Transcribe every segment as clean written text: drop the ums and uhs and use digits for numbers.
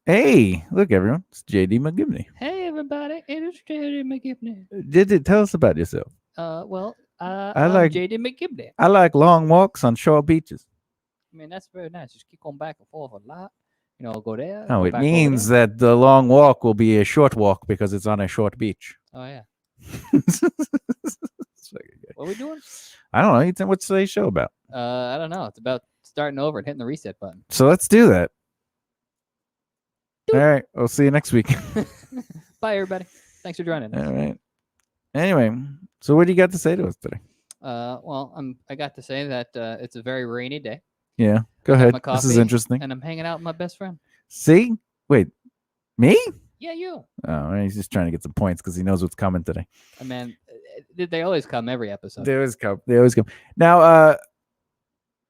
Hey, look, everyone. It's JD McGivney. Hey everybody, it is JD McGibney. Tell us about yourself. I I'm like JD McGibney. I like long walks on shore beaches. I mean, that's very nice. Just keep going back and forth a lot. Go there, Oh, go it back over means there. that the long walk will be a short walk because it's on a short beach. Oh yeah. It's like, What are we doing? I don't know. What's today's show about? I don't know. It's about starting over and hitting the reset button. So let's do that. All right. We'll see you next week. Bye everybody. Thanks for joining us. All right. Anyway, so what do you got to say to us today? I got to say that it's a very rainy day. Yeah. Go I got ahead. my This is coffee, interesting. and I'm hanging out with my best friend. See? Wait. Me? Yeah, you. Oh, he's just trying to get some points because he knows what's coming today. I mean, they always come every episode. They always come. They always come. Now,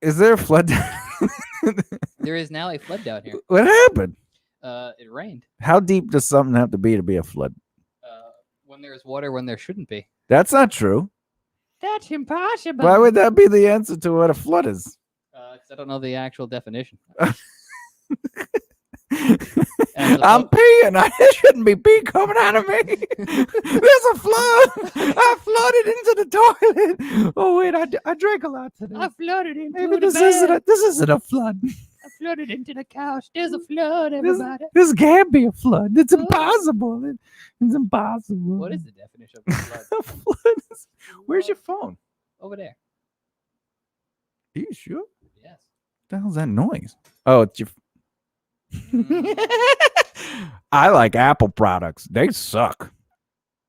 is there a flood? There is now a flood down here. What happened? It rained. How deep does something have to be a flood? When there's water, when there shouldn't be. That's not true. That's impossible. Why would that be the answer to what a flood is? 'Cause I don't know the actual definition. I'm peeing. There shouldn't be pee coming out of me. There's a flood. I flooded into the toilet. Oh wait, I drank a lot today. I flooded into Maybe the this bed. isn't a flood. I flooded into the couch. There's a flood, everybody. This can't be a flood. It's impossible. It's impossible. What is the definition of a flood? A flood is- Where's your phone? Over there? Are you sure? Yes. What the hell's that noise? Oh, it's your. Mm. I like Apple products. They suck.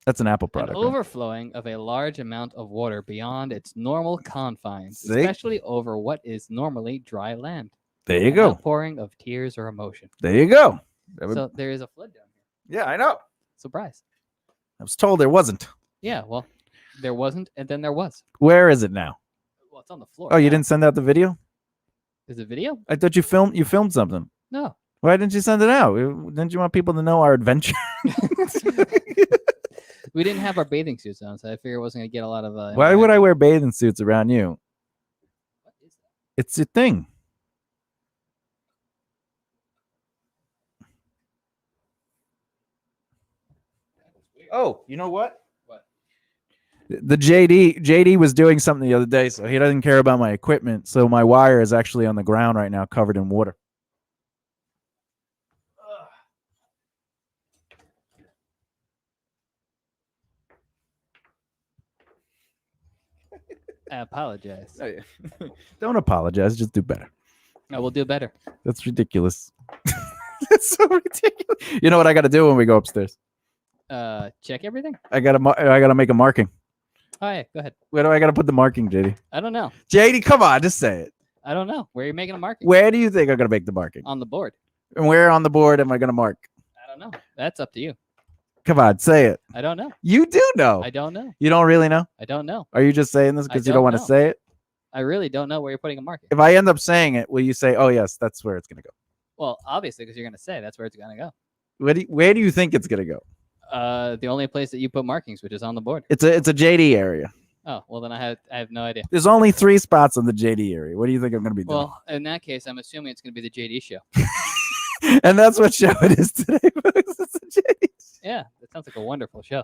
That's an Apple An product. right? overflowing of a large amount of water beyond its normal confines, See? especially over what is normally dry land. There you An go. outpouring of tears or emotion. There you go. So there is a flood down here. Yeah, I know. Surprise. I was told there wasn't. Yeah, well, there wasn't, and then there was. Where is it now? Well, it's on the floor. Oh, you now. didn't send out the video? Is it video? I thought you filmed something. No. Why didn't you send it out? Didn't you want people to know our adventure? We didn't have our bathing suits on, so I figured it wasn't gonna get a lot of. Why would I wear bathing suits around you? What is that? It's a thing. Oh, you know what? What? The JD was doing something the other day, so he doesn't care about my equipment. So my wire is actually on the ground right now, covered in water. I apologize. Oh, yeah. Don't apologize. Just do better. I will do better. That's ridiculous. That's so ridiculous. You know what I got to do when we go upstairs? Check everything. I gotta make a marking. Oh yeah, go ahead. Where do I gotta put the marking, JD? I don't know. JD, come on, just say it. I don't know. Where are you making a marking? Where do you think I'm gonna make the marking? On the board. And where on the board am I gonna mark? I don't know. That's up to you. Come on, say it. I don't know. You do know. I don't know. You don't really know? I don't know. Are you just saying this because you don't don't want to know. say it? I really don't know where you're putting a marking. If I end up saying it, will you say, "Oh yes, that's where it's gonna go"? Well, obviously, because you're gonna say that's where it's gonna go. Where do you think it's gonna go? The only place that you put markings, which is on the board. It's a JD area. Oh, well then I have no idea. There's only 3 spots on the JD area. What do you think I'm gonna be doing? Well, in that case, I'm assuming it's gonna be the JD show. And that's what show it is today, folks. It's a JD. Yeah, that sounds like a wonderful show.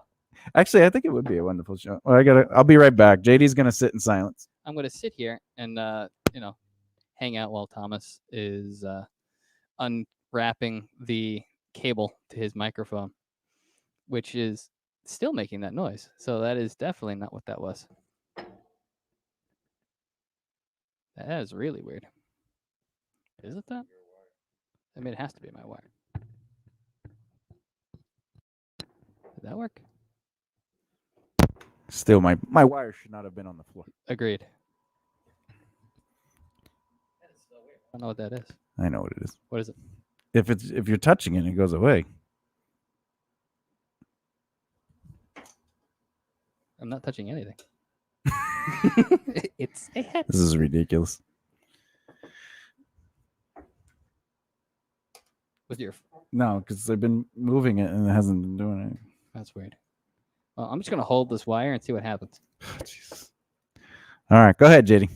Actually, I think it would be a wonderful show. Well, I'll be right back. JD's gonna sit in silence. I'm gonna sit here and hang out while Thomas is unwrapping the cable to his microphone, which is still making that noise. So that is definitely not what that was. That is really weird. Is it that? I mean, it has to be my wire. Did that work? Still, my wire should not have been on the floor. Agreed. I don't know what that is. I know what it is. What is it? If you're touching it, it goes away. I'm not touching anything. It's a head. This is ridiculous. With your. No, because I've been moving it and it hasn't been doing it. That's weird. Well, I'm just gonna hold this wire and see what happens. Jesus. All right, go ahead, JD.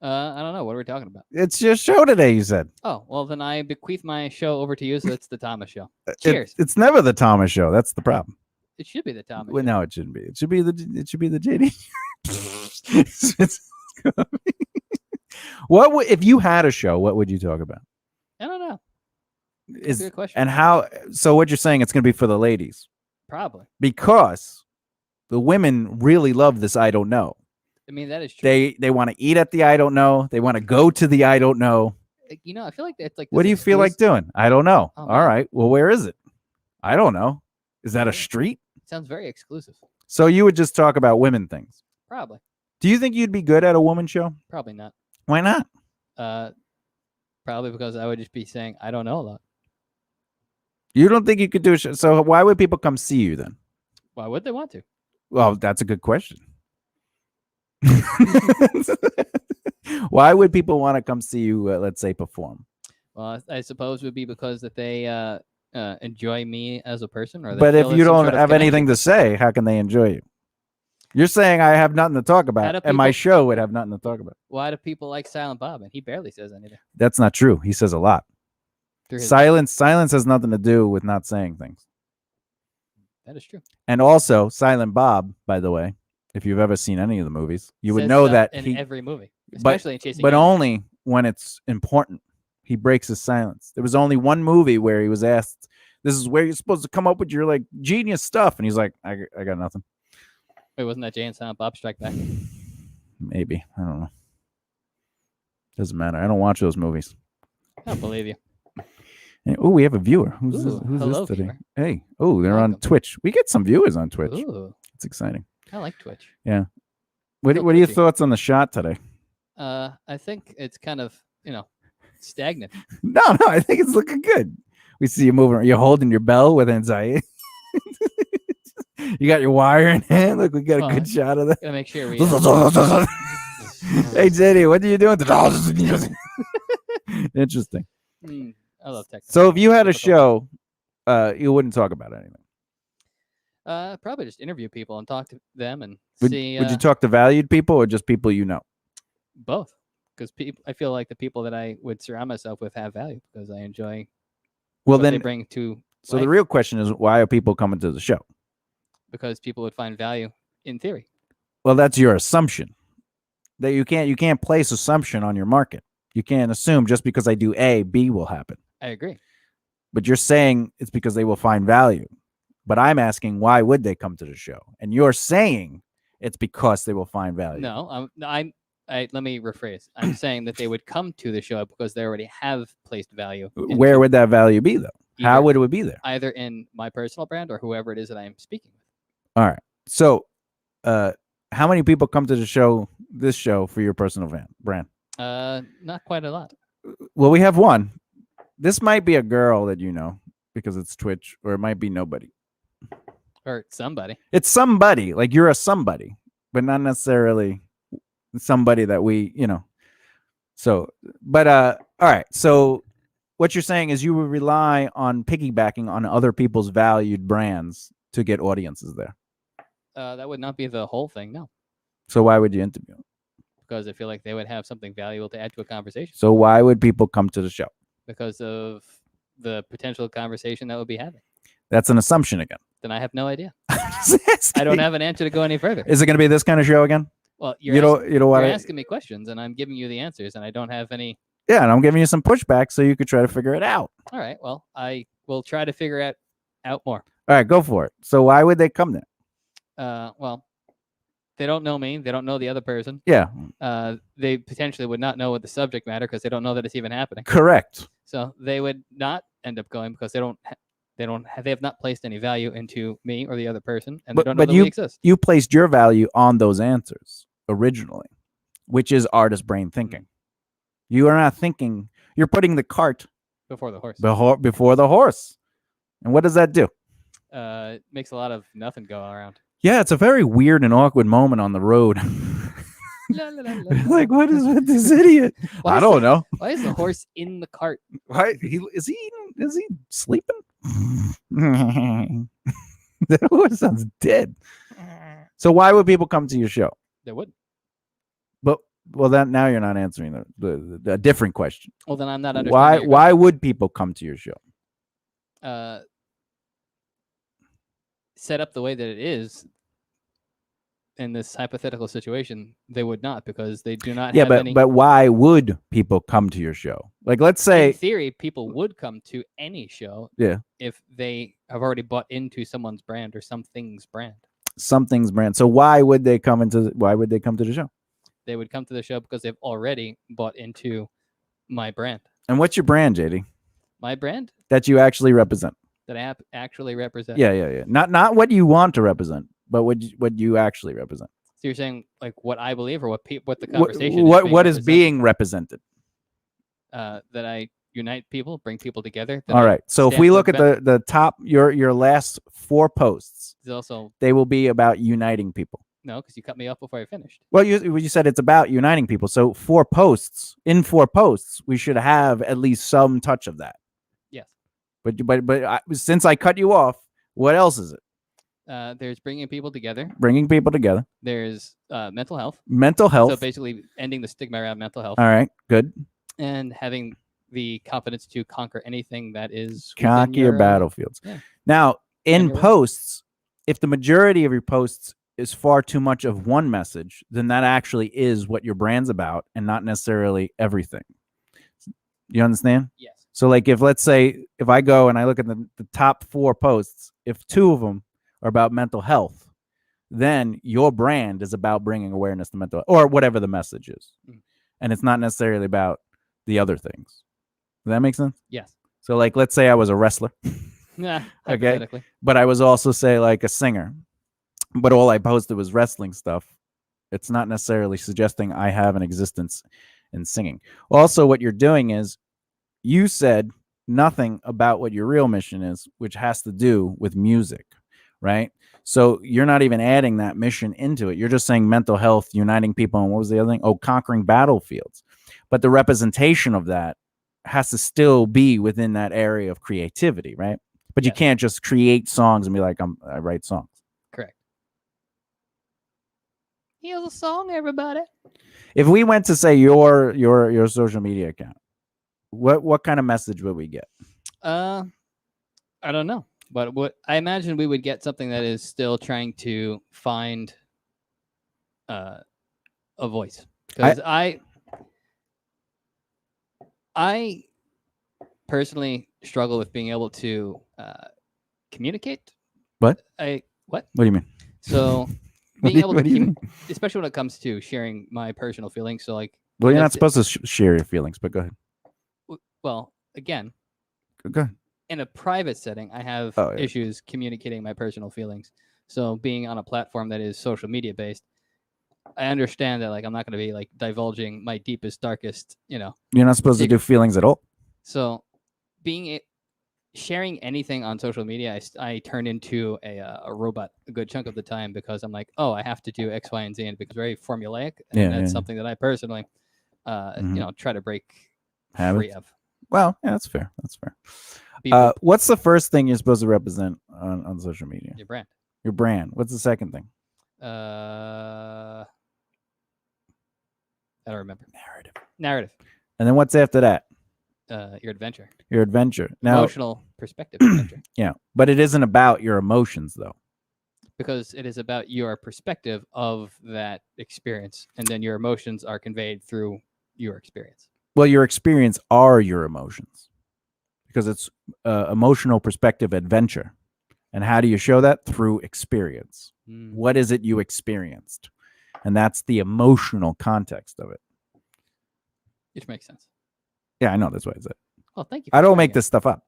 I don't know. What are we talking about? It's your show today, you said. Oh, well, then I bequeath my show over to you, so it's the Thomas Show. Cheers. It's never the Thomas Show. That's the problem. It should be the Thomas Well, Show. no, it shouldn't be. It should be the JD. What would, if you had a show? What would you talk about? I don't know. Is Good question. and how? So what you're saying? It's going to be for the ladies Probably. because the women really love this. I don't know. I mean, that is true. They want to eat at the I don't know. They want to go to the I don't know. You know, I feel like it's like. What do you feel like doing? I don't know. Oh, All man. right. Well, where is it? I don't know. Is that a street? Sounds very exclusive. So you would just talk about women things. Probably. Do you think you'd be good at a woman show? Probably not. Why not? Probably because I would just be saying I don't know a lot. You don't think you could do a show? So why would people come see you then? Why would they want to? Well, that's a good question. Why would people want to come see you, let's say, perform? Well, I suppose it would be because that they enjoy me as a person, or they But feel if you there's some don't sort of have anything connection. to say, how can they enjoy you? You're saying I have nothing to talk How about, do and my people- show would have nothing to talk about. Why do people like Silent Bob? And he barely says anything. That's not true. He says a lot. Through his- Silence has nothing to do with not saying things. That is true. And also, Silent Bob, by the way, if you've ever seen any of the movies, you would Says know stuff that in he, every movie, but- especially in Chasing. but Amy. only when it's important. He breaks his silence. There was only one movie where he was asked, "This is where you're supposed to come up with your like genius stuff," and he's like, "I got nothing." Wait, wasn't that Jay and Silent Bob Strike Back? Maybe, I don't know. Doesn't matter. I don't watch those movies. I don't believe you. Oh, we have a viewer. Who's Ooh, this hello, today? viewer. Hey, oh, they're on Welcome. Twitch. We get some viewers on Twitch. Ooh, It's exciting. I like Twitch. What Real are your twitchy. thoughts on the shot today? I think it's kind of stagnant. No, I think it's looking good. We see you moving. You're holding your bell with anxiety. You got your wire in hand. Look, we got a Oh, good shot of that. Gotta make sure we. Hey, JD, what are you doing? Interesting. I love tech. So, if you had a show, you wouldn't talk about anything. Probably just interview people and talk to them and Would see. you talk to valued people or just people you know? Both, because I feel like the people that I would surround myself with have value because I enjoy Well, what they then, bring to. so the life, real question is, why are people coming to the show? because people would find value in theory. Well, that's your assumption. That you can't place assumption on your market. You can't assume just because I do A, B will happen. I agree. But you're saying it's because they will find value. But I'm asking, why would they come to the show? And you're saying it's because they will find value. No, let me rephrase. I'm saying that they would come to the show because they already have placed value. Where would that value be, though? How would it be there? Either in my personal brand or whoever it is that I am speaking with. All right. So, how many people come to this show for your personal brand? Not quite a lot. Well, we have one. This might be a girl that you know because it's Twitch, or it might be nobody. Or somebody. It's somebody. Like you're a somebody, but not necessarily somebody that we, So, but all right. So, what you're saying is you would rely on piggybacking on other people's valued brands to get audiences there. That would not be the whole thing, no. So why would you interview them? Because I feel like they would have something valuable to add to a conversation. So why would people come to the show? Because of the potential conversation that we'll be having. That's an assumption again. Then I have no idea. I I don't have an answer to go any further. Is it going to be this kind of show again? Well, You don't you're want to. asking me questions, and I'm giving you the answers, and I don't have any. Yeah, and I'm giving you some pushback so you could try to figure it out. All right. Well, I will try to figure out more. All right, go for it. So why would they come there? Well, they don't know me. They don't know the other person. Yeah, They potentially would not know what the subject matter because they don't know that it's even happening. correct. So they would not end up going because they have not placed any value into me or the other person, and they don't know that we exist. You placed your value on those answers originally, which is artist brain thinking. You are not thinking. You're putting the cart Before the horse. before the horse. And what does that do? It makes a lot of nothing go around. Yeah, it's a very weird and awkward moment on the road. La, la, la, la, la. Like, what is with this idiot? Why I is don't the- know. Why is the horse in the cart? Why is he sleeping? That horse sounds dead. So why would people come to your show? They wouldn't. But Well, that now you're not answering the different question. Well, then I'm not understanding. Why your why would people come to your show? question. Set up the way that it is in this hypothetical situation, they would not, because they do not Yeah, have but any. but why would people come to your show? Like, let's In say, theory, people would come to any show yeah, if they have already bought into someone's brand or something's brand. something's brand. So why would they come to the show? They would come to the show because they've already bought into my brand. And what's your brand, JD? My brand That you actually represent? that I actually represent. Yeah. Not what you want to represent, but what you actually represent. So you're saying like what I believe, or what the conversation What is being represented? That I unite people, bring people together. All right. So if we look at the top, your last 4 posts, also they will be about uniting people. No, because you cut me off before I finished. Well, you said it's about uniting people. So 4 posts, we should have at least some touch of that. Yes. But since I cut you off, what else is it? There's bringing people together. There's mental health. So basically ending the stigma around mental health. All right, good. And having the confidence to conquer anything that is conquer your battlefields. Yeah. Now, in posts, if the majority of your posts is far too much of one message, then that actually is what your brand's about and not necessarily everything. You understand? Yes. So like if let's say if I go and I look at the top 4 posts, if 2 of them are about mental health, then your brand is about bringing awareness to mental health, or whatever the message is. And it's not necessarily about the other things. Does that make sense? Yes. So like let's say I was a wrestler. Yeah. Okay. But I was also, say, like a singer, but all I posted was wrestling stuff. It's not necessarily suggesting I have an existence in singing. Also, what you're doing is you said nothing about what your real mission is, which has to do with music, right? So you're not even adding that mission into it. You're just saying mental health, uniting people, and what was the other thing? Oh, conquering battlefields. But the representation of that has to still be within that area of creativity, right? But you can't just create songs and be like, I write songs. Correct. Here's a song, everybody. If we went to say your social media account, what kind of message would we get? I don't know, but what I imagine we would get something that is still trying to find a voice, because I personally struggle with being able to communicate. What? What? What do you mean? So being able to, especially when it comes to sharing my personal feelings. So like, well, you're not supposed to share your feelings, but go ahead. Well, again, go ahead. In a private setting, I have issues communicating my personal feelings. So being on a platform that is social media based, I understand that like I'm not going to be like divulging my deepest, darkest, You're not supposed to do feelings at all. So sharing anything on social media, I turn into a robot a good chunk of the time, because I'm like, oh, I have to do X, Y, and Z, and it becomes very formulaic, and that's something that I personally, try to break free of. Well, yeah, that's fair. What's the first thing you're supposed to represent on social media? Your brand. Your brand. What's the second thing? I don't remember. Narrative. And then what's after that? Your adventure. Now, emotional perspective adventure. Yeah, but it isn't about your emotions though. Because it is about your perspective of that experience, and then your emotions are conveyed through your experience. Well, your experience are your emotions, because it's emotional perspective adventure. And how do you show that? Through experience. What is it you experienced? And that's the emotional context of it. Which makes sense. Yeah, I know. That's why I said. Well, thank you. I don't make this stuff up.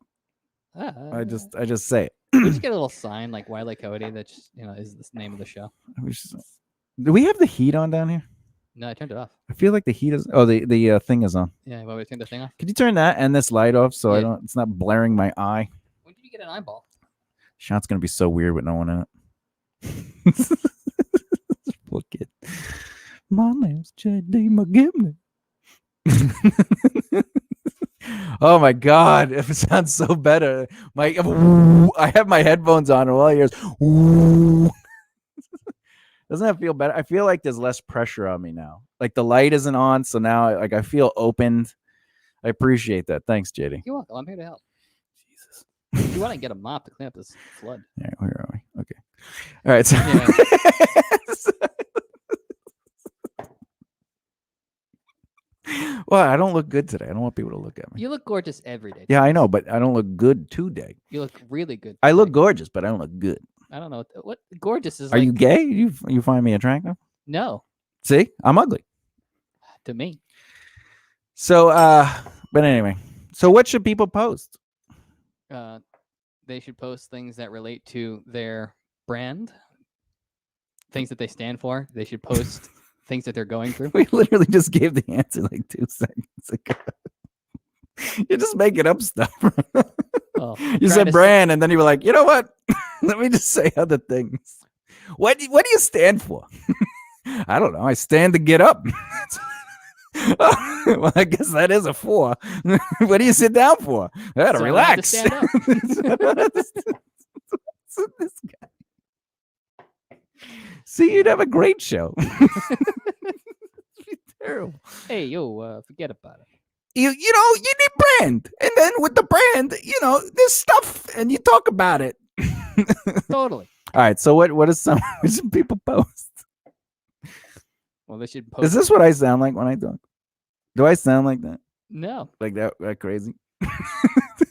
I just say it. We just get a little sign like Wile E. Coyote that is the name of the show. Do we have the heat on down here? No, I turned it off. I feel like the heat is. Oh, the thing is on. Yeah, why would I turn the thing off? Could you turn that and this light off so it's not blaring my eye? When did you get an eyeball? Shot's gonna be so weird with no one in it. Look it. My name's J.D. McGibney. Oh my God! It sounds so better. I have my headphones on, and all I hear is doesn't that feel better? I feel like there's less pressure on me now. Like the light isn't on, so now like I feel opened. I appreciate that. Thanks, JD. You're welcome. I'm here to help. Jesus. If you want to get a mop to clean up this flood. All right, where are we? Okay. All right. So, well, I don't look good today. I don't want people to look at me. You look gorgeous every day. Yeah, I know, but I don't look good today. You look really good. I look today. gorgeous, but I don't look good. I don't know what gorgeous is. Are like, you gay? You find me attractive? No, See, I'm ugly. to me. So, but anyway, so what should people post? They should post things that relate to their brand, things that they stand for. They should post things that they're going through. We literally just gave the answer like 2 seconds ago. You're just making up stuff. Well, You said brand, and then you were like, you know what? Let me just say other things. What do you stand for? I don't know. I stand to get up. Well, I guess that is a 4. What do you sit down for? I gotta So I have to relax. stand up. This guy. See, you'd have a great show. Terrible. Hey, yo, forget about it. You know, you need brand, and then with the brand, there's stuff, and you talk about it. Totally. All right. So what what should people post? Well, they should post. Is this what I sound like when I talk? Do I sound like that? No, Like that crazy?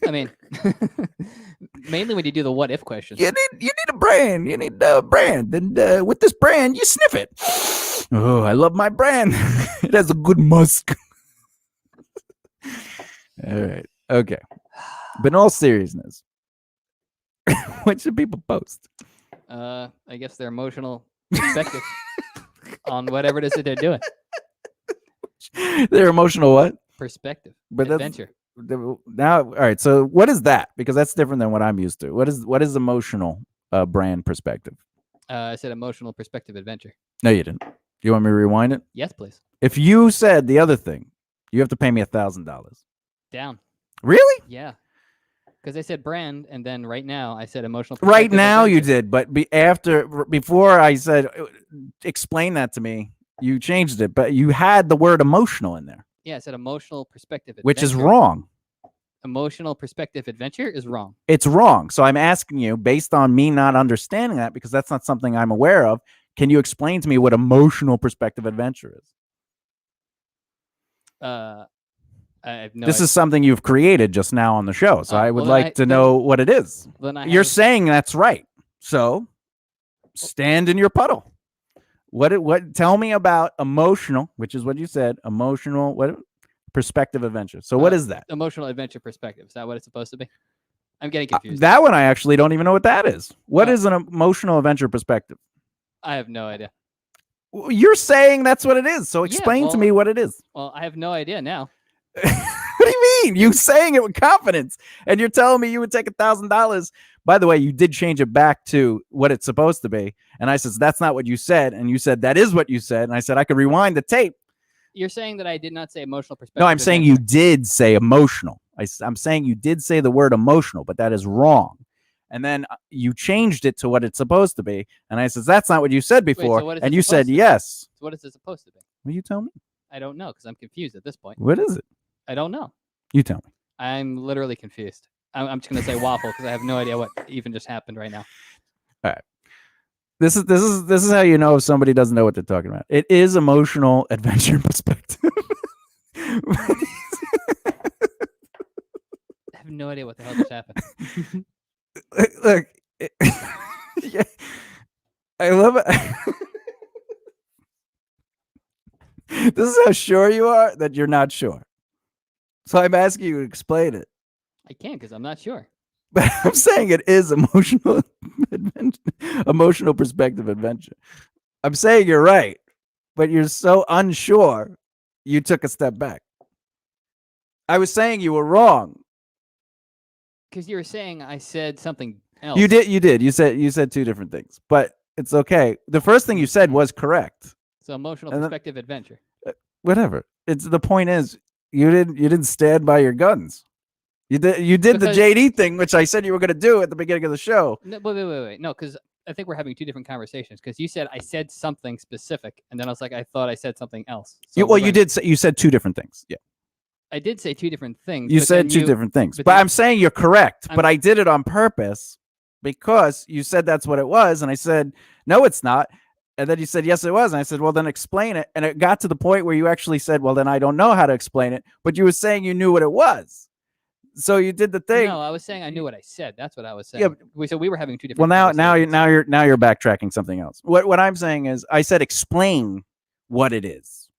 I mean, mainly when you do the what if questions. You need a brand. You need a brand, and with this brand, you sniff it. Oh, I love my brand. It has a good musk. All right. Okay. But in all seriousness, what should people post? I guess their emotional perspective on whatever it is that they're doing. Their emotional what? Perspective. But Adventure. Now, all right. So what is that? Because that's different than what I'm used to. What is emotional brand perspective? I said emotional perspective adventure. No, you didn't. You want me to rewind it? Yes, please. If you said the other thing, you have to pay me $1,000. Down. Really? Yeah. Because I said brand, and then right now I said emotional. Right now you adventure. did, but before I said explain that to me, you changed it. But you had the word emotional in there, Yeah, I said emotional perspective adventure. which is wrong. Emotional perspective adventure is wrong. It's wrong. So I'm asking you, based on me not understanding that, because that's not something I'm aware of. Can you explain to me what emotional perspective adventure is? I have no. This is something you've created just now on the show, so I would well, like to know what it is. You're saying that's right, so stand in your puddle. What? Tell me about emotional, which is what you said. Emotional, what perspective adventure? So what is that? Emotional adventure perspective. Is that what it's supposed to be? I'm getting confused. That one I actually don't even know what that is. What is an emotional adventure perspective? I have no idea. You're saying that's what it is. So explain to me what it is. Well, I have no idea now. What do you mean? You saying it with confidence, and you're telling me you would take $1,000. By the way, you did change it back to what it's supposed to be, and I said that's not what you said, and you said that is what you said, and I said I could rewind the tape. You're saying that I did not say emotional perspective. No, I'm saying you did say emotional. I'm saying you did say the word emotional, but that is wrong. And then you changed it to what it's supposed to be, and I said that's not what you said before, and you said yes. So what is it supposed to be? Will you tell me? I don't know because I'm confused at this point. What is it? I don't know. You tell me. I'm literally confused. I'm just gonna say waffle because I have no idea what even just happened right now. All right. This is how you know if somebody doesn't know what they're talking about. It is emotional adventure perspective. I have no idea what the hell just happened. Look, yeah, I love it. This is how sure you are that you're not sure. So I'm asking you to explain it. I can't because I'm not sure. But I'm saying it is emotional adventure, emotional perspective adventure. I'm saying you're right, but you're so unsure, you took a step back. I was saying you were wrong. Because you were saying I said something else. You did. You said two different things, but it's okay. The first thing you said was correct. So emotional perspective adventure. Whatever. The point is you didn't stand by your guns. You did the JD thing, which I said you were going to do at the beginning of the show. No, wait. No, because I think we're having two different conversations because you said I said something specific, and then I was like, I thought I said something else. So well, you did say you said two different things. Yeah, I did say two different things. you but said then two different things. but But then- I'm saying you're correct. I'm- But I did it on purpose because you said that's what it was, and I said no, it's not. And then you said yes, it was, and I said, well, then explain it. And it got to the point where you actually said, well, then I don't know how to explain it. But you were saying you knew what it was. So you did the thing. No, I was saying I knew what I said. That's what I was saying. Yeah, So we were having two Well, different. now you're backtracking something else. What I'm saying is, I said explain what it is.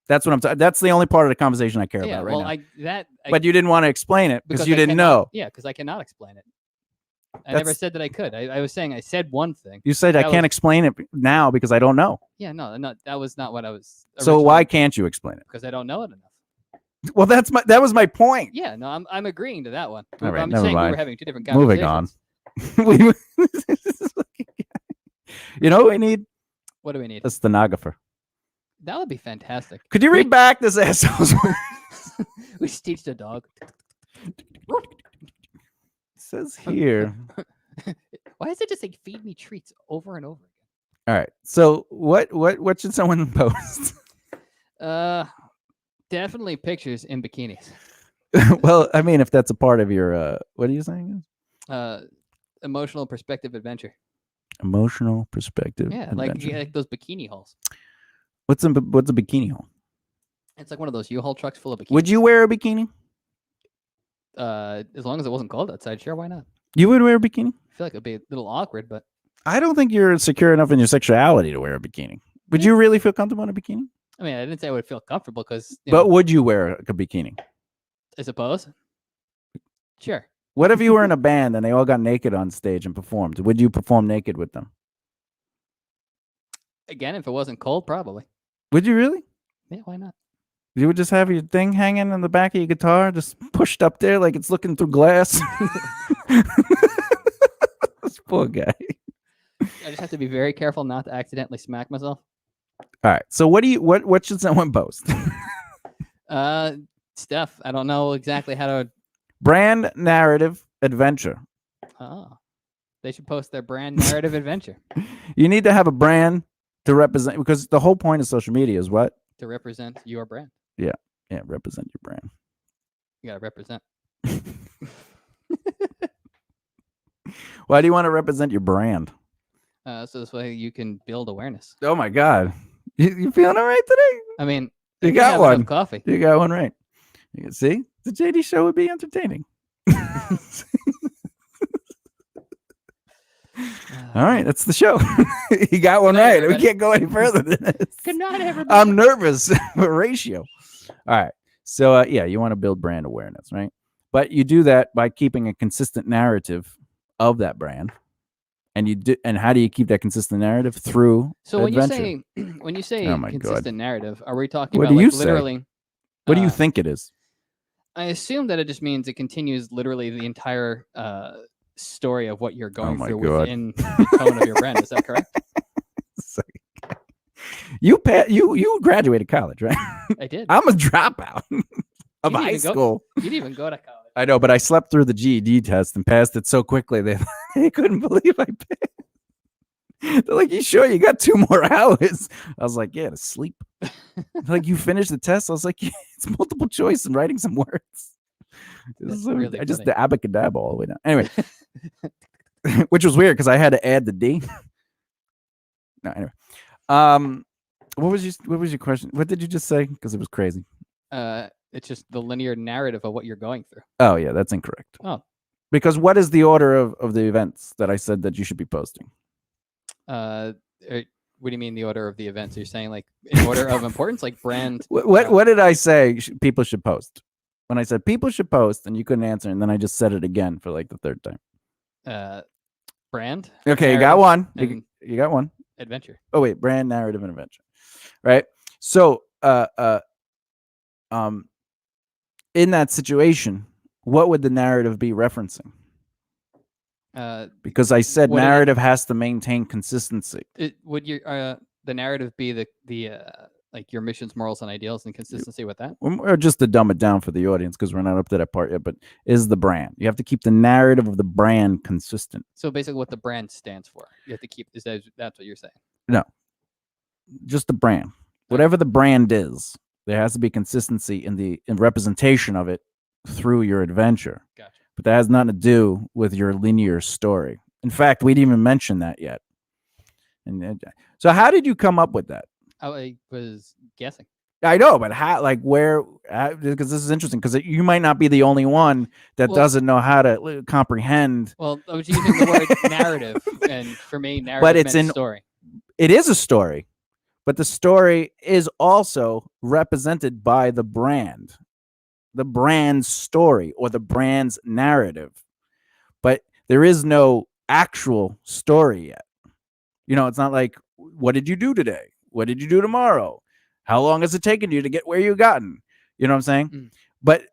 That's what I'm. That's the only part of the conversation I care Yeah, about right well, now. But you didn't want to explain it because you I didn't cannot- know. Yeah, because I cannot explain it. I never That's- said that I could. I was saying I said one thing. You said I That can't was- explain it now because I don't know. Yeah, no, that was not what I was. So why can't you explain it? Because I don't know it enough. Well, that was my point. Yeah, no, I'm agreeing to that one. All right, I'm never saying we mind. were having two different Moving conversations. on. You know what we need? What do we need? A stenographer. That would be fantastic. Could you read back this asshole's word? We should teach the dog. It says here. Why is it just like feed me treats over and over All right. So what should someone post? again? Definitely pictures in bikinis. Well, I mean, if that's a part of your what are you saying? Emotional perspective adventure. Emotional perspective. Yeah, adventure. like those bikini holes. What's a bikini hole? It's like one of those U-Haul trucks full of bikinis. Would you wear a bikini? As long as it wasn't cold outside, sure, why not? You would wear a bikini? I feel like it'd be a little awkward, but I don't think you're secure enough in your sexuality to wear a bikini. Would you really feel comfortable in a bikini? I mean, I didn't say I would feel comfortable because. But would you wear a bikini? I suppose. Sure. What if you were in a band and they all got naked on stage and performed? Would you perform naked with them? Again, if it wasn't cold, probably. Would you really? Yeah, why not? You would just have your thing hanging in the back of your guitar, just pushed up there like it's looking through glass. This poor guy. I just have to be very careful not to accidentally smack myself. All right. So what should someone post? Steph, I don't know exactly how to. Brand narrative adventure. Oh, they should post their brand narrative adventure You need to have a brand to represent, because the whole point of social media is what? to represent your brand. Yeah, represent your brand. You gotta represent. Why do you want to represent your brand? So this way you can build awareness. Oh my God. You feeling all right today? I mean, You I got have enough one. coffee. You got one right. You can see the JD show would be entertaining. All right, that's the show. You got one Good night, right. We everybody. can't go any further than this. Good night, everybody. I'm nervous for ratio. All right. So yeah, you want to build brand awareness, right? But you do that by keeping a consistent narrative of that brand. And how do you keep that consistent narrative? Through So when adventure. you say Oh my God. consistent narrative, are we talking What about do you like say? literally? What do you uh, think it is? I assume that it just means it continues literally the entire story of what you're going my through God. within the tone of your brand. Is that correct? It's like- you graduated college, right? I did. I'm a dropout of didn't high even go- school. You didn't even go to college. I know, but I slept through the GED test and passed it so quickly they couldn't believe I passed. They're like, "You sure you got 2 more hours?" I was like, "Yeah, to sleep." They're like, "You finished the test?" I was like, "Yeah, it's multiple choice and writing some words." That's So really I just funny. the abacadabra all the way down. Anyway, which was weird because I had to add the D. No, anyway. What was your question? What did you just say? Because it was crazy. It's just the linear narrative of what you're going through. Oh yeah, that's incorrect. Oh. Because what is the order of the events that I said that you should be posting? What do you mean the order of the events? You're saying like in order of importance, like brand. What did I say people should post? When I said people should post and you couldn't answer, and then I just said it again for like the 3rd time. Brand. Okay, you got narrative, one. and You got one. adventure. Oh wait, brand, narrative, and adventure. Right? So in that situation, what would the narrative be referencing? Because I said What did it- narrative has to maintain consistency. Would your the narrative be the like your missions, morals, and ideals, and consistency with that. Or just to dumb it down for the audience because we're not up to that part yet, but is the brand. You have to keep the narrative of the brand consistent. So basically, what the brand stands for, you have to keep. That's what you're saying? No, just the brand. Whatever the brand is, there has to be consistency in representation of it through your adventure. Gotcha. But that has nothing to do with your linear story. In fact, we didn't even mention that yet. And so, how did you come up with that? I was guessing. I know, but how? Like where? Because this is interesting. Because you might not be the only one that doesn't know how to comprehend. Well, I was using the word narrative, and for me, narrative meant story. It is a story, but the story is also represented by the brand's story or the brand's narrative. But there is no actual story yet. It's not like, what did you do today? What did you do tomorrow? How long has it taken you to get where you've gotten? You know what I'm saying? Mm. But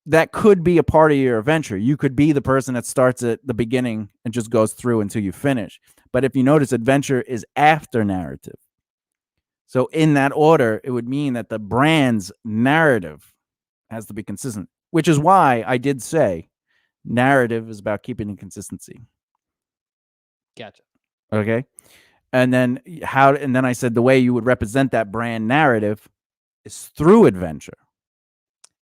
that could be a part of your adventure. You could be the person that starts at the beginning and just goes through until you finish. But if you notice, adventure is after narrative. So in that order, it would mean that the brand's narrative has to be consistent, which is why I did say narrative is about keeping the consistency. Gotcha. Okay. And then I said the way you would represent that brand narrative is through adventure.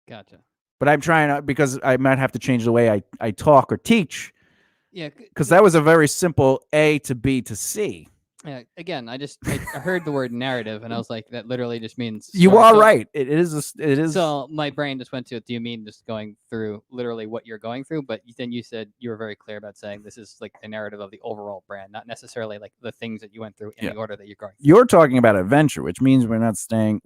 Gotcha. But I'm trying to, because I might have to change the way I talk or teach. Yeah. Because that was a very simple A to B to C. Yeah. Again, I heard the word narrative, and I was like, that literally just means story. You are right. It is. So my brain just went to, do you mean just going through literally what you're going through? But then you said, you were very clear about saying this is like the narrative of the overall brand, not necessarily like the things that you went through in the order that you're going through. You're talking about adventure, which means we're not staying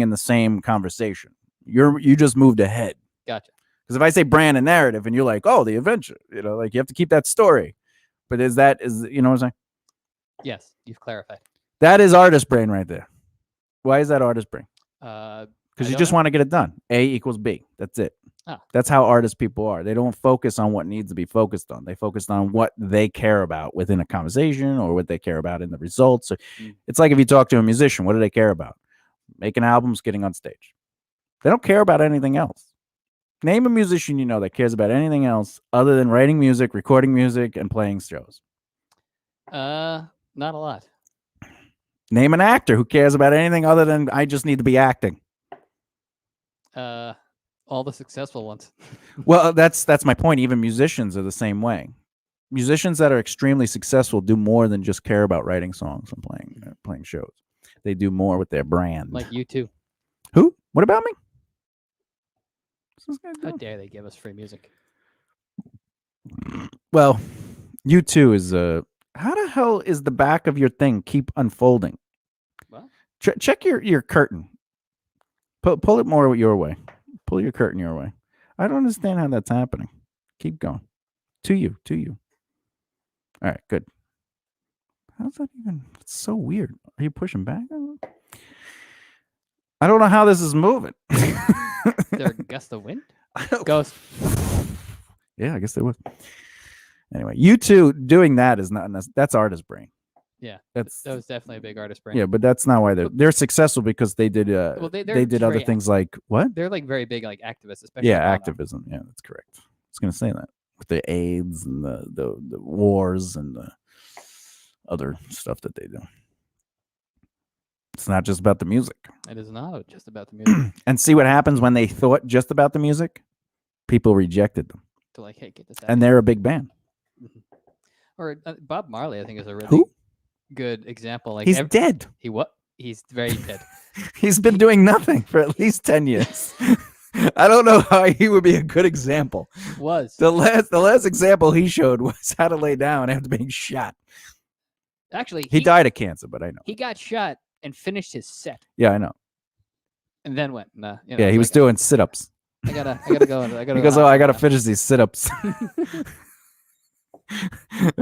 in the same conversation. You just moved ahead. Gotcha. Because if I say brand and narrative and you're like, oh, the adventure, like you have to keep that story. But you know what I'm saying? Yes, you've clarified. That is artist brain right there. Why is that artist brain? Because you just want to get it done. A equals B. That's it. Oh. That's how artist people are. They don't focus on what needs to be focused on. They focus on what they care about within a conversation or what they care about in the results. It's like if you talk to a musician, what do they care about? Making albums, getting on stage. They don't care about anything else. Name a musician you know that cares about anything else other than writing music, recording music, and playing shows. Not a lot. Name an actor who cares about anything other than I just need to be acting. All the successful ones. Well, that's my point. Even musicians are the same way. Musicians that are extremely successful do more than just care about writing songs and playing shows. They do more with their brand. Like you too. Who? What about me? How dare they give us free music? Well, U2 is how the hell is the back of your thing keep unfolding? Well, check your curtain. Pull it more your way. Pull your curtain your way. I don't understand how that's happening. Keep going. To you. All right, good. How's that even? It's so weird. Are you pushing back? I don't know how this is moving. Is there a gust of wind? Ghost. Yeah, I guess there was. Anyway, U2 doing that is not that's artist brain. Yeah, that was definitely a big artist brain. Yeah, but that's not why they're successful, because they did they did other things like what? They're like very big like activists, especially. Yeah, activism. Yeah, that's correct. I was gonna say that with the AIDS and the wars and the other stuff that they do. It's not just about the music. It is not just about the music. And see what happens when they thought just about the music? People rejected them. To like, hey, get this out. And they're a big band. Mm-hmm. Or Bob Marley, I think, is a really good example. Like he's dead. He's very dead. He's been doing nothing for at least 10 years. I don't know how he would be a good example. The last example he showed was how to lay down after being shot. Actually, he died of cancer, but I know. He got shot and finished his set. Yeah, I know. And then went. Yeah, he was doing sit-ups. I gotta go. He goes, I gotta finish these sit-ups.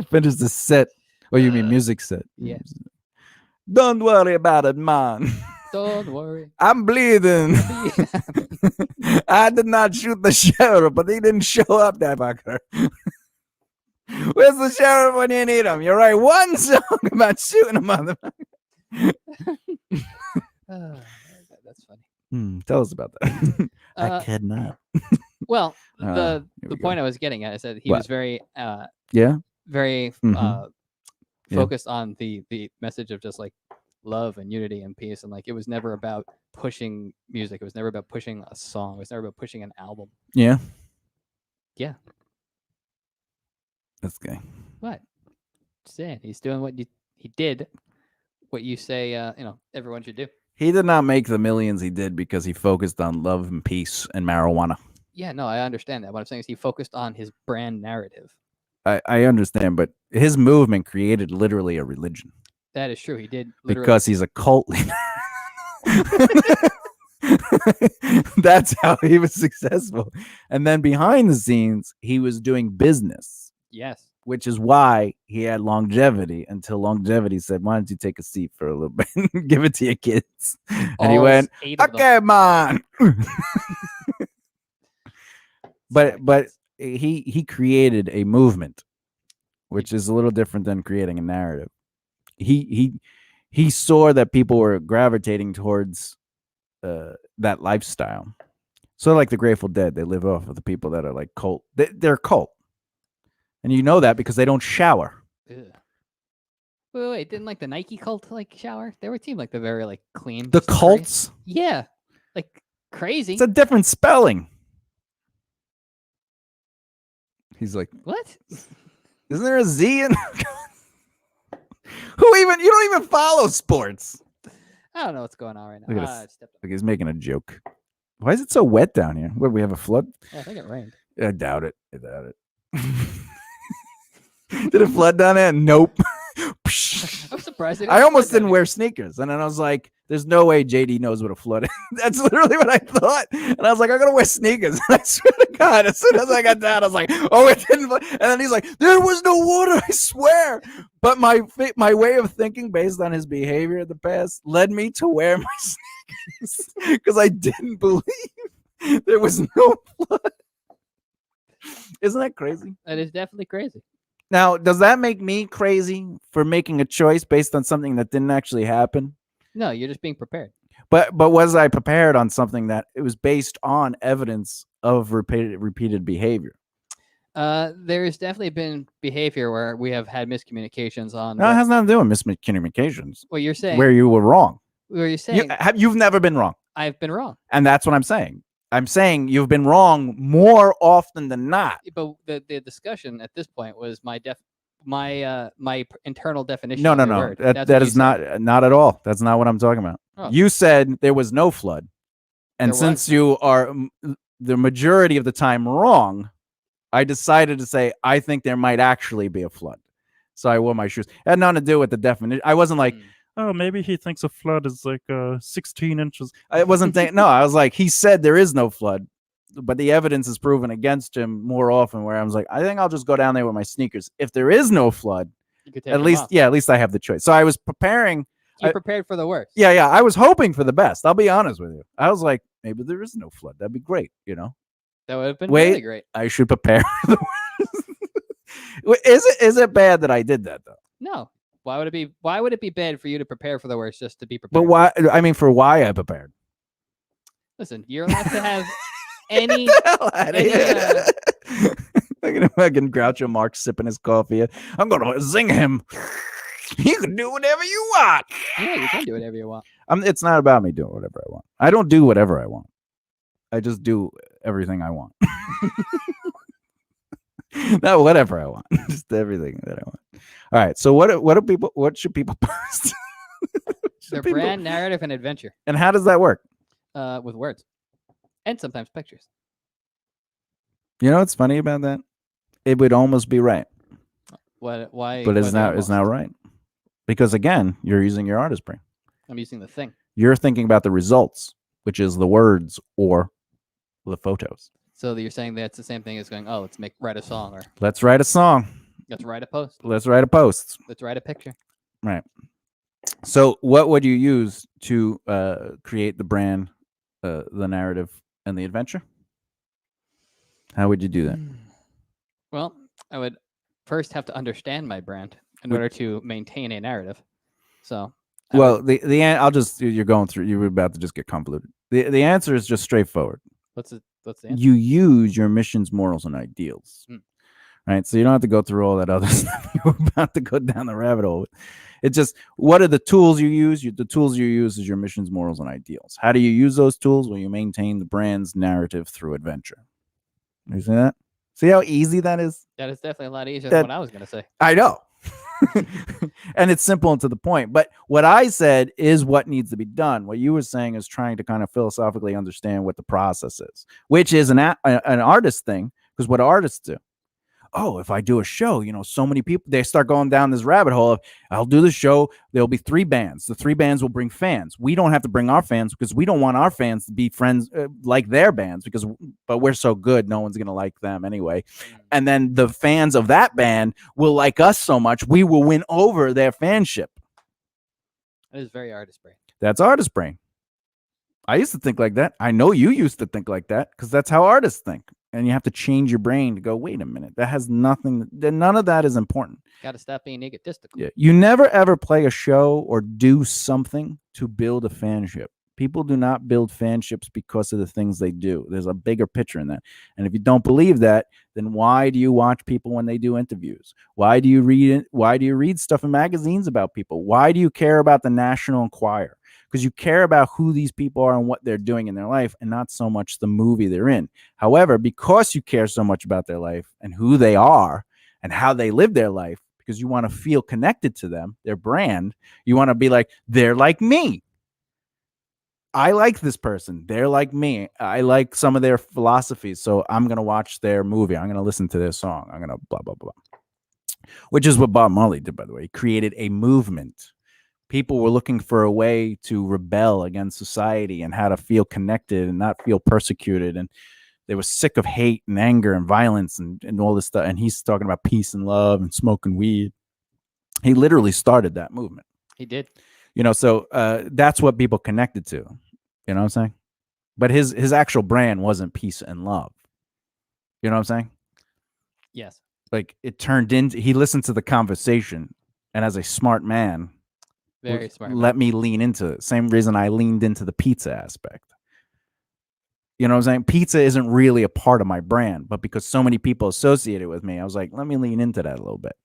Finish the set. Oh, you mean music set? Yeah. Don't worry about it, man. Don't worry. I'm bleeding. I did not shoot the sheriff, but he didn't show up, that fucker. Where's the sheriff when you need him? You write one song about shooting a motherfucker. That's funny. Tell us about that. I Uh, cannot. Well, Here we the go. point I was getting at is that he What? was very Yeah. very Mhm. Yeah. focused on the message of just like love and unity and peace, and like it was never about pushing music. It was never about pushing a song. It was never about pushing an album. Yeah. Yeah. That's gay. What? Just saying, he's doing he did what you say. Everyone should do. He did not make the millions he did because he focused on love and peace and marijuana. Yeah, no, I understand that. What I'm saying is he focused on his brand narrative. I understand, but his movement created literally a religion. That is true. He did literally Because he's a cult leader. That's how he was successful. And then behind the scenes, he was doing business, yes. which is why he had longevity until longevity said, why don't you take a seat for a little bit and give it to your kids? And he All went, 8 of them. okay, man. Sorry, but kids. he created a movement, which is a little different than creating a narrative. He saw that people were gravitating towards that lifestyle. So like the Grateful Dead, they live off of the people that are like cult. They're cult, and you know that because they don't shower. Ugh. Wait, didn't like the Nike cult like shower? They were seem like they're very like clean. The just crazy. cults, Yeah, like crazy. it's a different spelling. He's like, What? isn't there a Z in? Who even? You don't even follow sports. I don't know what's going on right now. Look at this. Stepped up. Like he's making a joke. Why is it so wet down here? What, we have a flood? Yeah, I think it rained. I doubt it. I doubt it. Did it flood down there? Nope. I'm surprised. I almost didn't wear sneakers, and then I was like, "There's no way JD knows what a flood is." That's literally what I thought, and I was like, "I'm gonna wear sneakers." And I swear to God, as soon as I got down, I was like, "Oh, it didn't." And then he's like, "There was no water, I swear." But my way of thinking, based on his behavior in the past, led me to wear my sneakers because I didn't believe there was no flood. Isn't that crazy? That is definitely crazy. Now, does that make me crazy for making a choice based on something that didn't actually happen? No, you're just being prepared. But was I prepared on something that it was based on evidence of repeated behavior? There's definitely been behavior where we have had miscommunications on. No, it has nothing to do with miscommunications. What you're saying? Where you were wrong. Where you're saying? You've never been wrong. I've been wrong. And that's what I'm saying. I'm saying you've been wrong more often than not. But the discussion at this point was my internal definition. No. Word. That is not at all. That's not what I'm talking about. Oh. You said there was no flood. And There since was. you are the majority of the time wrong, I decided to say, I think there might actually be a flood. So I wore my shoes. It had nothing to do with the definition. I wasn't like, oh, maybe he thinks a flood is like 16 inches. I wasn't thinking, no, I was like, he said there is no flood, but the evidence is proven against him more often, where I was like, I think I'll just go down there with my sneakers. If there is no flood, you could take at least I have the choice. So I was preparing. You prepared for the worst. Yeah. I was hoping for the best. I'll be honest with you. I was like, maybe there is no flood. That'd be great, you know? That would have been really great. I should prepare for the worst. Is it bad that I did that, though? No. Why would it be bad for you to prepare for the worst just to be prepared? But why? I mean, for why I prepared. Listen, you're allowed to have any. Look at him, fucking Groucho Marx sipping his coffee. I'm gonna zing him. You can do whatever you want. Yeah, you can do whatever you want. It's not about me doing whatever I want. I don't do whatever I want. I just do everything I want. Not whatever I want, just everything that I want. All right. So what should people post? Their brand, narrative, and adventure. And how does that work? With words, and sometimes pictures. You know what's funny about that? It would almost be right. What? Why? But it's not right. Because again, you're using your artist brain. I'm using the thing. You're thinking about the results, which is the words or the photos. So you're saying that's the same thing as going, oh, let's write a song, or let's write a song. Let's write a post. Let's write a post. Let's write a picture. Right. So what would you use to create the brand, the narrative, and the adventure? How would you do that? Well, I would first have to understand my brand in order to maintain a narrative. So Well, I'll just you're going through. You're about to just get convoluted. The answer is just straightforward. What's the answer? You use your missions, morals, and ideals. Right, so you don't have to go through all that other stuff. You're about to go down the rabbit hole. It's just, what are the tools you use? The tools you use is your missions, morals, and ideals. How do you use those tools? Well, you maintain the brand's narrative through adventure. You see that? See how easy that is? That is definitely a lot easier than what I was going to say. I know. And it's simple and to the point. But what I said is what needs to be done. What you were saying is trying to kind of philosophically understand what the process is, which is an artist thing, because what artists do, oh, if I do a show, so many people, they start going down this rabbit hole of, I'll do the show. There'll be 3 bands. The 3 bands will bring fans. We don't have to bring our fans because we don't want our fans to be friends like their bands but we're so good. No one's going to like them anyway. And then the fans of that band will like us so much, we will win over their fanship. That is very artist brain. That's artist brain. I used to think like that. I know you used to think like that because that's how artists think. And you have to change your brain to go, wait a minute, that has nothing, none of that is important. Got to stop being egotistical. Yeah. You never ever play a show or do something to build a fanship. People do not build fanships because of the things they do. There's a bigger picture in that. And if you don't believe that, then why do you watch people when they do interviews? Why do you read stuff in magazines about people? Why do you care about the National Enquirer? Because you care about who these people are and what they're doing in their life, and not so much the movie they're in. However, because you care so much about their life and who they are and how they live their life, because you want to feel connected to them, their brand, you want to be like, they're like me. I like this person. They're like me. I like some of their philosophies. So I'm going to watch their movie. I'm going to listen to their song. I'm going to blah, blah, blah. Which is what Bob Marley did, by the way. He created a movement. People were looking for a way to rebel against society and how to feel connected and not feel persecuted. And they were sick of hate and anger and violence and all this stuff. And he's talking about peace and love and smoking weed. He literally started that movement. He did. So that's what people connected to. You know what I'm saying? But his actual brand wasn't peace and love. You know what I'm saying? Yes. Like it turned into, he listened to the conversation, and as a smart man, very smart. Let me lean into it. Same reason I leaned into the pizza aspect. You know what I'm saying? Pizza isn't really a part of my brand, but because so many people associate it with me, I was like, let me lean into that a little bit.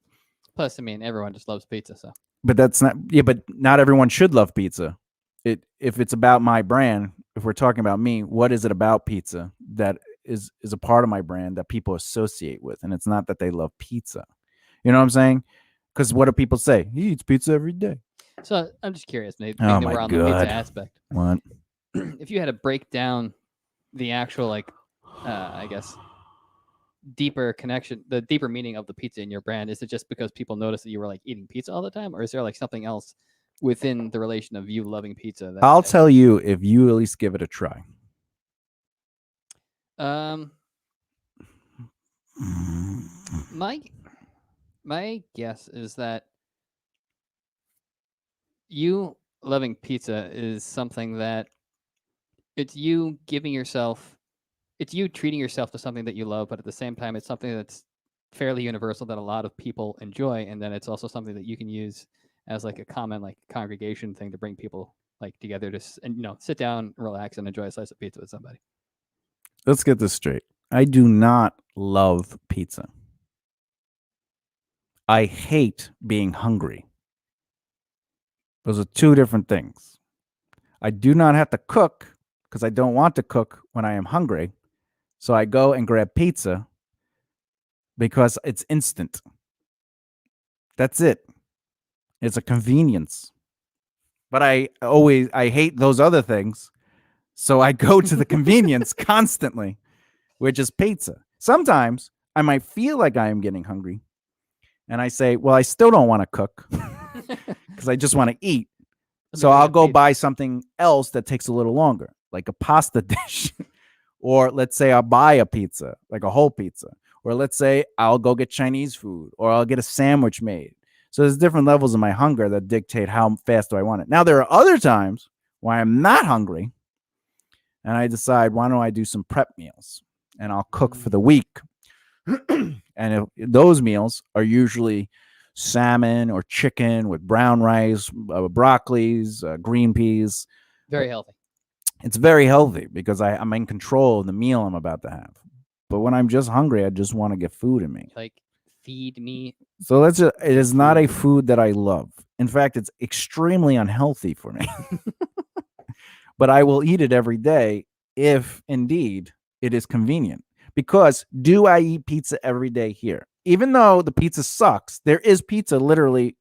Plus, I mean, everyone just loves pizza, so. But that's not, but not everyone should love pizza. If it's about my brand, if we're talking about me, what is it about pizza that is a part of my brand that people associate with? And it's not that they love pizza. You know what I'm saying? Because what do people say? He eats pizza every day. So I'm just curious, maybe Oh we're on the pizza aspect. What? If you had to break down the actual, I guess, deeper connection, the deeper meaning of the pizza in your brand, is it just because people notice that you were eating pizza all the time, or is there something else within the relation of you loving pizza? I'll tell you if you at least give it a try. My guess is that you loving pizza is something that it's you treating yourself to something that you love, but at the same time, it's something that's fairly universal that a lot of people enjoy. And then it's also something that you can use as a common congregation thing to bring people together to, sit down, relax, and enjoy a slice of pizza with somebody. Let's get this straight. I do not love pizza. I hate being hungry. Those are 2 different things. I do not have to cook because I don't want to cook when I am hungry. So I go and grab pizza because it's instant. That's it. It's a convenience. But I hate those other things. So I go to the convenience constantly, which is pizza. Sometimes I might feel like I am getting hungry. And I say, well, I still don't want to cook because I just want to eat. So I'll go buy something else that takes a little longer, like a pasta dish. Or let's say I'll buy a pizza, like a whole pizza. Or let's say I'll go get Chinese food, or I'll get a sandwich made. So there's different levels of my hunger that dictate how fast do I want it. Now, there are other times where I'm not hungry and I decide, why don't I do some prep meals and I'll cook for the week. And those meals are usually salmon or chicken with brown rice, broccolis, green peas. Very healthy. It's very healthy because I'm in control of the meal I'm about to have. But when I'm just hungry, I just want to get food in me. Like, feed me. So it is not a food that I love. In fact, it's extremely unhealthy for me. But I will eat it every day if indeed it is convenient. Because do I eat pizza every day here? Even though the pizza sucks, there is pizza literally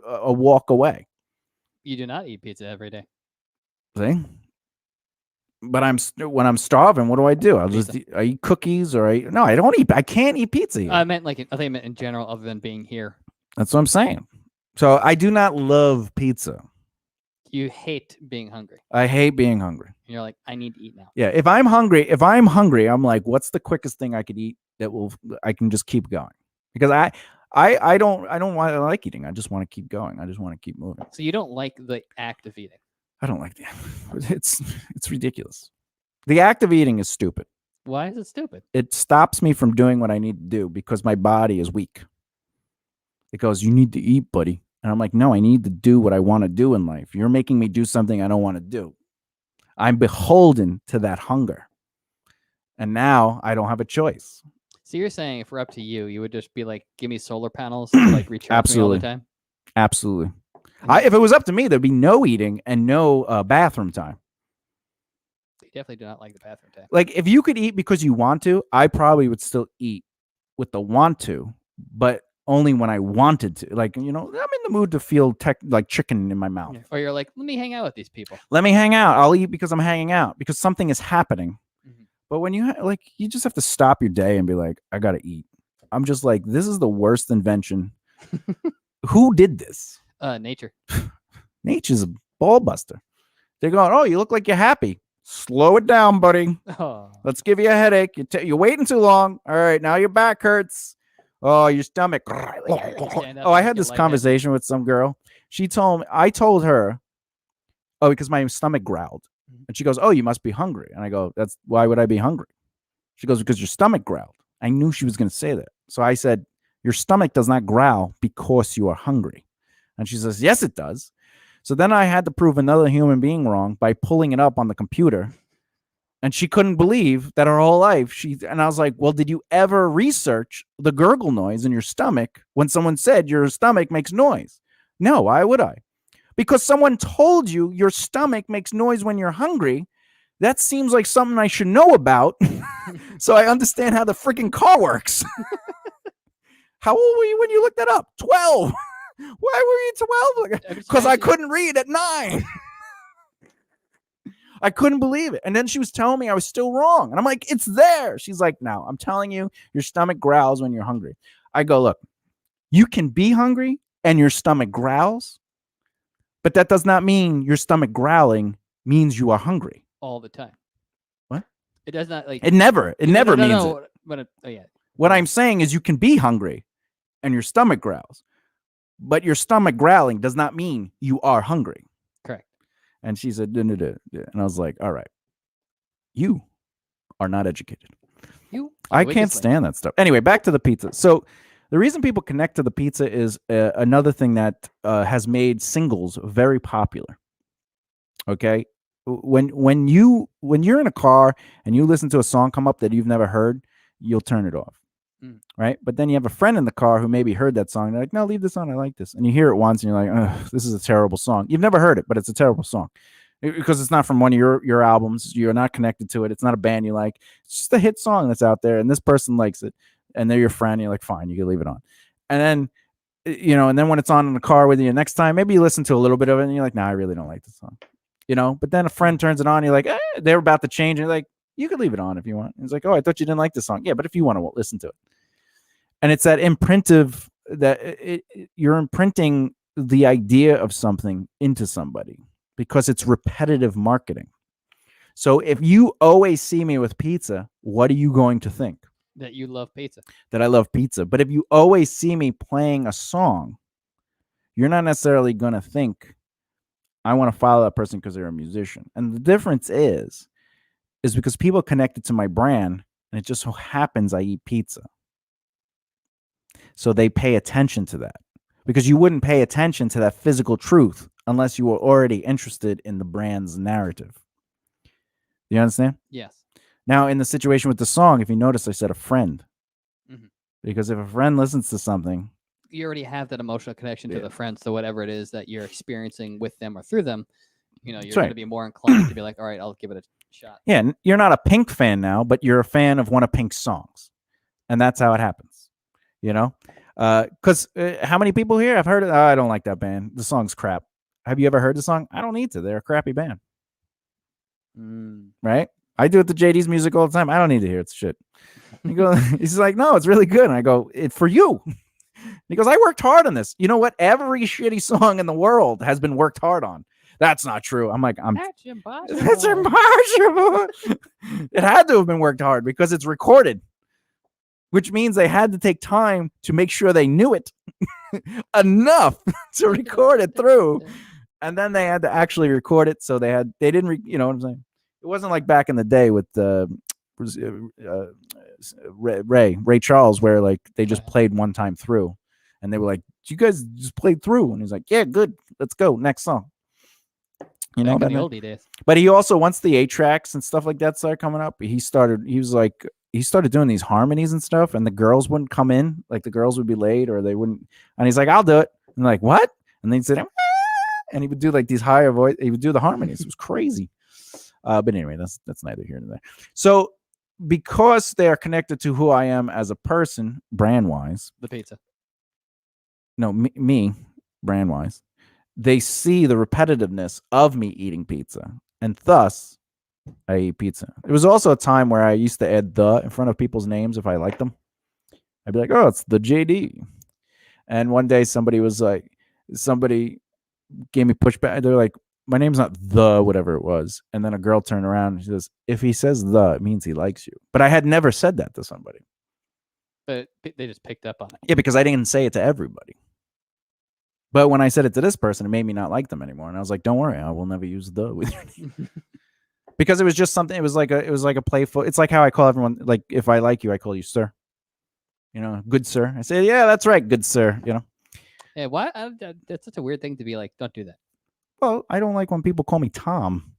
a walk away. You do not eat pizza every day. See? But when I'm starving, what do? I eat cookies or I don't eat. I can't eat pizza here. I think I meant in general, other than being here. That's what I'm saying. So I do not love pizza. You hate being hungry. I hate being hungry. And you're like, I need to eat now. Yeah, if I'm hungry, I'm like, what's the quickest thing I could eat I can just keep going? Because I don't want to like eating. I just want to keep going. I just want to keep moving. So you don't like the act of eating? I don't like it's ridiculous. The act of eating is stupid. Why is it stupid? It stops me from doing what I need to do because my body is weak. It goes, you need to eat, buddy. And I'm like, no, I need to do what I want to do in life. You're making me do something I don't want to do. I'm beholden to that hunger. And now I don't have a choice. So you're saying if we're up to you, you would just be like, give me solar panels to like recharge me all the time? Absolutely. If it was up to me, there'd be no eating and no bathroom time. You definitely do not like the bathroom time. Like if you could eat because you want to, I probably would still eat with the want to, but only when I wanted to. Like, I'm in the mood to feel like chicken in my mouth. Or you're like, let me hang out with these people. Let me hang out. I'll eat because I'm hanging out, because something is happening. Mm-hmm. But when you just have to stop your day and be like, I got to eat. I'm just like, this is the worst invention. Who did this? Nature. Nature's a ball buster. They're going, oh, you look like you're happy. Slow it down, buddy. Oh. Let's give you a headache. You're waiting too long. All right, now your back hurts. Oh, your stomach. Oh, I had this conversation with some girl. I told her, because my stomach growled. And she goes, oh, you must be hungry. And I go, why would I be hungry? She goes, because your stomach growled. I knew she was going to say that. So I said, your stomach does not growl because you are hungry. And she says, yes, it does. So then I had to prove another human being wrong by pulling it up on the computer. And she couldn't believe that her whole life and I was like, well, did you ever research the gurgle noise in your stomach when someone said your stomach makes noise? No, why would I? Because someone told you your stomach makes noise when you're hungry. That seems like something I should know about. So I understand how the freaking car works. How old were you when you looked that up? 12. Why were you 12? Because I couldn't read at 9. I couldn't believe it. And then she was telling me I was still wrong. And I'm like, it's there. She's like, no, I'm telling you, your stomach growls when you're hungry. I go, look, you can be hungry and your stomach growls, but that does not mean your stomach growling means you are hungry. All the time. What? It does not It never means it. What I'm saying is you can be hungry and your stomach growls, but your stomach growling does not mean you are hungry. Correct. And she said, no. And I was like, all right, you are not educated. I can't stand that stuff. Anyway, back to the pizza. So the reason people connect to the pizza is another thing that has made singles very popular. Okay. When you're in a car and you listen to a song come up that you've never heard, you'll turn it off. Right. But then you have a friend in the car who maybe heard that song. And they're like, no, leave this on. I like this. And you hear it once and you're like, ugh, this is a terrible song. You've never heard it, but it's a terrible song because it's not from one of your albums. You're not connected to it. It's not a band you like. It's just a hit song that's out there. And this person likes it. And they're your friend. And you're like, fine, you can leave it on. And then, and then when it's on in the car with you next time, maybe you listen to a little bit of it and you're like, nah, I really don't like this song. But then a friend turns it on. You're like, they're about to change. And you're like, you could leave it on if you want. And it's like, oh, I thought you didn't like this song. Yeah, but if you want to listen to it. And it's that imprintive that you're imprinting the idea of something into somebody because it's repetitive marketing. So if you always see me with pizza, what are you going to think? That you love pizza. That I love pizza. But if you always see me playing a song, you're not necessarily going to think, I want to follow that person because they're a musician. And the difference is because people connected to my brand, and it just so happens I eat pizza. So they pay attention to that because you wouldn't pay attention to that physical truth unless you were already interested in the brand's narrative. You understand? Yes. Now, in the situation with the song, if you notice, I said a friend. Mhm. Because if a friend listens to something, You already have that emotional connection to Yeah. the friends, so whatever it is that you're experiencing with them or through them, you're That's going right. to be more inclined to be like, all right, I'll give it a shot. Yeah, you're not a Pink fan now, but you're a fan of one of Pink's songs, and that's how it happens. You know, because how many people here have heard it? Oh, I don't like that band. The song's crap. Have you ever heard the song? I don't need to. They're a crappy band, right? I do it to JD's music all the time. I don't need to hear it's shit. He goes, he's like, no, it's really good. And I go, it's for you. He goes, I worked hard on this. You know what? Every shitty song in the world has been worked hard on. That's not true. I'm like, That's impossible. That's impossible. It had to have been worked hard because it's recorded, which means they had to take time to make sure they knew it enough to record it through, and then they had to actually record it. So they didn't, you know what I'm saying? It wasn't like back in the day with Ray Charles, where like they just played one time through, and they were like, "You guys just played through," and he's like, "Yeah, good, let's go next song." You know, Back in the oldie days. But he also, once the 8-tracks and stuff like that started coming up, he started doing these harmonies and stuff, and the girls wouldn't come in, like the girls would be late or they wouldn't, and he's like, I'll do it. And like, what? And then he'd say, and he would do like these higher voice, he would do the harmonies. It was crazy. But anyway, that's neither here nor there. So because they are connected to who I am as a person, brand wise, The pizza. No, me brand wise, they see the repetitiveness of me eating pizza, and thus I eat pizza. There was also a time where I used to add "the" in front of people's names if I liked them. I'd be like, "Oh, it's the JD." And one day somebody gave me pushback. They're like, "My name's not the whatever it was." And then a girl turned around and she says, "If he says the, it means he likes you." But I had never said that to somebody. But they just picked up on it. Yeah, because I didn't say it to everybody. But when I said it to this person, it made me not like them anymore. And I was like, "Don't worry, I will never use the with your name." Because it was just something. It was like a playful. It's like how I call everyone. Like if I like you, I call you sir. You know, good sir. I say, yeah, that's right, good sir. You know. Yeah, why? That's such a weird thing to be like. Don't do that. Well, I don't like when people call me Tom.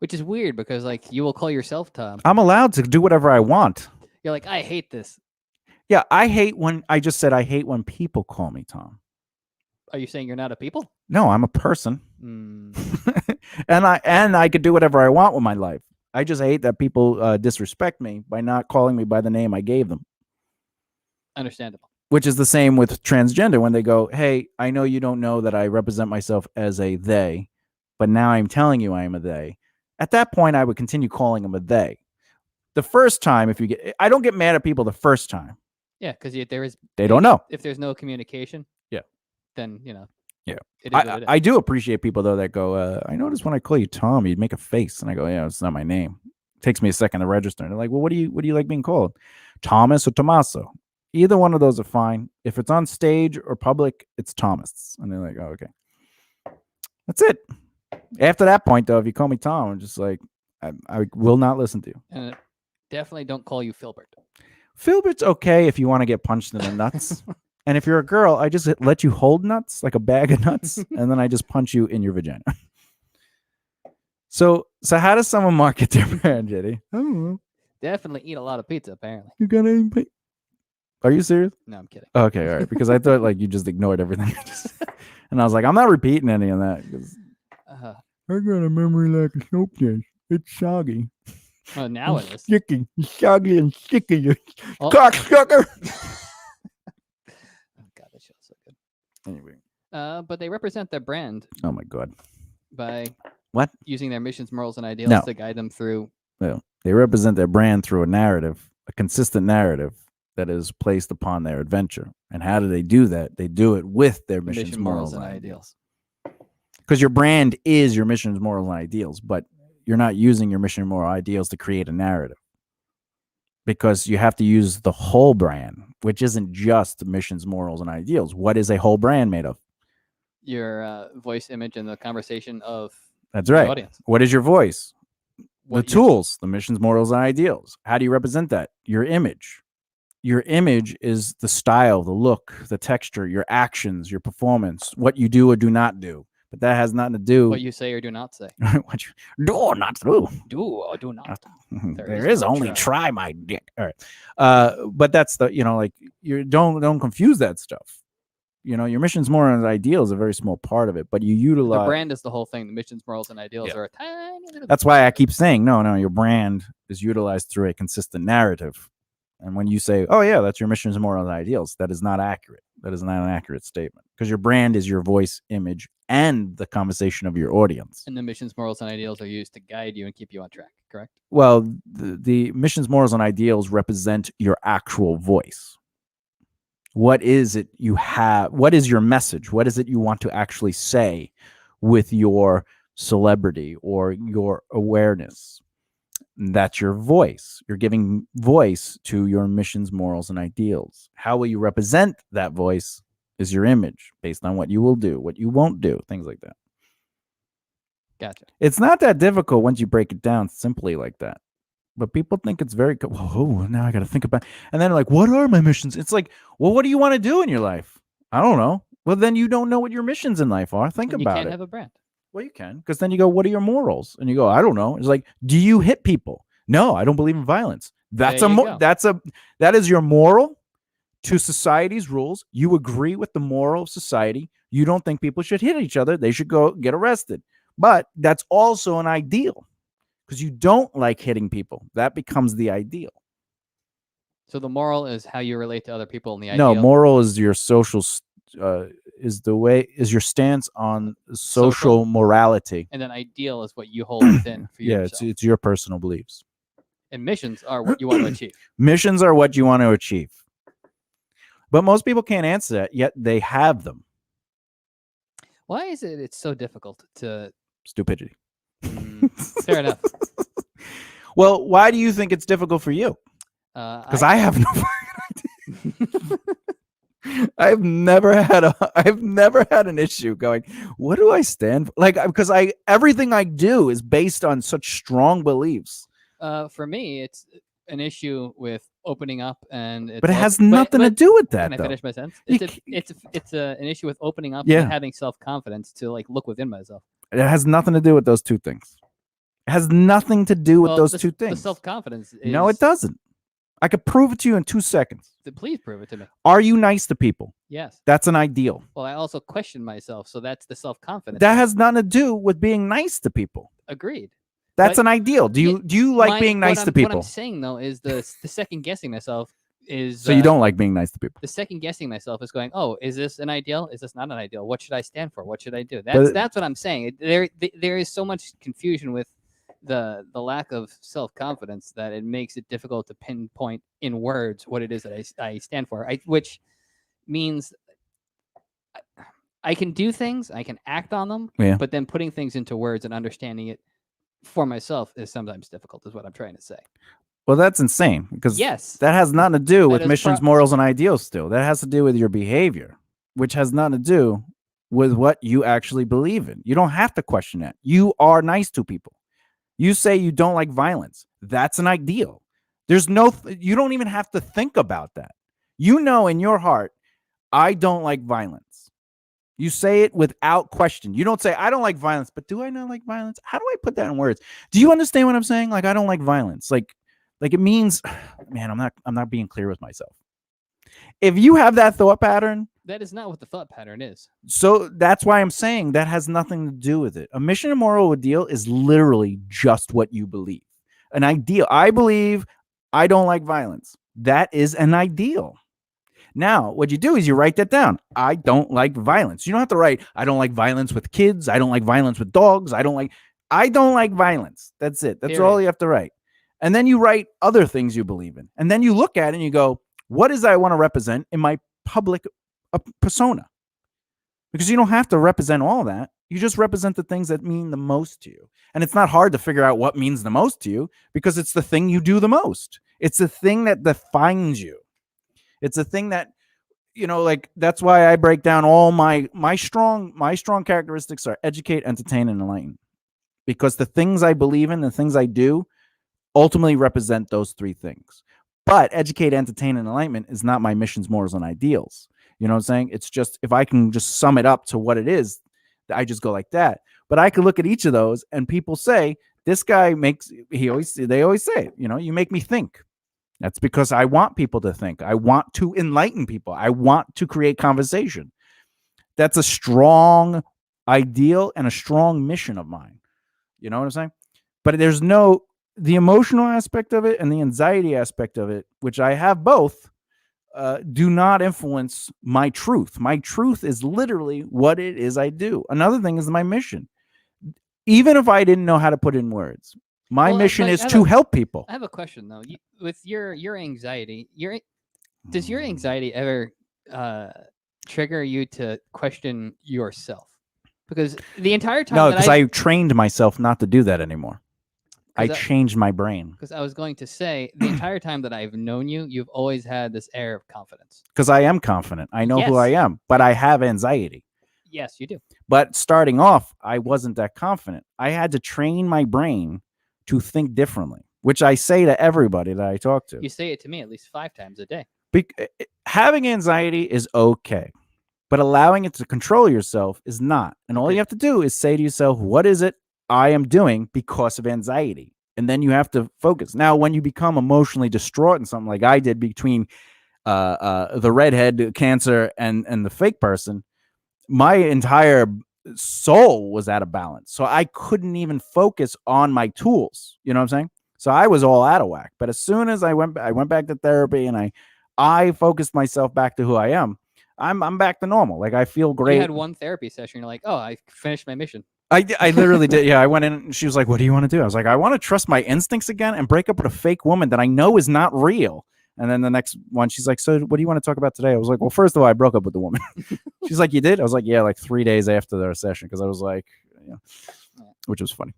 Which is weird because like you will call yourself Tom. I'm allowed to do whatever I want. You're like, I hate this. Yeah, I hate when I hate when people call me Tom. Are you saying you're not a people? No, I'm a person. Mm. and I could do whatever I want with my life. I just hate that people disrespect me by not calling me by the name I gave them. Understandable. Which is the same with transgender when they go, "Hey, I know you don't know that I represent myself as a they, but now I'm telling you I am a they." At that point, I would continue calling them a they. The first time, I don't get mad at people the first time. Yeah, because they don't know. If there's no communication, yeah, then you know. Yeah, it is what it is. I do appreciate people though that go, "I notice when I call you Tom, you make a face," and I go, "Yeah, it's not my name." It takes me a second to register, and they're like, "Well, what do you like being called? Thomas or Tommaso? Either one of those are fine. If it's on stage or public, it's Thomas." And they're like, "Oh, okay." That's it. After that point, though, if you call me Tom, I'm just like, I will not listen to you. And definitely don't call you Filbert. Filbert's okay if you want to get punched in the nuts. And if you're a girl, I just let you hold nuts, like a bag of nuts, and then I just punch you in your vagina. So how does someone market their brand, Jetty? I don't know. Definitely eat a lot of pizza, apparently. You gotta eat. Are you serious? No, I'm kidding. Okay, all right. Because I thought like you just ignored everything. And I was like, I'm not repeating any of that. I got a memory like a soap dish. It's soggy. Oh, now it is. Sticky. It's soggy and sticky. Oh. Cocksucker. Oh, God, that show's so good. Anyway. But they represent their brand. Oh, my God. By what? Using their missions, morals, and ideals to guide them through. Well, they represent their brand through a narrative, a consistent narrative that is placed upon their adventure. And how do they do that? They do it with their missions, morals, and ideals. Because your brand is your missions, morals, and ideals, but you're not using your mission, moral, ideals to create a narrative. Because you have to use the whole brand, which isn't just missions, morals, and ideals. What is a whole brand made of? Your voice, image, and the conversation of That's right. the audience. What is your voice? The tools, the missions, morals, and ideals. How do you represent that? Your image. your image is the style, the look, the texture, your actions, your performance, what you do or do not do. But that has nothing to do What you say or do not say. what you do or not do. Do or do not. There is no only try. try my dick. All right. But that's the, like, you don't confuse that stuff. Your missions, morals, and ideals are a very small part of it, but you The utilize. brand is the whole thing. The missions, morals, and ideals Yeah. are a tiny little. That's why I keep saying, no, your brand is utilized through a consistent narrative. And when you say, oh, yeah, that's your missions, morals, and ideals, that is not accurate. That is not an accurate statement, because your brand is your voice, image, and the conversation of your audience. And the missions, morals, and ideals are used to guide you and keep you on track, correct? Well, the missions, morals, and ideals represent your actual voice. What is it you have? What is your message? What is it you want to actually say with your celebrity or your awareness? That's your voice. You're giving voice to your missions, morals, and ideals. How will you represent that voice is your image, based on what you will do, what you won't do, things like that. Gotcha. It's not that difficult once you break it down simply like that. But people think it's very, oh, now I got to think about it. And then like, what are my missions? It's like, well, what do you want to do in your life? I don't know. Well, then you don't know what your missions in life are. Think And you about can't it. have a brand. Well, you can, because then you go, what are your morals? And you go, I don't know. It's like, do you hit people? No, I don't believe in violence. That is your moral to society's rules. You agree with the moral of society. You don't think people should hit each other. They should go get arrested. But that's also an ideal, because you don't like hitting people. That becomes the ideal. So the moral is how you relate to other people, and the ideal. No, moral is your social is your stance on social morality. And then ideal is what you hold within for yourself. It's your personal beliefs. And missions are what you want to achieve. Missions are what you want to achieve. But most people can't answer that, yet they have them. Why is it's so difficult to... Stupidity. Fair enough. Well, why do you think it's difficult for you? Because I have no idea. I've never had an issue going, what do I stand for? Like, because everything I do is based on such strong beliefs. For me, it's an issue with opening up, and but it has nothing to do with that. Can I finish my sentence? It's an issue with opening up and having self-confidence to like look within myself. It has nothing to do with those two things. It has nothing to do with those two things. The self-confidence. No, it doesn't. I could prove it to you in 2 seconds. Please prove it to me. Are you nice to people? Yes. That's an ideal. Well, I also question myself, so that's the self-confidence. That has nothing to do with being nice to people. Agreed. That's an ideal. Do you like being nice to people? What I'm saying though is the second guessing myself is. So you don't like being nice to people. The second guessing myself is going, oh, is this an ideal? Is this not an ideal? What should I stand for? What should I do? That's what I'm saying. There is so much confusion with the lack of self-confidence that it makes it difficult to pinpoint in words what it is that I stand for. Which means I can do things, I can act on them, but then putting things into words and understanding it for myself is sometimes difficult, is what I'm trying to say. Well, that's insane, because that has nothing to do with missions, morals, and ideals still. That has to do with your behavior, which has nothing to do with what you actually believe in. You don't have to question that. You are nice to people. You say you don't like violence. That's an ideal. You don't even have to think about that. You know in your heart, I don't like violence. You say it without question. You don't say, I don't like violence, but do I not like violence? How do I put that in words? Do you understand what I'm saying? Like, I don't like violence. Like it means, man, I'm not being clear with myself. If you have that thought pattern, that is not what the thought pattern is. So that's why I'm saying that has nothing to do with it. A mission and moral ideal is literally just what you believe. An ideal. I believe I don't like violence. That is an ideal. Now, what you do is you write that down. I don't like violence. You don't have to write, I don't like violence with kids. I don't like violence with dogs. I don't like violence. That's it. That's all you have to write. And then you write other things you believe in. And then you look at it and you go, what is that I want to represent in my public persona? Because you don't have to represent all that. You just represent the things that mean the most to you. And it's not hard to figure out what means the most to you, because it's the thing you do the most. It's the thing that defines you. It's a thing that, like, that's why I break down all my strong characteristics are educate, entertain, and enlighten. Because the things I believe in, the things I do, ultimately represent those 3 things. But educate, entertain, and enlightenment is not my missions, morals, and ideals. You know what I'm saying? It's just, if I can just sum it up to what it is, I just go like that. But I could look at each of those, and people say, this guy makes, they always say it, you make me think. That's because I want people to think. I want to enlighten people. I want to create conversation. That's a strong ideal and a strong mission of mine. You know what I'm saying? But the emotional aspect of it and the anxiety aspect of it, which I have both, do not influence my truth. My truth is literally what it is I do. Another thing is my mission. Even if I didn't know how to put in words, my mission is to help people. I have a question though. With your anxiety, does your anxiety ever trigger you to question yourself? Because the entire time, no, because I trained myself not to do that anymore. I changed my brain. Because I was going to say, the entire time that I've known you, you've always had this air of confidence. Because I am confident. I know who I am, but I have anxiety. Yes, you do. But starting off, I wasn't that confident. I had to train my brain to think differently, which I say to everybody that I talk to. You say it to me at least 5 times a day. Having anxiety is okay, but allowing it to control yourself is not. And all you have to do is say to yourself, what is it I am doing because of anxiety? And then you have to focus. Now, when you become emotionally distraught in something like I did between the redhead cancer and the fake person, my entire soul was out of balance. So I couldn't even focus on my tools. You know what I'm saying? So I was all out of whack. But as soon as I went back to therapy and I focused myself back to who I am, I'm back to normal. Like, I feel great. You had one therapy session. You're like, oh, I finished my mission. I literally did. Yeah, I went in and she was like, what do you want to do? I was like, I want to trust my instincts again and break up with a fake woman that I know is not real. And then the next one, she's like, so what do you want to talk about today? I was like, well, first of all, I broke up with the woman. She's like, you did? I was like, yeah, like 3 days after their session. Because I was like, which was funny.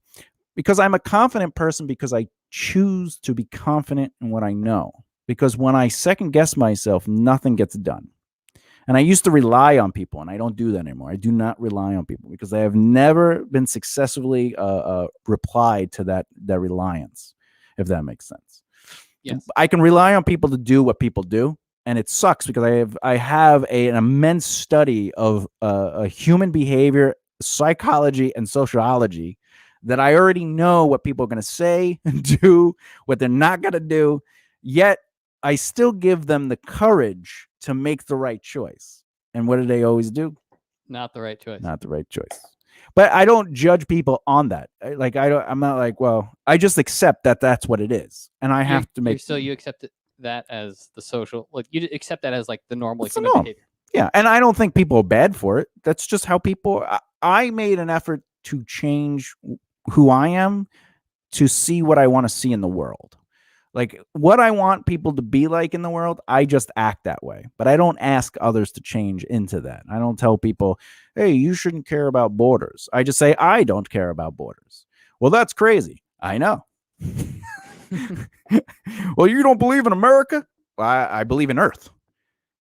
Because I'm a confident person because I choose to be confident in what I know. Because when I second guess myself, nothing gets done. And I used to rely on people, and I don't do that anymore. I do not rely on people because I have never been successfly replied to that reliance, if that makes sense. Yes. I can rely on people to do what people do, and it sucks because I have an immense study of human behavior, psychology, and sociology that I already know what people are going to say and do, what they're not going to do, yet I still give them the courage to make the right choice. And what do they always do? Not the right choice. Not the right choice. But I don't judge people on that. I'm not like, well, I just accept that that's what it is. And I have to make. So you accept that as the social, like you accept that as like the normal human behavior. Yeah. And I don't think people are bad for it. That's just how people, I made an effort to change who I am to see what I want to see in the world. Like, what I want people to be like in the world, I just act that way. But I don't ask others to change into that. I don't tell people, hey, you shouldn't care about borders. I just say, I don't care about borders. Well, that's crazy. I know. Well, you don't believe in America? I believe in Earth.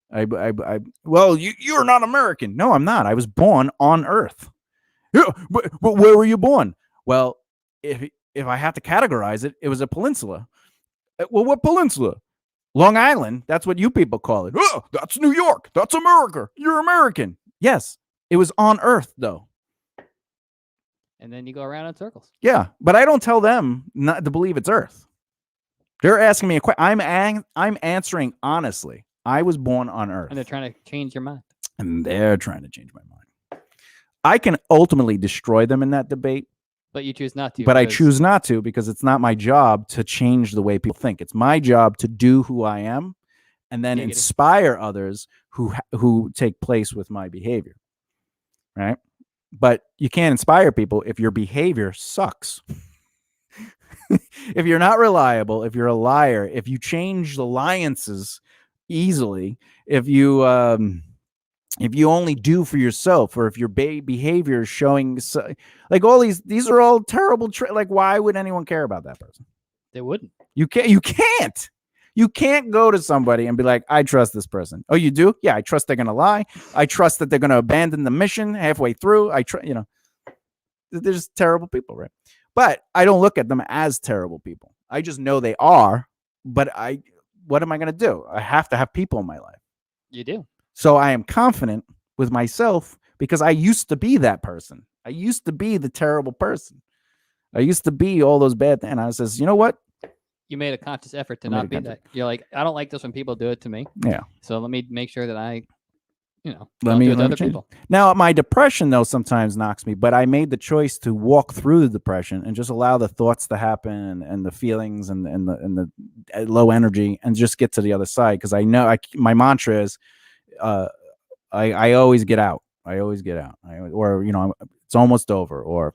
Well, you're not American. No, I'm not. I was born on Earth. Yeah, but where were you born? Well, if I have to categorize it, it was a peninsula. Well, what peninsula? Long Island. That's what you people call it. Oh, that's New York. That's America. You're American. Yes. It was on Earth, though. And then you go around in circles. Yeah. But I don't tell them not to believe it's Earth. They're asking me a question. I'm answering honestly. I was born on Earth. And they're trying to change your mind. And they're trying to change my mind. I can ultimately destroy them in that debate. But you choose not to. But I choose not to because it's not my job to change the way people think. It's my job to do who I am and then inspire others who take place with my behavior. Right? But you can't inspire people if your behavior sucks. If you're not reliable, if you're a liar, if you change alliances easily, if you only do for yourself, or if your behavior is showing, like, all these are all terrible. Like, why would anyone care about that person? They wouldn't. You can't. You can't go to somebody and be like, I trust this person. Oh, you do? Yeah, I trust they're gonna lie. I trust that they're gonna abandon the mission halfway through. They're just terrible people, right? But I don't look at them as terrible people. I just know they are. But what am I going to do? I have to have people in my life. You do. So I am confident with myself because I used to be that person. I used to be the terrible person. I used to be all those bad things. And I says, you know what? You made a conscious effort to I made a not be conscious- that. You're like, I don't like this when people do it to me. Yeah. So let me make sure that I, Let don't me do it to let me other change. people. Now, my depression though sometimes knocks me, but I made the choice to walk through the depression and just allow the thoughts to happen and the feelings and the low energy and just get to the other side because I know my mantra is, I always get out. I always get out. Or it's almost over. Or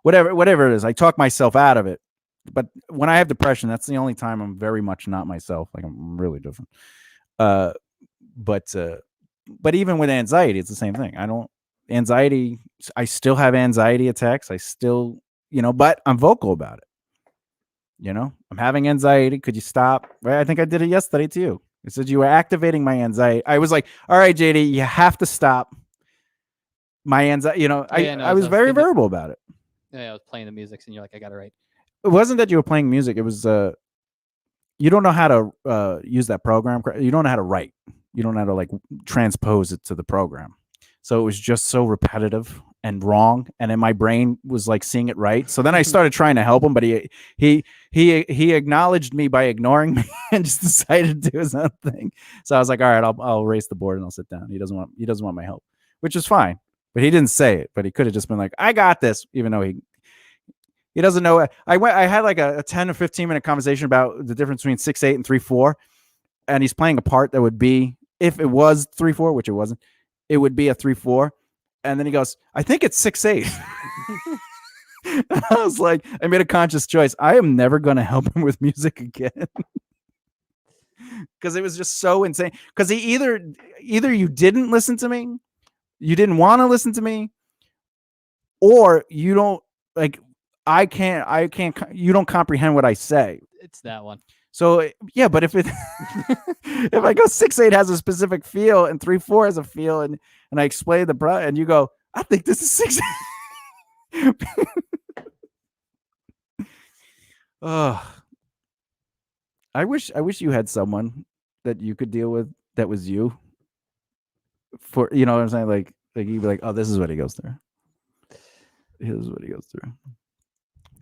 whatever it is. I talk myself out of it. But when I have depression, that's the only time I'm very much not myself. Like I'm really different. But even with anxiety, it's the same thing. Anxiety. I still have anxiety attacks. I still, but I'm vocal about it. I'm having anxiety. Could you stop? Right? I think I did it yesterday to you. I said you were activating my anxiety. I was like, all right, JD, you have to stop my anxiety. I was very verbal about it. Yeah, I was playing the music, and you're like, I got it right. It wasn't that you were playing music. It was you don't know how to use that program. You don't know how to write. You don't know how to like transpose it to the program. So it was just so repetitive and wrong. And then my brain was like seeing it right. So then I started trying to help him, but he acknowledged me by ignoring me and just decided to do his own thing. So I was like, all right, I'll erase the board and I'll sit down. He doesn't want my help, which is fine. But he didn't say it. But he could have just been like, I got this, even though he doesn't know. I had like a 10 or 15-minute conversation about the difference between 6/8 and 3/4. And he's playing a part that would be, if it was 3/4, which it wasn't, it would be a 3/4. And then he goes, I think it's 6/8. I was like, I made a conscious choice. I am never going to help him with music again. Because it was just so insane. Because he either you didn't listen to me, you didn't want to listen to me, or you don't like, I can't, you don't comprehend what I say. It's that one. So yeah, but if I go 6/8 has a specific feel and 3/4 has a feel, and I explain and you go, I think this is 6/8. Oh, I wish you had someone that you could deal with that was you. For what I'm saying, like you'd be like, oh, this is what he goes through. Here's what he goes through.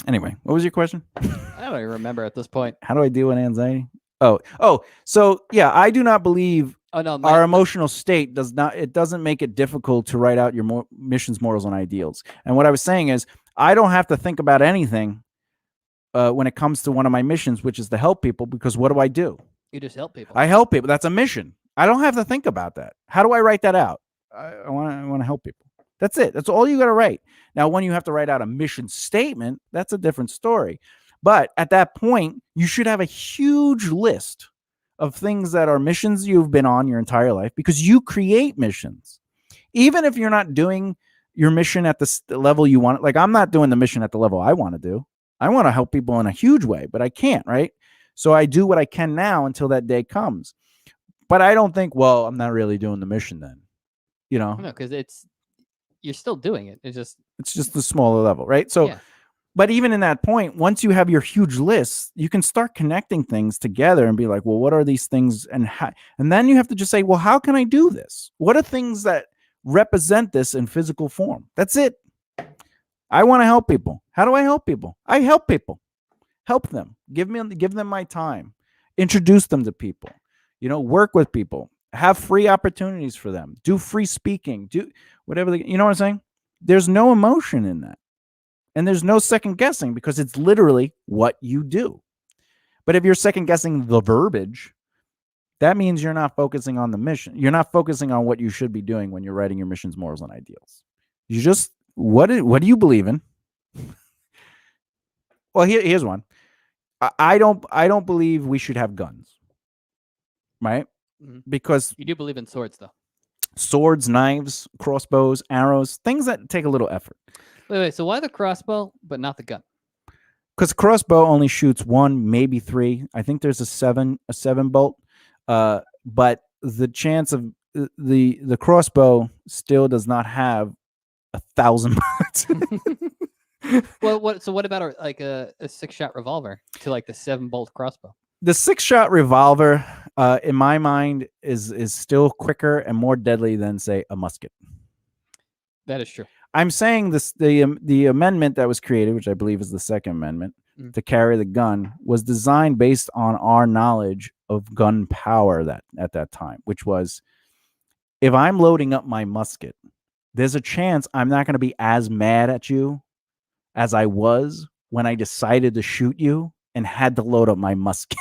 Anyway, what was your question? I don't even remember at this point. How do I deal with anxiety? Oh, so yeah, I do not believe our emotional state doesn't make it difficult to write out your missions, morals, and ideals. And what I was saying is, I don't have to think about anything when it comes to one of my missions, which is to help people, because what do? You just help people. I help people. That's a mission. I don't have to think about that. How do I write that out? I want to help people. That's it. That's all you got to write. Now, when you have to write out a mission statement, that's a different story. But at that point, you should have a huge list of things that are missions you've been on your entire life, because you create missions. Even if you're not doing your mission at the level you want. Like, I'm not doing the mission at the level I want to do. I want to help people in a huge way, but I can't, right? So I do what I can now until that day comes. But I don't think, well, I'm not really doing the mission then. No, because you're still doing it. It's just you do believe in swords, though. Swords, knives, crossbows, arrows, things that take a little effort. Wait. So why the crossbow, but not the gun? Because crossbow only shoots 1, maybe 3. I think there's a 7 bolt. But the chance of the crossbow still does not have 1,000 bullets. Well, what about a 6-shot revolver to like the 7-bolt crossbow? The 6-shot revolver, in my mind, is still quicker and more deadly than, say, a musket. That is true. I'm saying this: the amendment that was created, which I believe is the Second Amendment, to carry the gun, was designed based on our knowledge of gun power that at that time, which was, if I'm loading up my musket, there's a chance I'm not going to be as mad at you as I was when I decided to shoot you and had to load up my musket.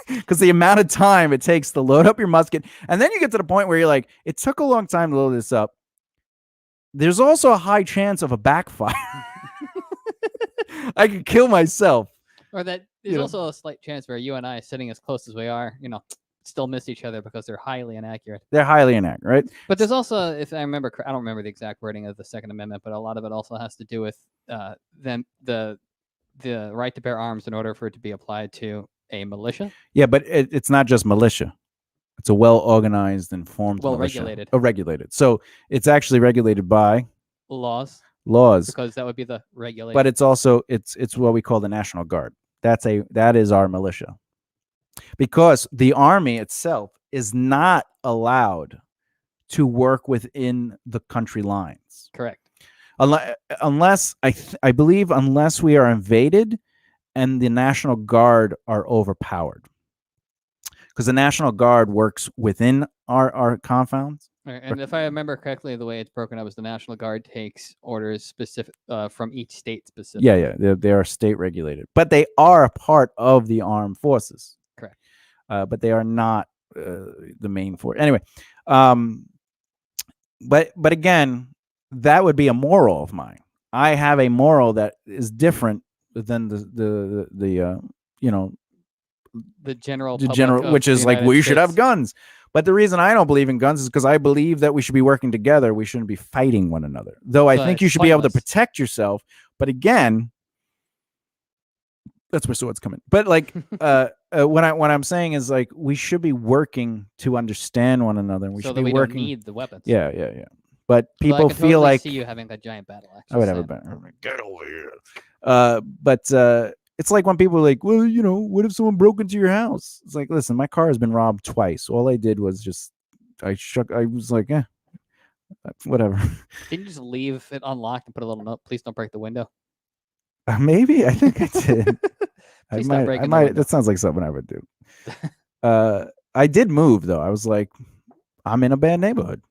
Because the amount of time it takes to load up your musket, and then you get to the point where you're like, it took a long time to load this up. There's also a high chance of a backfire. I could kill myself. Or that there's also a slight chance where you and I, sitting as close as we are, still miss each other because they're highly inaccurate. They're highly inaccurate, right? But there's also, if I remember, I don't remember the exact wording of the Second Amendment, but a lot of it also has to do with then the right to bear arms in order for it to be applied to a militia. Yeah, but it's not just militia. It's a well-organized, informed, well-regulated. Regulated. So it's actually regulated by laws, because that would be the regulation. But it's also it's what we call the National Guard. That is our militia, because the army itself is not allowed to work within the country lines. Correct. Unless I believe unless we are invaded and the National Guard are overpowered. Because the National Guard works within our confounds. Right. And if I remember correctly, the way it's broken up is the National Guard takes orders specific from each state specifically. Yeah. They are state regulated, but they are a part of the armed forces. Correct. But they are not the main force. Anyway, but again, that would be a moral of mine. I have a moral that is different than the general, which is like, we should have guns. But the reason I don't believe in guns is because I believe that we should be working together. We shouldn't be fighting one another. Though I think you should be able to protect yourself. But again, that's where swords come in. But like, what I'm saying is, like, we should be working to understand one another. We should be working. Don't need the weapons. Yeah. But people feel like, see you having that giant battle axe. I would have a battle. Get over here. But it's like when people are like, well, what if someone broke into your house? It's like, listen, my car has been robbed twice. All I did was just, I was like, whatever. Didn't you just leave it unlocked and put a little note, please don't break the window? Maybe. I think I did. I might. That sounds like something I would do. I did move, though. I was like, I'm in a bad neighborhood.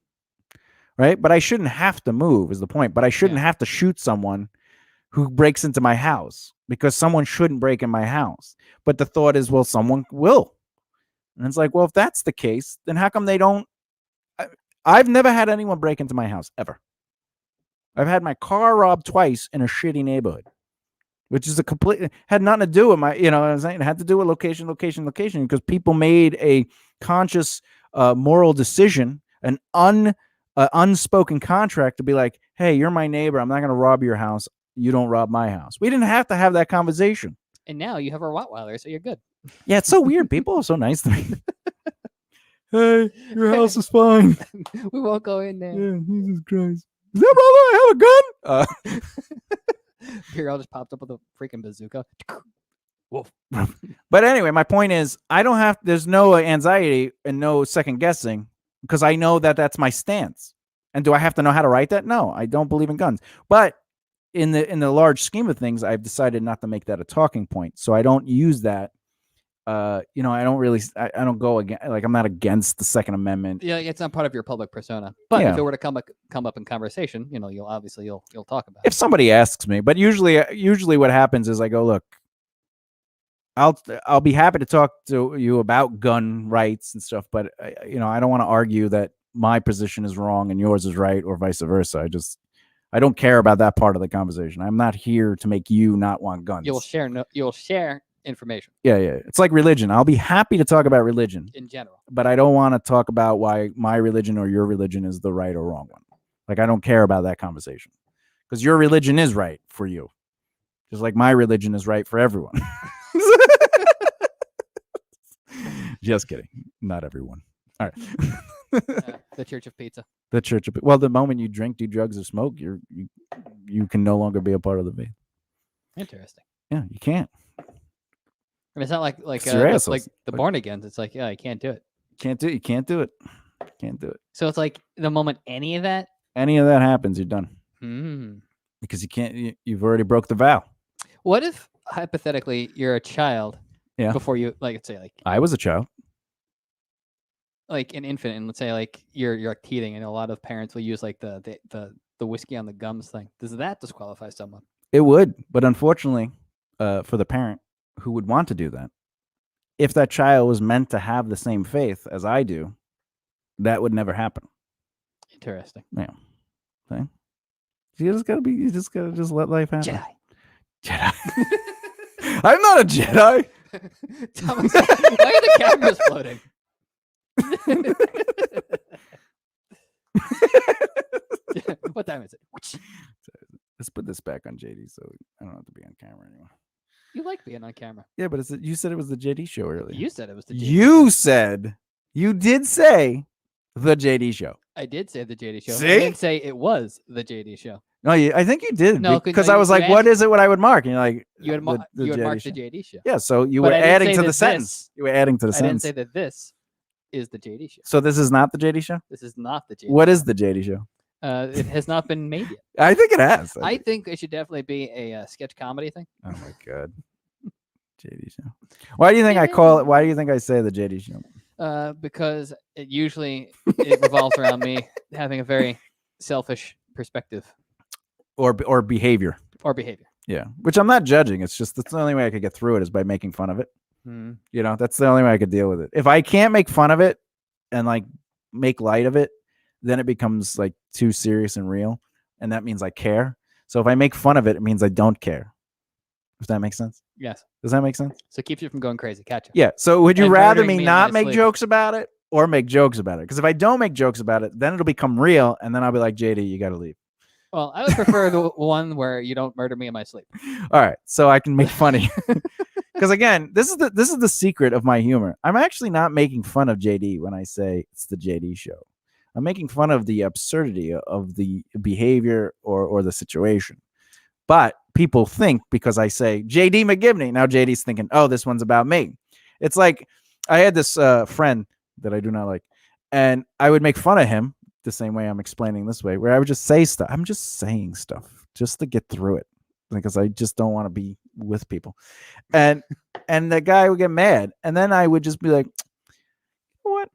Right? But I shouldn't have to move, is the point. But I shouldn't have to shoot someone who breaks into my house, because someone shouldn't break in my house. But the thought is, well, someone will. And it's like, well, if that's the case, then how come they don't? I've never had anyone break into my house, ever. I've had my car robbed twice in a shitty neighborhood, which is had nothing to do with my, what I'm saying? It had to do with location, because people made a conscious moral decision, an unspoken contract to be like, hey, you're my neighbor. I'm not going to rob your house. You don't rob my house. We didn't have to have that conversation. And now you have a Rottweiler, so you're good. Yeah, it's so weird. People are so nice to me. Hey, your house is fine. We won't go in there. Yeah, Jesus Christ. Is that brother? I have a gun? Pierre just popped up with a freaking bazooka. Woof. But anyway, my point is, there's no anxiety and no second guessing, because I know that that's my stance. And do I have to know how to write that? No, I don't believe in guns. But in the large scheme of things, I've decided not to make that a talking point. So I don't use that. I don't really, I don't go again. Like, I'm not against the Second Amendment. Yeah, it's not part of your public persona. But if it were to come up in conversation, you'll talk about it. If somebody asks me, but usually what happens is I go, look, I'll be happy to talk to you about gun rights and stuff, but I don't want to argue that my position is wrong and yours is right, or vice versa. I don't care about that part of the conversation. I'm not here to make you not want guns. You'll share information. Yeah. It's like religion. I'll be happy to talk about religion in general, but I don't want to talk about why my religion or your religion is the right or wrong one. Like, I don't care about that conversation, because your religion is right for you, just like my religion is right for everyone. Just kidding. Not everyone. All right. The Church of Pizza. The Church of, well, the moment you drink, do drugs, or smoke, you can no longer be a part of the faith. Interesting. Yeah, you can't. And it's not like You're assholes. like the born agains. It's like, yeah, I can't do it. Can't do it. You can't do it. Can't do it. So it's like the moment any of that, happens, you're done. hmm. Because you can't. You've already broke the vow. What if hypothetically you're a child Yeah. before you, like, let's say like I was a child. like an infant, and let's say like you're like teething, and a lot of parents will use like the whiskey on the gums thing. Does that disqualify someone? It would, but unfortunately, for the parent who would want to do that, if that child was meant to have the same faith as I do, that would never happen. Interesting. Yeah. Okay. You just gotta just let life happen. Jedi. I'm not a Jedi. Thomas, why are the cameras floating? What time is it? Let's put this back on JD so I don't have to be on camera anymore. You like being on camera. Yeah, but you said it was the JD show earlier. You said it was the JD You said, you did say the JD show. I did say the JD show. See? I didn't say it was the JD show. No, I think you did. No, because no, I was you like, what is it what I would mark? And you're like, You had, you had marked the JD show. Yeah, so you But were I didn't adding say to that the sentence. You were adding to the I didn't sentence. say that this is the JD show. So this is not the JD show? This is not the JD What show. is the JD show? It has not been made yet. I think it has. I think it should definitely be a sketch comedy thing. Oh my god. JD show. Why do you think I call it? Why do you think I say the JD show? Because it usually revolves around me having a very selfish perspective Or behavior. or behavior. Yeah. Which I'm not judging. It's just that's the only way I could get through it is by making fun of it. Mm. You know, that's the only way I could deal with it. If I can't make fun of it and like make light of it, then it becomes like too serious and real. And that means I care. So if I make fun of it, it means I don't care. If that makes sense. Yes. Does that make sense? So it keeps you from going crazy. Catch it. Yeah. So would you And rather murdering me me in not my make sleep. jokes about it or make jokes about it? Because if I don't make jokes about it, then it'll become real. And then I'll be like, JD, you got to leave. Well, I would prefer the one where you don't murder me in my sleep. All right. So I can make funny. Because again, this is the secret of my humor. I'm actually not making fun of JD when I say it's the JD show. I'm making fun of the absurdity of the behavior or the situation. But people think because I say JD McGivney, now JD's thinking, oh, this one's about me. It's like I had this friend that I do not like, and I would make fun of him the same way I'm explaining this way, where I would just say stuff. I'm just saying stuff just to get through it because I just don't want to be with people. And the guy would get mad. And then I would just be like, what?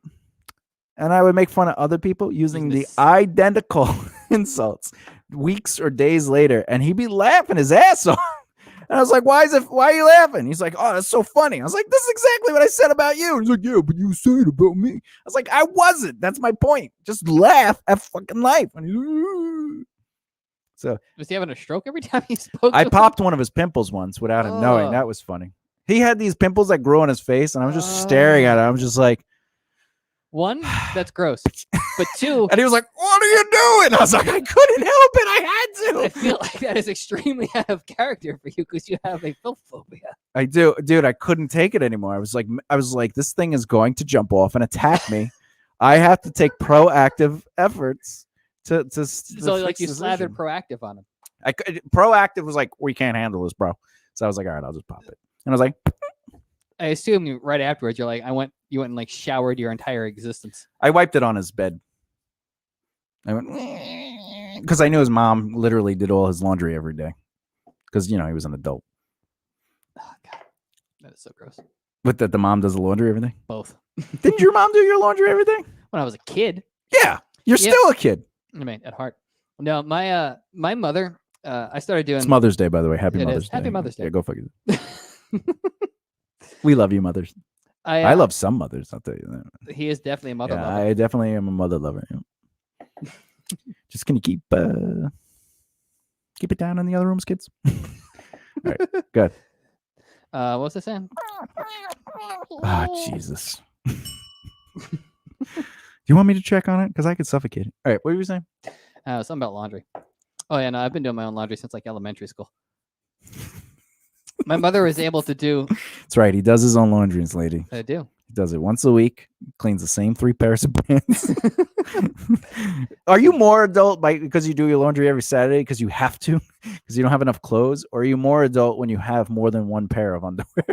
And I would make fun of other people using the identical insults weeks or days later. And he'd be laughing his ass off. And I was like, why are you laughing? He's like, oh, that's so funny. I was like, this is exactly what I said about you. He's like, yeah, but you said it about me. I was like, I wasn't. That's my point. Just laugh at fucking life. So Was he having a stroke every time he spoke? I to popped one of his pimples once without him knowing. Oh. That was funny. He had these pimples that grew on his face, and I was just staring at it. I was just like, one, that's gross. But two, and he was like, what are you doing? I was like, I couldn't help it. I had I to. feel like that is extremely out of character for you because you have a filth phobia. I do, dude. I couldn't take it anymore. I was like, this thing is going to jump off and attack me. I have to take proactive efforts to So like fix you this slathered issue. Proactive on him. Proactive was like, we can't handle this, bro. So I was like, all right, I'll just pop it. And I was like, I assume you right afterwards you're like, you went and like showered your entire existence. I wiped it on his bed. I went because I knew his mom literally did all his laundry every day because he was an adult. Oh god, that is so gross. But that the mom does the laundry every day. Both. Didn't your mom do your laundry every day? When I was a kid. Yeah, you're Yep. still a kid. I mean, at heart. No, my mother. I started doing. It's Mother's Day, by the way. Happy It is. Mother's Day. Happy Mother's Day. Yeah, go fuck it. We love you, mothers. I love some mothers. I'll tell you that. He is definitely a mother Yeah, lover. I definitely am a mother lover. Yeah. Just gonna keep it down in the other rooms, kids. All right, good. What was I saying? Oh, Jesus. Do you want me to check on it? Because I could suffocate it. All right, what were you saying? Something about laundry. Oh yeah, no, I've been doing my own laundry since like elementary school. My mother was able to do. That's right. He does his own laundry, lady. I do. He does it once a week. Cleans the same 3 pairs of pants. Are you more adult because you do your laundry every Saturday because you have to because you don't have enough clothes, or are you more adult when you have more than 1 pair of underwear?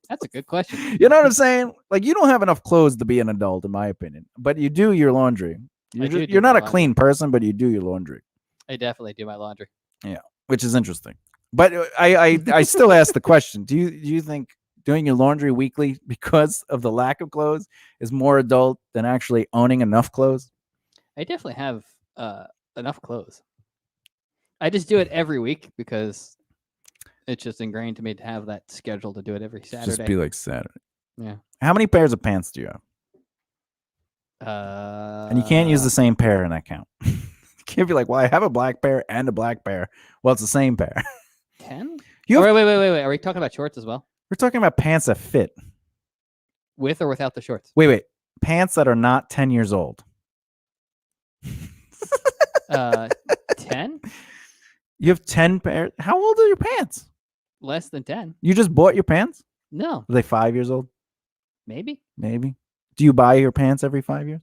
That's a good question. You know what I'm saying? Like, you don't have enough clothes to be an adult, in my opinion. But you do your laundry. do You're my not a laundry. clean person, but you do your laundry. I definitely do my laundry. Yeah, which is interesting. But I still ask the question: Do you think doing your laundry weekly because of the lack of clothes is more adult than actually owning enough clothes? I definitely have enough clothes. I just do it every week because it's just ingrained to me to have that schedule to do it every Saturday. Just be like Saturday. Yeah. How many pairs of pants do you have? And you can't use the same pair in that count. You can't be like, well, I have a black pair and a black pair. Well, it's the same pair. 10? You have- wait. Are we talking about shorts as well? We're talking about pants that fit. With or without the shorts? Wait. Pants that are not 10 years old. 10? You have 10 pairs? How old are your pants? Less than 10. You just bought your pants? No. Are they 5 years old? Maybe. Do you buy your pants every 5 years?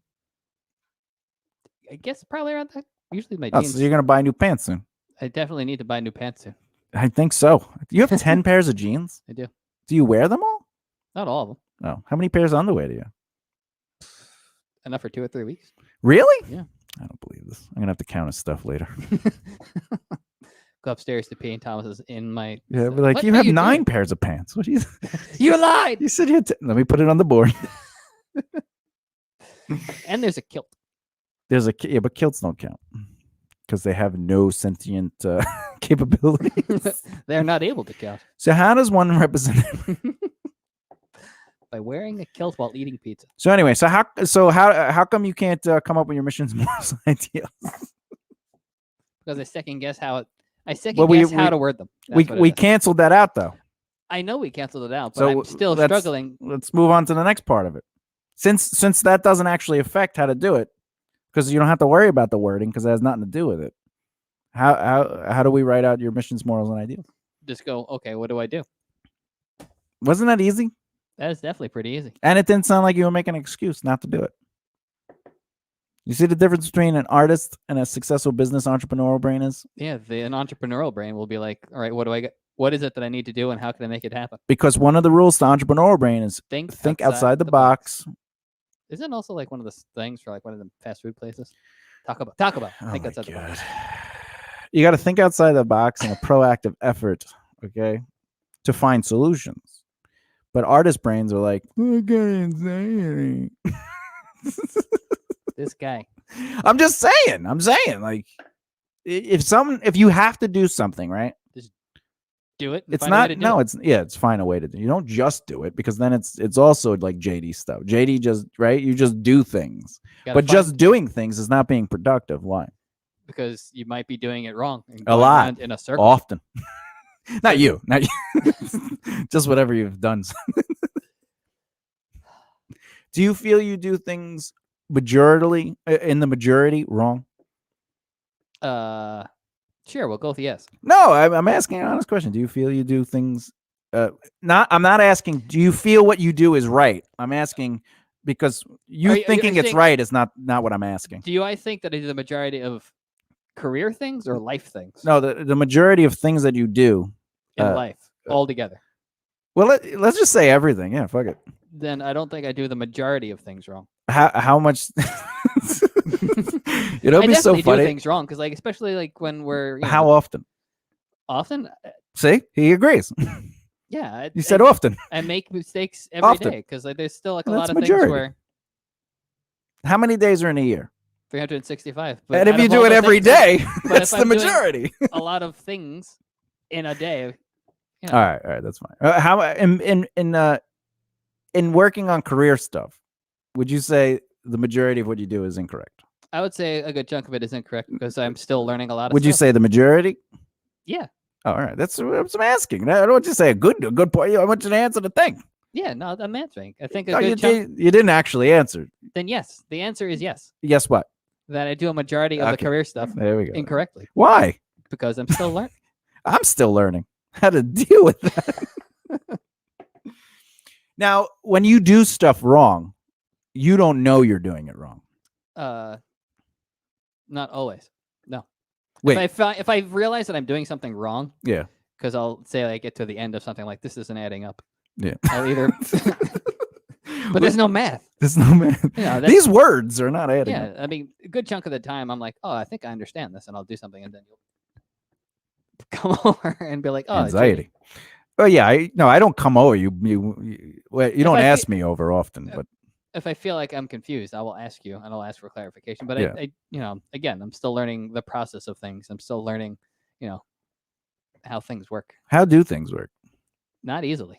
I guess probably around that. Usually my Oh, jeans. so you're going to buy new pants soon. I definitely need to buy new pants soon. I think so. You have 10 pairs of jeans? I do. Do you wear them all? Not all of them. Oh, how many pairs of underwear do you have? Enough for 2 or 3 weeks. Really? Yeah. I don't believe this. I'm going to have to count his stuff later. Go upstairs to pee, and Thomas is in my. Yeah, but like, "What you are have you 9 doing?" pairs of pants. What do you? You lied. You said you had. Let me put it on the board. And there's a kilt. Yeah, but kilts don't count because they have no sentient capabilities. They're not able to count So how does one represent? by wearing a kilt while eating pizza. So anyway, how come you can't come up with your missions morals ideas? Because I second guess how it. I second Well, guess how to word them. That's what it We is. canceled that out though. I know we canceled it out, but So I'm still let's- struggling. Let's move on to the next part of it. Since that doesn't actually affect how to do it, because you don't have to worry about the wording because it has nothing to do with it. How do we write out your missions, morals, and ideals? Just go. Okay, what do I do? Wasn't that easy? That is definitely pretty easy. And it didn't sound like you were making an excuse not to do it. You see the difference between an artist and a successful business entrepreneurial brain is? Yeah, an entrepreneurial brain will be like, all right, what do I get? What is it that I need to do, and how can I make it happen? Because one of the rules to entrepreneurial brain is think outside the box. Isn't it also like one of the things for like one of the fast food places? Talk about. Think outside the box. You got to think outside the box in a proactive effort, okay, to find solutions. But artist brains are like, I can't say anything. This guy. I'm just saying. Like, if you have to do something, right? Do it. It's not. No, it's find a way to do. You don't just do it because then it's also like JD stuff. JD just right. You just do things, but just doing things is not being productive. Why? Because you might be doing it wrong. And A lot. around in a circle. Often. Not you. Just whatever you've done. Do you feel you do things in the majority wrong? Sure, we'll go with yes. No, I'm asking an honest question. Do you feel you do things? I'm not asking. Do you feel what you do is right? I'm asking because you thinking it's right is not what I'm asking. I think that I do the majority of career things or life things? No, the majority of things that you do in life altogether. Well, let's just say everything. Yeah, fuck it. Then I don't think I do the majority of things wrong. How much? It'll be so funny. Do things wrong because, like, especially like when we're. How often? Often. See, he agrees. Yeah, you said often. I make mistakes every day because like, there's still like a lot of majority. things where. How many days are in a year? 365. And if you do it every day, that's the majority. A lot of things in a day. You know. All right, that's fine. How in working on career stuff, would you say the majority of what you do is incorrect? I would say a good chunk of it is incorrect because I'm still learning a lot of Would stuff. you say the majority? Yeah. Oh, all right. That's what I'm asking. I don't want you to say a good point. I want you to answer the thing. Yeah, no, I'm answering. I think you didn't actually answer. Then yes. The answer is yes. Yes, what? That I do a majority of the career stuff there we go. incorrectly. Why? Because I'm still learning. I'm still learning how to deal with that. Now, when you do stuff wrong, you don't know you're doing it wrong. Not always. No. Wait. If I realize that I'm doing something wrong, yeah, because I'll say I get to the end of something like this isn't adding up. Yeah. I'll either, but there's no math. There's no math. These words are not adding up. Yeah, I mean, a good chunk of the time, I'm like, oh, I think I understand this, and I'll do something, and then you'll come over and be like, oh, Anxiety. Oh yeah, I don't come over you. You don't ask me over often, but if I feel like I'm confused, I will ask you, and I'll ask for clarification. But Yeah. Again, I'm still learning the process of things. I'm still learning, how things work. How do things work? Not easily.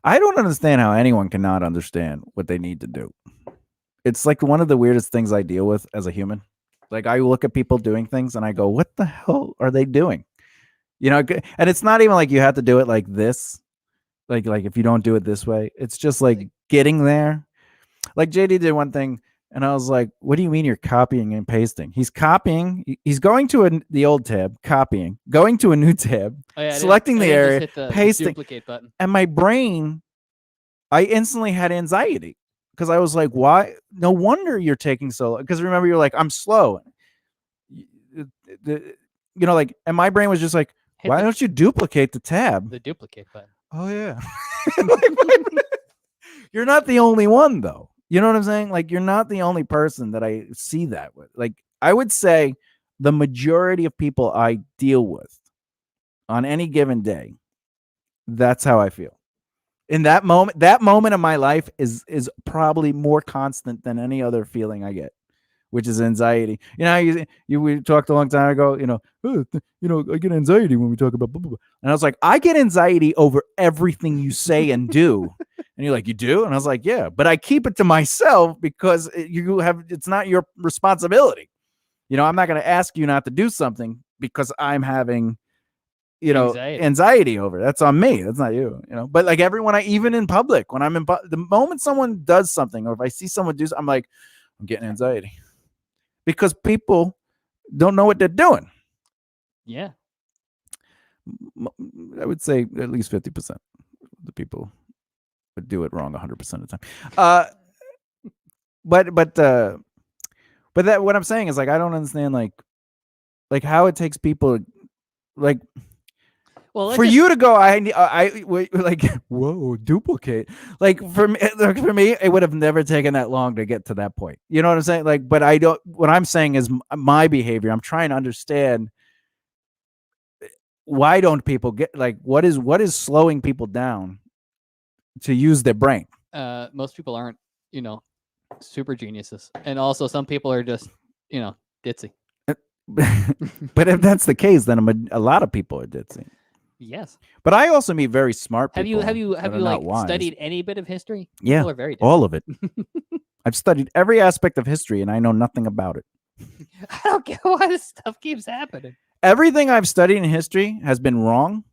I don't understand how anyone cannot understand what they need to do. It's like one of the weirdest things I deal with as a human. Like I look at people doing things and I go, "What the hell are they doing?" And it's not even like you have to do it like this. Like if you don't do it this way, it's just like getting there. Like JD did one thing, and I was like, "What do you mean you're copying and pasting?" He's copying. He's going to the old tab, copying, going to a new tab, selecting the area, hit the pasting, duplicate button. and my brain, I instantly had anxiety because I was like, "Why? No wonder you're taking so long." Because remember, you're like, "I'm slow," like, and my brain was just like, "Why don't you duplicate the tab?" The duplicate button. Oh yeah. You're not the only one though. You know what I'm saying? Like you're not the only person that I see that with. Like I would say the majority of people I deal with on any given day, that's how I feel. In that moment of my life is probably more constant than any other feeling I get, which is anxiety. We talked a long time ago, I get anxiety when we talk about blah, blah, blah. And I was like, I get anxiety over everything you say and do. And you're like, you do? And I was like, yeah, but I keep it to myself because it's not your responsibility. I'm not going to ask you not to do something because I'm having, anxiety over it. That's on me. That's not you, but like everyone, even in public, when I'm the moment someone does something, or if I see someone do something, I'm like, I'm getting anxiety because people don't know what they're doing. Yeah. I would say at least 50% of the people would do it wrong 100% of the time. But that what I'm saying is like I don't understand like how it takes people like for you to go I like whoa duplicate like for me it would have never taken that long to get to that point. You know what I'm saying? Like but I don't what I'm saying is my behavior. I'm trying to understand why don't people get like what is slowing people down to use their brain? Most people aren't, super geniuses, and also some people are just, ditzy. But if that's the case, then a lot of people are ditzy. Yes. But I also meet very smart people. Have you like studied any bit of history? Yeah. People are very ditzy. All of it. I've studied every aspect of history and I know nothing about it. I don't get why this stuff keeps happening. Everything I've studied in history has been wrong.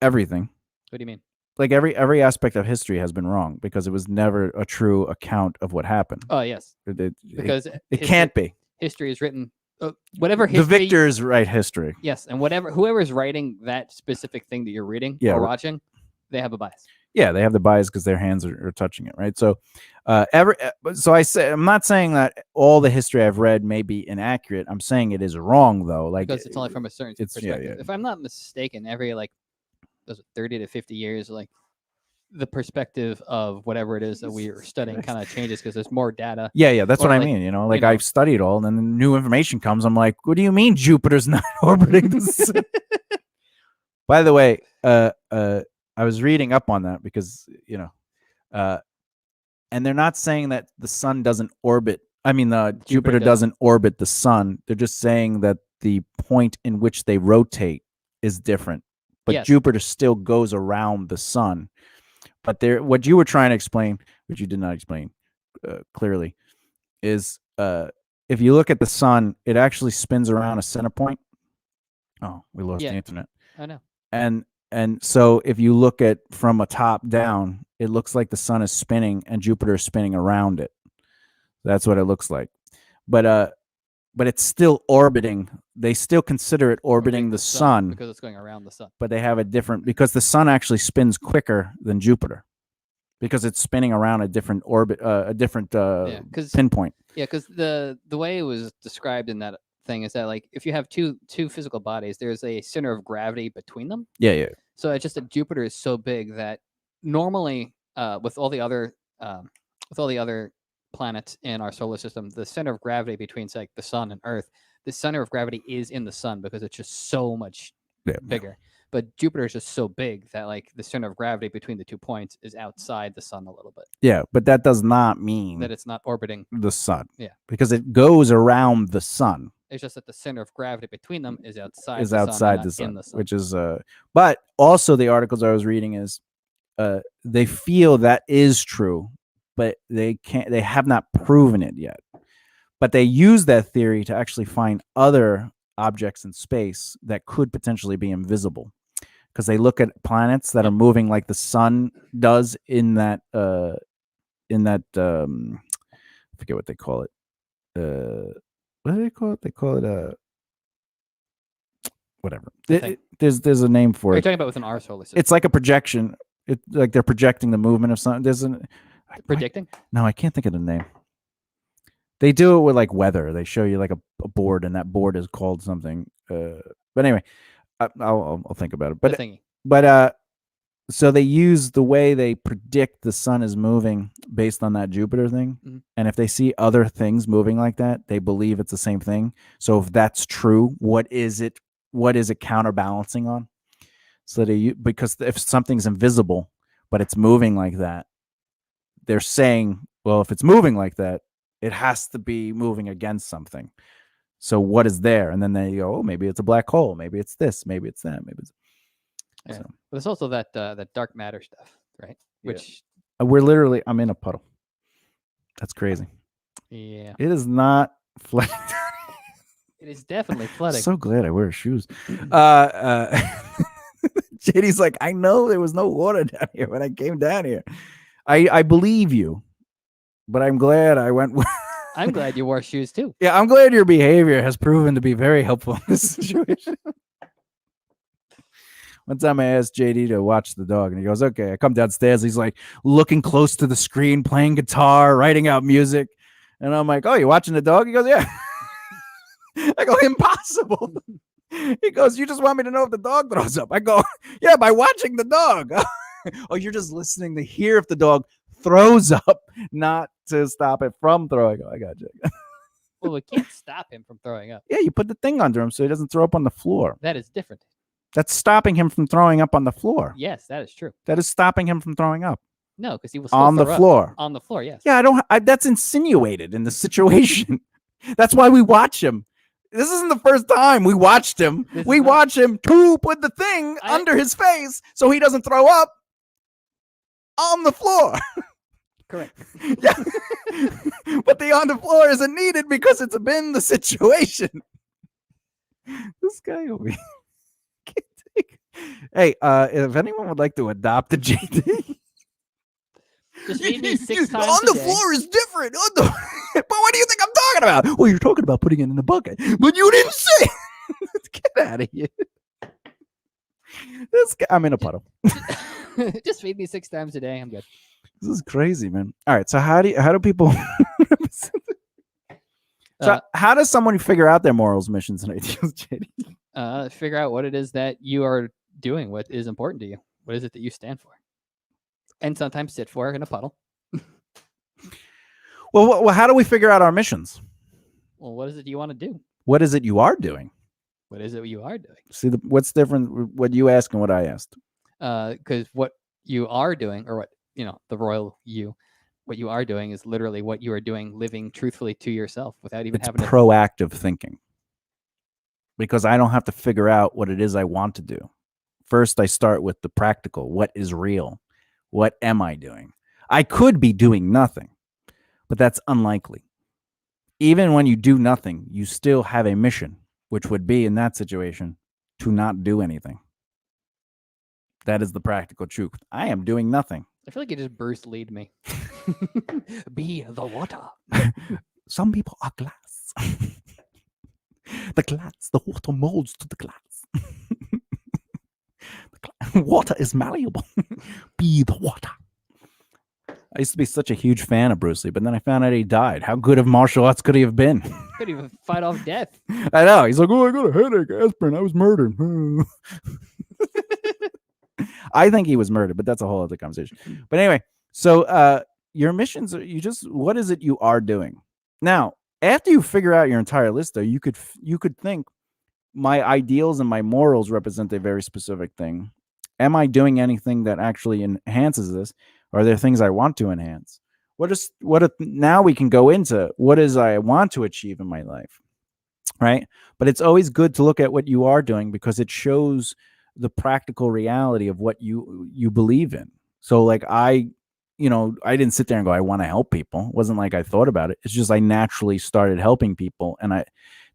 Everything. What do you mean? Like every aspect of history has been wrong because it was never a true account of what happened. Oh yes. Because it can't be. History is written whatever history, the victors write history. Yes, and whoever's writing that specific thing that you're reading or watching, they have a bias. Yeah, they have the bias because their hands are touching it, right? So, I'm not saying that all the history I've read may be inaccurate. I'm saying it is wrong though, like because it's only from a certain perspective. Yeah. If I'm not mistaken, every 30 to 50 years, like the perspective of whatever it is that we are studying kind of changes because there's more data. Yeah, that's what I mean. I've studied all, and then new information comes. I'm like, what do you mean Jupiter's not orbiting the sun? By the way, I was reading up on that because and they're not saying that the sun doesn't orbit. I mean, Jupiter doesn't orbit the sun. They're just saying that the point in which they rotate is different. But Jupiter still goes around the sun. But what you were trying to explain, which you did not explain clearly, is if you look at the sun, it actually spins around a center point. Oh, we lost the internet. I know. And so if you look at from a top down, it looks like the sun is spinning and Jupiter is spinning around it. That's what it looks like. But it's still orbiting. They still consider it orbiting the sun because it's going around the sun. But they have a different because the sun actually spins quicker than Jupiter because it's spinning around a different orbit, a different pinpoint. Yeah, because the way it was described in that thing is that like if you have two physical bodies, there's a center of gravity between them. Yeah. So it's just that Jupiter is so big that normally, with all the other planets in our solar system, the center of gravity between, say, like, the sun and Earth, the center of gravity is in the sun because it's just so much bigger. But Jupiter is just so big that, like, the center of gravity between the 2 points is outside the sun a little bit. Yeah, but that does not mean That it's not orbiting the sun. Yeah. Because it goes around the sun. It's just that the center of gravity between them is outside Is the sun, outside and the not sun, in the sun. which is but also the articles I was reading is they feel that is true, but they have not proven it yet. But they use that theory to actually find other objects in space that could potentially be invisible, because they look at planets that are moving like the sun does in that I forget what they call it. What do they call it? They call it whatever. There's a name for Are it. you talking about within our solar system? It's like a projection. It's like they're projecting the movement of something. There's an predicting. No, I can't think of the name. They do it with like weather. They show you like a board, and that board is called something. But anyway, I'll think about it. But so they use the way they predict the sun is moving based on that Jupiter thing. Mm-hmm. And if they see other things moving like that, they believe it's the same thing. So if that's true, what is it counterbalancing on? So because if something's invisible, but it's moving like that, they're saying, well, if it's moving like that, it has to be moving against something. So what is there? And then they go, oh, maybe it's a black hole. Maybe it's this. Maybe it's that. Maybe it's... Yeah. So. But there's also that dark matter stuff, right? Which I'm in a puddle. That's crazy. Yeah. It is not flooding. It is definitely flooding. So glad I wear shoes. JD's like, I know there was no water down here when I came down here. I believe you, but I'm glad I went. I'm glad you wore shoes too. Yeah, I'm glad your behavior has proven to be very helpful in this situation. One time I asked JD to watch the dog, and he goes, okay. I come downstairs. He's like looking close to the screen, playing guitar, writing out music. And I'm like, oh, you watching the dog? He goes, yeah. I go, impossible. He goes, you just want me to know if the dog throws up. I go, yeah, by watching the dog. Oh, you're just listening to hear if the dog throws up, not to stop it from throwing up. I got you. Well, we can't stop him from throwing up. Yeah, you put the thing under him so he doesn't throw up on the floor. That is different. That's stopping him from throwing up on the floor. Yes, that is true. That is stopping him from throwing up. No, because he will still on the floor. On the floor, yes. Yeah, that's insinuated in the situation. That's why we watch him. This isn't the first time we watched him. We watch him to put the thing under his face so he doesn't throw up on the floor. Correct. Yeah. But the on the floor isn't needed because it's been the situation. This guy over here. Hey, if anyone would like to adopt a JD, just feed me 6 times on the floor is different. But what do you think I'm talking about? Well, you're talking about putting it in the bucket, but you didn't say. Get out of here. This guy, I'm in a puddle. Just feed me 6 times a day. I'm good. This is crazy, man. All right, so how do people? So how does someone figure out their morals, missions, and ideals, JD? Figure out what it is that you are doing, what is important to you, what is it that you stand for, and sometimes sit for in a puddle. Well, how do we figure out our missions? Well, what is it you want to do? What is it you are doing? What is it you are doing? See, what's different? What you asked and what I asked? Because what you are doing, or what the royal you, what you are doing is literally what you are doing, living truthfully to yourself without even having proactive thinking. Because I don't have to figure out what it is I want to do. First, I start with the practical. What is real? What am I doing? I could be doing nothing, but that's unlikely. Even when you do nothing, you still have a mission, which would be, in that situation, to not do anything. That is the practical truth. I am doing nothing. I feel like you just Bruce Lee'd me. Be the water. Some people are glass. The water molds to the glass. Water is malleable. Be the water. I used to be such a huge fan of Bruce Lee, but then I found out he died. How good of martial arts could he have been? Could even fight off death. I know. He's like, oh, I got a headache, aspirin. I was murdered. I think he was murdered, but that's a whole other conversation. But anyway, so your missions are what is it you are doing? Now, after you figure out your entire list, though, you could think my ideals and my morals represent a very specific thing. Am I doing anything that actually enhances this? Or are there things I want to enhance? Now we can go into what is I want to achieve in my life, right? But it's always good to look at what you are doing because it shows the practical reality of what you believe in. So like I didn't sit there and go, I want to help people. It wasn't like I thought about it. It's just I naturally started helping people. And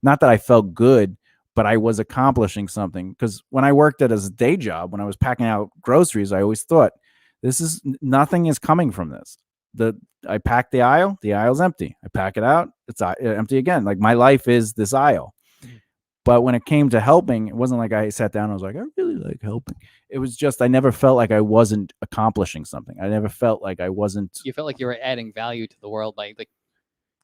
not that I felt good, but I was accomplishing something. Because when I worked at a day job, when I was packing out groceries, I always thought, nothing is coming from this. I pack the aisle's empty. I pack it out, it's empty again. Like my life is this aisle. But when it came to helping, it wasn't like I sat down and was like, I really like helping. It was just I never felt like I wasn't accomplishing something. I never felt like I wasn't. You felt like you were adding value to the world by like.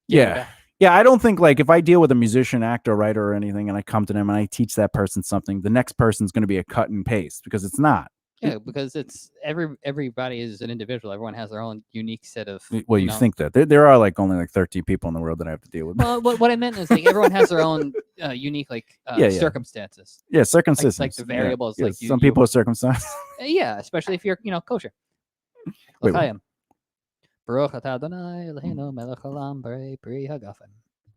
Yeah. Yeah, I don't think like if I deal with a musician, actor, writer, or anything, and I come to them and I teach that person something, the next person's going to be a cut and paste because it's not. Yeah, because it's everybody is an individual. Everyone has their own unique set of. Well, you think that there are like only like 13 people in the world that I have to deal with. Well, what I meant is like everyone has their own unique like circumstances. Yeah, circumstances. Like the variables. Yeah. Like some people are circumcised. Yeah, especially if you're kosher. Wait, Baruch atah Adonai Eloheinu melech haolam borei pri hagafen.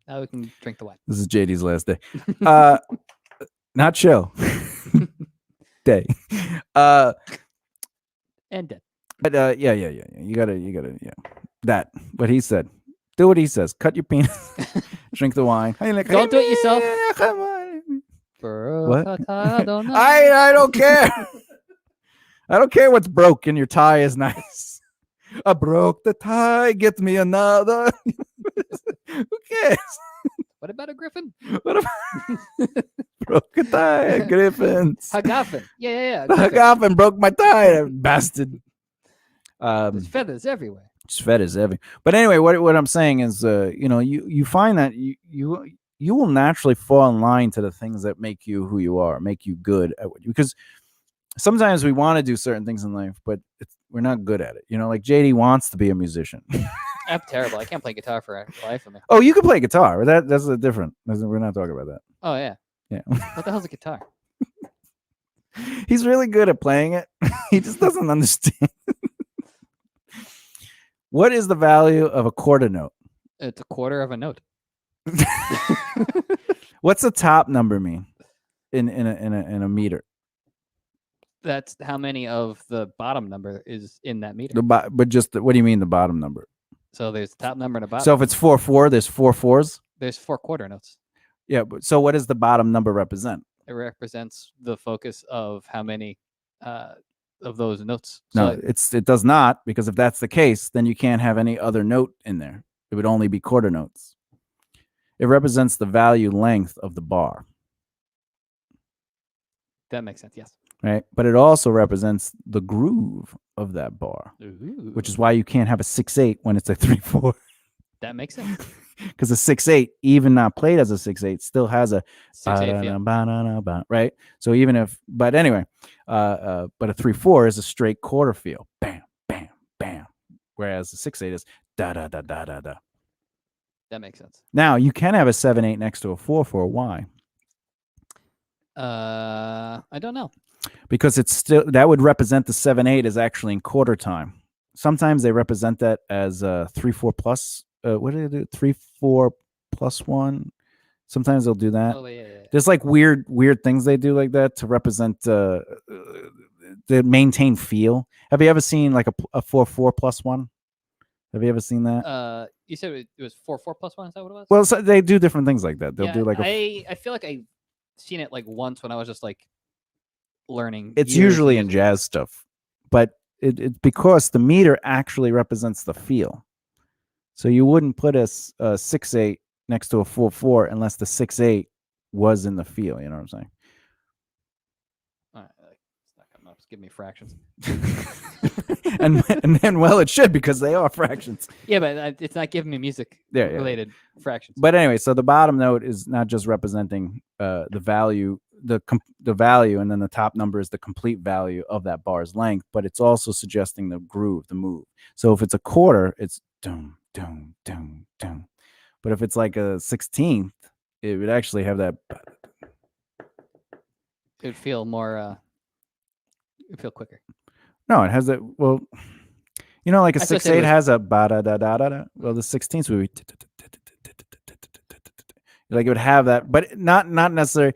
Now we can drink the wine. This is JD's last day. Not show. Day. And dead. But yeah. You gotta that what he said. Do what he says. Cut your penis. Drink the wine. Don't do it yourself. Come on. Baruch atah Adonai. I don't care. I don't care what's broke and your tie is nice. I broke the tie. Get me another. Who cares? What about a griffin? What about broke a tie? Griffins. Hagafen. Yeah. Hagafen broke my tie, bastard. There's feathers everywhere. Just feathers everywhere. But anyway, what I'm saying is, you find that you will naturally fall in line to the things that make you who you are, make you good at what you. Because sometimes we want to do certain things in life, but we're not good at it. Like JD wants to be a musician. I'm terrible. I can't play guitar for the life of me. Oh, you can play guitar. That's a different. We're not talking about that. Oh yeah. Yeah. What the hell's a guitar? He's really good at playing it. He just doesn't understand. What is the value of a quarter note? It's a quarter of a note. What's the top number mean in a meter? That's how many of the bottom number is in that meter. But just what do you mean the bottom number? So there's the top number and a bottom. So if it's 4/4, there's 4 4s. There's 4 quarter notes. Yeah, but so what does the bottom number represent? It represents the focus of how many of those notes. No, it does not, because if that's the case, then you can't have any other note in there. It would only be quarter notes. It represents the value length of the bar. That makes sense, yes. Right, but it also represents the groove of that bar. Ooh. Which is why you can't have a 6/8 when it's a 3/4. That makes sense. Because a 6/8, even not played as a 6/8, still has a 6/8 right. So even if, but anyway, but a 3/4 is a straight quarter feel, bam, bam, bam. Whereas a 6/8 is da da da da da da. That makes sense. Now you can have a 7/8 next to a 4/4. Why? I don't know. Because it's still, that would represent the 7/8 is actually in quarter time. Sometimes they represent that as 3/4 plus. What do they do? 3/4 plus 1. Sometimes they'll do that. Oh, yeah. There's like weird things they do like that to represent the maintain feel. Have you ever seen like a 4/4 plus 1? Have you ever seen that? You said it was 4/4 plus 1. Is that what it was? Well, so they do different things like that. They'll do like I feel like I've seen it like once when I was just like learning. It's usually in jazz stuff, but it's because the meter actually represents the feel. So you wouldn't put a 6/8 next to a 4/4 unless the 6/8 was in the feel. You know what I'm saying? All right, it's not coming up. Just give me fractions. and then, well, it should, because they are fractions. Yeah, but it's not giving me music related fractions. But anyway, so the bottom note is not just representing the value the value, and then the top number is the complete value of that bar's length. But it's also suggesting the groove, the move. So if it's a quarter, it's dum dum dum dum. But if it's like a 16th, it would actually have that. It would feel more. It would feel quicker. No, it has that. Well, you know, like a That's what I 6/8 said has a ba da da da da da. Well, the 16th would be like it would have that, but not necessarily.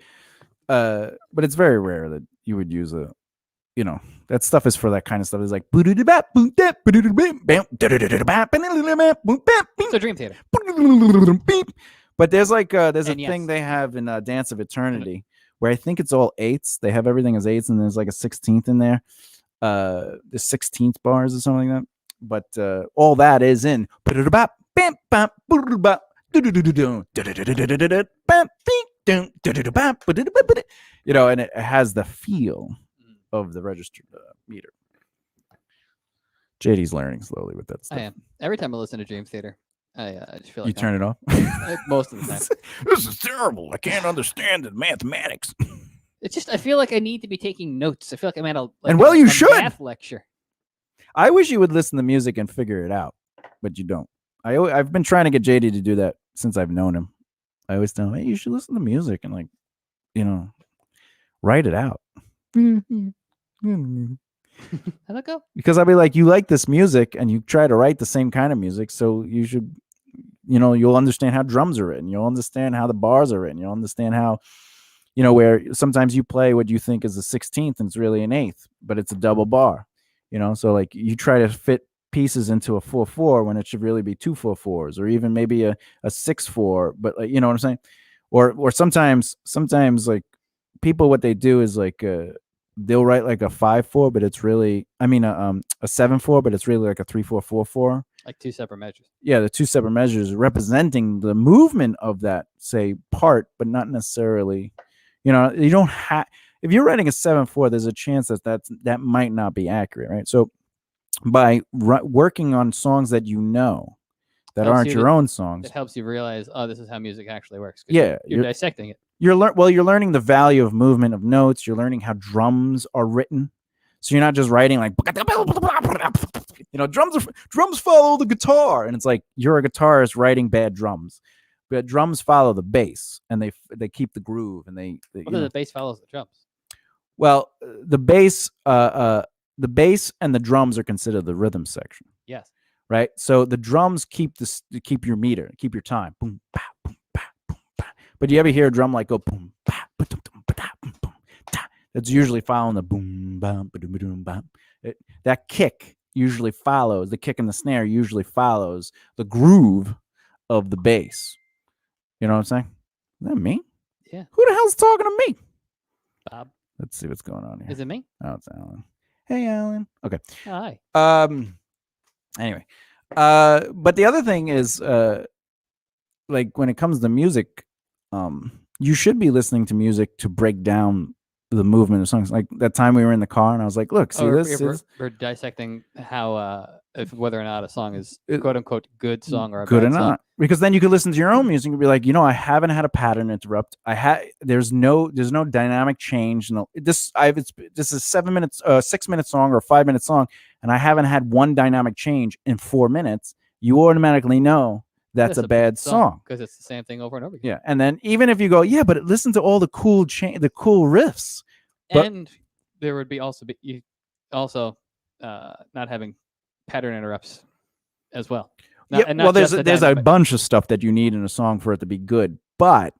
But it's very rare that you would use a, you know, that stuff is for that kind of stuff. It's like It's a dream theater. but there's like there's a And thing yes. they have in Dance of Eternity where I think it's all eighths. They have everything as eighths, and there's like a 16th in there. The 16th bars or something like that. But all that is in. You know, and it has the feel of the registered meter. JD's learning slowly with that stuff. I am. Every time I listen to Dream Theater, I just feel like You turn it off? most of the time. This is terrible. I can't understand the mathematics. It's just I feel like I need to be taking notes. I feel like I'm at a And well, you should. math lecture. I wish you would listen to music and figure it out, but you don't. I've been trying to get JD to do that since I've known him. I always tell him, hey, you should listen to music and, like, you know, write it out. How'd that go? Because I'll be like, you like this music and you try to write the same kind of music, so you should, you know, you'll understand how drums are written. You'll understand how the bars are written. You'll understand how, you know, where sometimes you play what you think is a 16th and it's really an eighth, but it's a double bar. You know, so like you try to fit pieces into a 4/4 when it should really be 2 4/4s, or even maybe a 6/4. But like, you know what I'm saying? Or sometimes like people, what they do is like they'll write like a 5/4, but it's really, I mean a 7/4, but it's really like a 3/4 4/4. Like two separate measures. Yeah, the two separate measures representing the movement of that, say, part, but not necessarily. You know, you don't have. If you're writing a 7/4, there's a chance that might not be accurate, right? So, by working on songs that you know that Helps aren't you your to- own songs, It helps you realize, oh, this is how music actually works. 'cause yeah, you're dissecting it. you're learning the value of movement of notes. You're learning how drums are written, so you're not just writing like, you know, drums follow the guitar, and it's like you're a guitarist writing bad drums. But drums follow the bass, and they keep the groove, and they What you if know. the bass follows the drums? Well, the bass and the drums are considered the rhythm section, Yes. right? So the drums keep your meter, keep your time. Boom, ba, boom, ba, boom, ba. But you ever hear a drum like go boom, ba, ba-dum, dum, ba-da, boom, boom, da? That's usually following the boom, bam, ba-dum, ba-dum, bam. That kick usually follows, the kick and the snare usually follows the groove of the bass. You know what I'm saying? Is that me? Yeah. Who the hell's talking to me? Bob. Let's see what's going on here. Is it me? Oh, it's Alan. Hey, Alan. Okay. Oh, hi. Anyway, but the other thing is, like when it comes to music, you should be listening to music to break down the movement of songs. Like that time we were in the car, and I was like, "Look, see this is We're dissecting how if whether or not a song is It- quote unquote good song or a good bad or song. not." Because then you could listen to your own music and be like, you know, I haven't had a pattern interrupt. There's no dynamic change. No, this is 6-minute song or a 5-minute song, and I haven't had one dynamic change in 4 minutes. You automatically know that's a bad song. because it's the same thing over and over again. Yeah, and then even if you go, yeah, but listen to all the cool riffs. But- And there would be also not having pattern interrupts as well. Not- Yeah, and not well, just there's the a dynamic. bunch of stuff that you need in a song for it to be good. But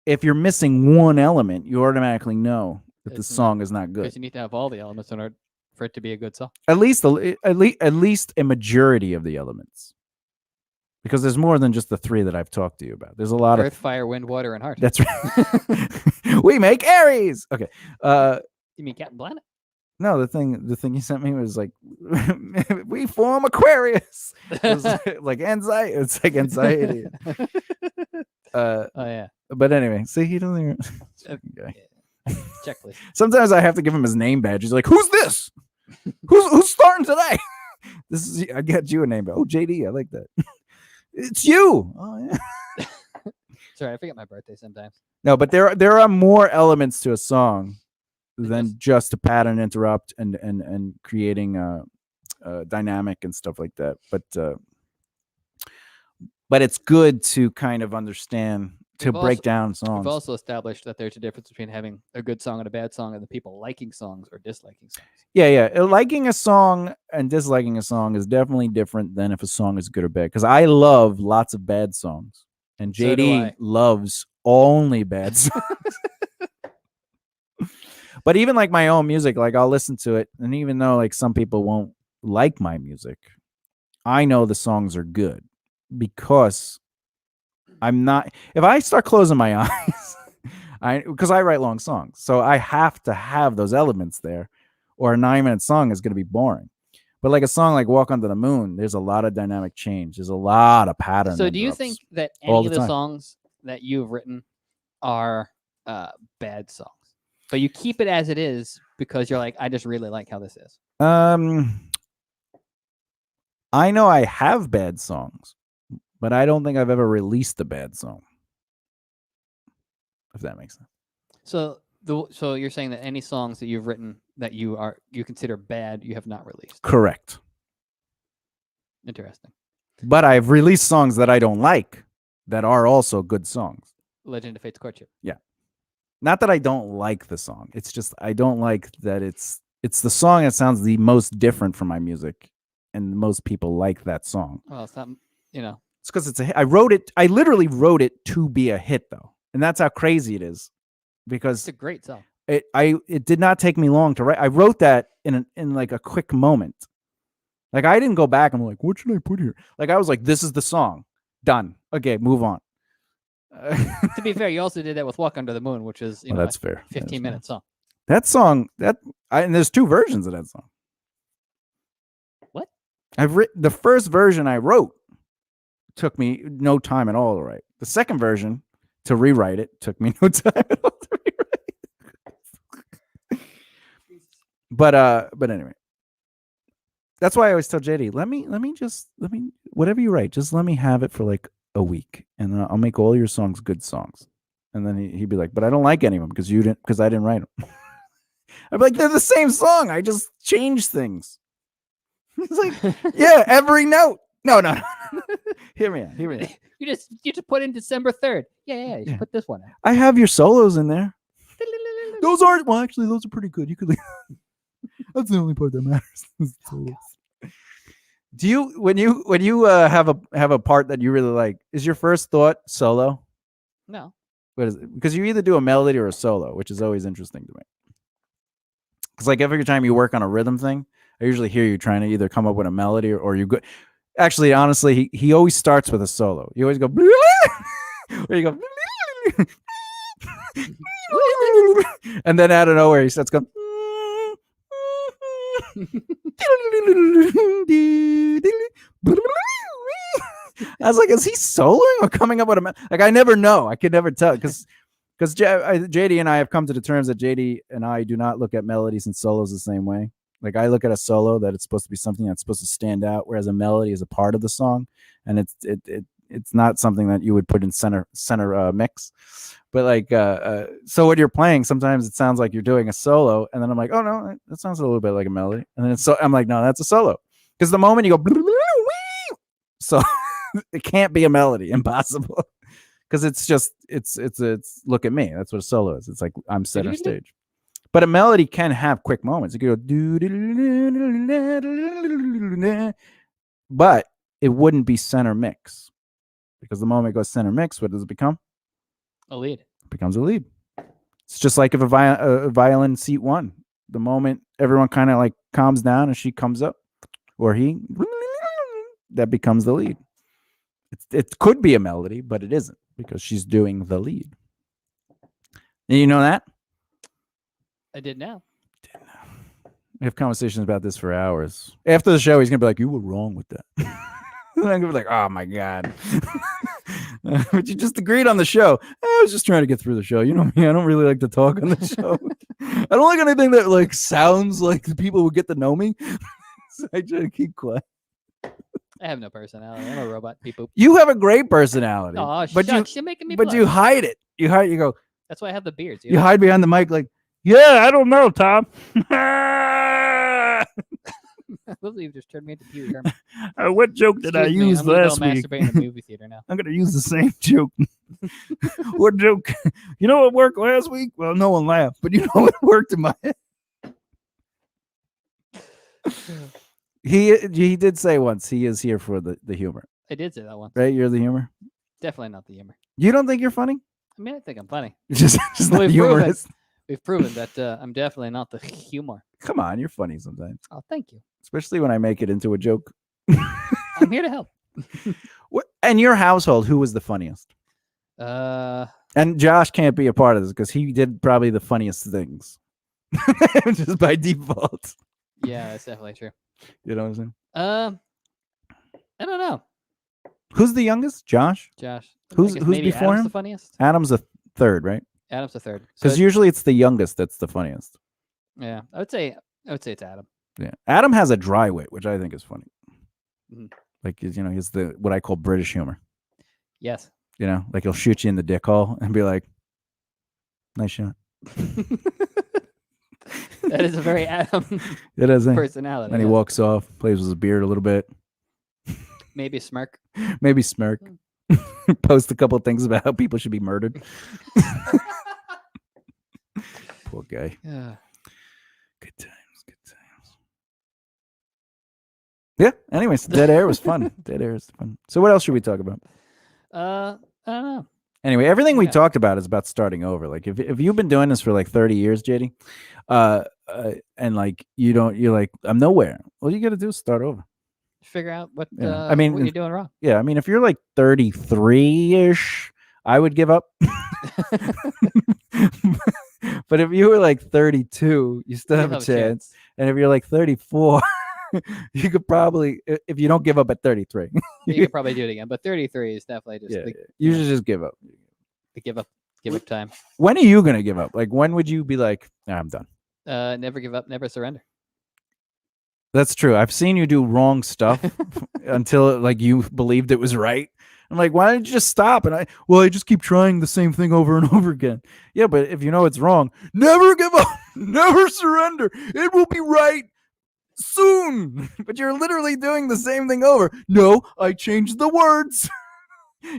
if you're missing one element, you automatically know that the It's not- song is not good. because you need to have all the elements in order for it to be a good song. At least a majority of the elements, because there's more than just the three that I've talked to you about. There's a lot Earth, fire, wind, water, and heart. That's right. We make Aries. Okay. You mean Captain Planet? No, the thing you sent me was like, we form Aquarius. It was like anxiety. It's like anxiety. Oh yeah. But anyway, see, he doesn't even. Okay. Checklist. Sometimes I have to give him his name badge. He's like, "Who's this? Who's starting today?" I got you a name badge. Oh, JD, I like that. It's you. Oh yeah. Sorry, I forget my birthday sometimes. No, but there are more elements to a song than Just- just a pattern interrupt and creating dynamic and stuff like that. But it's good to kind of understand to We've break also- down We've songs. also established that there's a difference between having a good song and a bad song, and the people liking songs or disliking songs. Yeah. Liking a song and disliking a song is definitely different than if a song is good or bad. Because I love lots of bad songs, and So do JD I. loves only bad songs. But even like my own music, like I'll listen to it, and even though like some people won't like my music, I know the songs are good because I'm not. If I start closing my eyes, because I write long songs, so I have to have those elements there, or a 9-minute song is going to be boring. But like a song like "Walk Under the Moon," there's a lot of dynamic change. There's a lot of pattern. So do you interrupts. think that all any the of the time. songs that you've written are bad songs? But you keep it as it is because you're like, I just really like how this is. I know I have bad songs, but I don't think I've ever released a bad song. If that makes sense. So you're saying that any songs that you've written that you consider bad, you have not released. Correct. Interesting. But I've released songs that I don't like that are also good songs. Legend of Fate's Courtship. Not that I don't like the song. It's just I don't like that it's the song that sounds the most different from my music, and most people like that song. Well, it's not, you know. It's because it's a hit. I literally wrote it to be a hit, though, and that's how crazy it is. Because It's a great song. it did not take me long to write. I wrote that in like a quick moment. Like I didn't go back and I'm like, what should I put here? Like I was like, this is the song, done. Okay, move on. To be fair, you also did that with Walk Under the Moon, which is that's fair. a 15-minute song. That song and there's 2 versions of that song. What? I've written the first version I wrote took me no time at all to write. The second version to rewrite it took me no time at all to rewrite. But anyway, that's why I always tell JD, let me whatever you write, just let me have it for like a week, and then I'll make all your songs good songs. And then he'd be like, but I don't like any of them because I didn't write them. I'd be like, they're the same song. I just changed things. He's like, yeah, every note. No. Hear me out. You just put in December 3rd. Yeah. You should put this one in. I have your solos in there. Those aren't. Well, actually, those are pretty good. You could leave. That's the only part that matters. Do you when you have a part that you really like? Is your first thought solo? No. What is it? Because you either do a melody or a solo, which is always interesting to me. Because like every time you work on a rhythm thing, I usually hear you trying to either come up with a melody or you go. Actually, honestly, he always starts with a solo. You always go, or you go, and then out of nowhere he starts going. I was like, is he soloing or coming up with a like? I never know. I could never tell because JD and I have come to the terms that JD and I do not look at melodies and solos the same way. Like I look at a solo that it's supposed to be something that's supposed to stand out, whereas a melody is a part of the song, and it's not something that you would put in center mix. But like, so when you're playing, sometimes it sounds like you're doing a solo, and then I'm like, oh no, that sounds a little bit like a melody, and then I'm like, no, that's a solo, because the moment you go, so it can't be a melody, impossible, because it's just it's look at me, that's what a solo is. It's like I'm center stage, but a melody can have quick moments. It could go, but it wouldn't be center mix, because the moment it goes center mix, what does it become? A lead. It becomes a lead. It's just like if a violin seat 1, the moment everyone kind of like calms down and she comes up, or he, that becomes the lead. It could be a melody, but it isn't, because she's doing the lead. You know that? I did now. We have conversations about this for hours. After the show, he's gonna be like, "You were wrong with that." And I'm gonna be like, "Oh my god." But you just agreed on the show. I was just trying to get through the show. You know me. I don't really like to talk on the show. I don't like anything that like sounds like the people would get to know me. So I try to keep quiet. I have no personality. I'm a robot. Beep boop. You have a great personality. Oh, but shucks, you're making me but blush. you hide it. You hide. You go. That's why I have the beards. You hide behind the mic like, yeah, I don't know, Tom. I believe you just turned me into Pee Wee Herman. What joke did I Excuse me, use I'm gonna go last week? masturbate in the movie theater now. I'm gonna use the same joke. What joke? You know what worked last week? Well, no one laughed, but you know what worked in my head. He did say once he is here for the humor, I did say that once. right? You're the humor. Definitely not the humor. You don't think you're funny? I mean, I think I'm funny. You're just Well, not we've proven- humorous. We've proven that I'm definitely not the humor. Come on, you're funny sometimes, Oh, thank you. especially when I make it into a joke. I'm here to help. And your household, who was the funniest? And Josh can't be a part of this because he did probably the funniest things, just by default. Yeah, that's definitely true. You know what I'm saying? I don't know. Who's the youngest? Josh. Josh. Who's maybe before Adam's him? the funniest? Adam's the third, right? Adam's the third. Because usually it's the youngest that's the funniest. Yeah, I would say it's Adam. Yeah, Adam has a dry wit, which I think is funny. Mhm. Like he's the what I call British humor. Yes. You know, like he'll shoot you in the dick hole and be like, "Nice shot." That is a very Adam It is. personality. And he yes. walks off, plays with his beard a little bit, Maybe a smirk. maybe smirk, post a couple of things about how people should be murdered. Poor guy. Yeah. Good times, good times. Yeah. Anyways, dead air was fun. Dead air is fun. So what else should we talk about? I don't know. Anyway, everything we Yeah. talked about is about starting over. Like if you've been doing this for like 30 years, JD, and like you're like, I'm nowhere. All you got to do is start over. Figure out what Yeah. I mean, what you're doing wrong. Yeah, I mean, if you're like 33-ish, I would give up. But if you were like 32, you still have a chance. And if you're like 34, you could probably, if you don't give up at 33, You could probably do it again, but 33 is definitely just you should just give up. the give up time. When are you gonna give up? Like, when would you be like, nah, I'm done? Never give up, never surrender. That's true. I've seen you do wrong stuff until like you believed it was right. I'm like, why don't you just stop? And I just keep trying the same thing over and over again. Yeah, but if you know it's wrong, never give up, never surrender. It will be right soon. But you're literally doing the same thing over. No, I changed the words.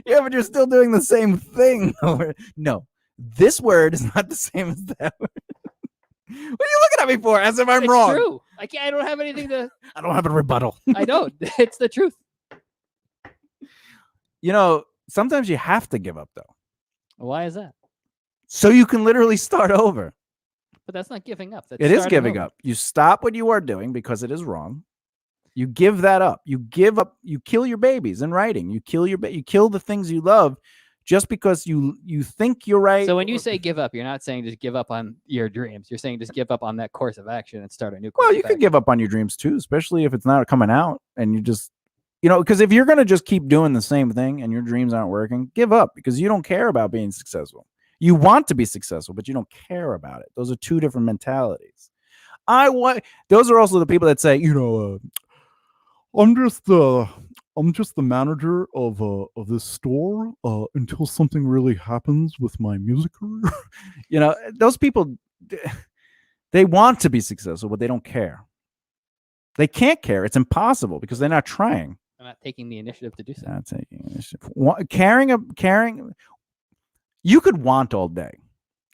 Yeah, but you're still doing the same thing over. No, this word is not the same as that word. What are you looking at me for? As if I'm It's wrong. true. I don't have anything to. I don't have a rebuttal. I don't. It's the truth. You know, sometimes you have to give up though, Why is that? so you can literally start over. But that's not giving up. That's It is starting giving over. up. You stop what you are doing because it is wrong. You give that up. You give up. You kill your babies in writing. You kill you kill the things you love just because you think you're right. So when you say give up, you're not saying just give up on your dreams. You're saying just give up on that course of action and start a new course. well, of you could action. give up on your dreams too, especially if it's not coming out and you just, because if you're going to just keep doing the same thing and your dreams aren't working, give up because you don't care about being successful. You want to be successful, but you don't care about it. Those are two different mentalities. Those are also the people that say, I'm just the manager of this store until something really happens with my music career. Those people, they want to be successful, but they don't care. They can't care. It's impossible because they're not trying. I'm not taking the initiative to do so. Not taking initiative. Caring. You could want all day.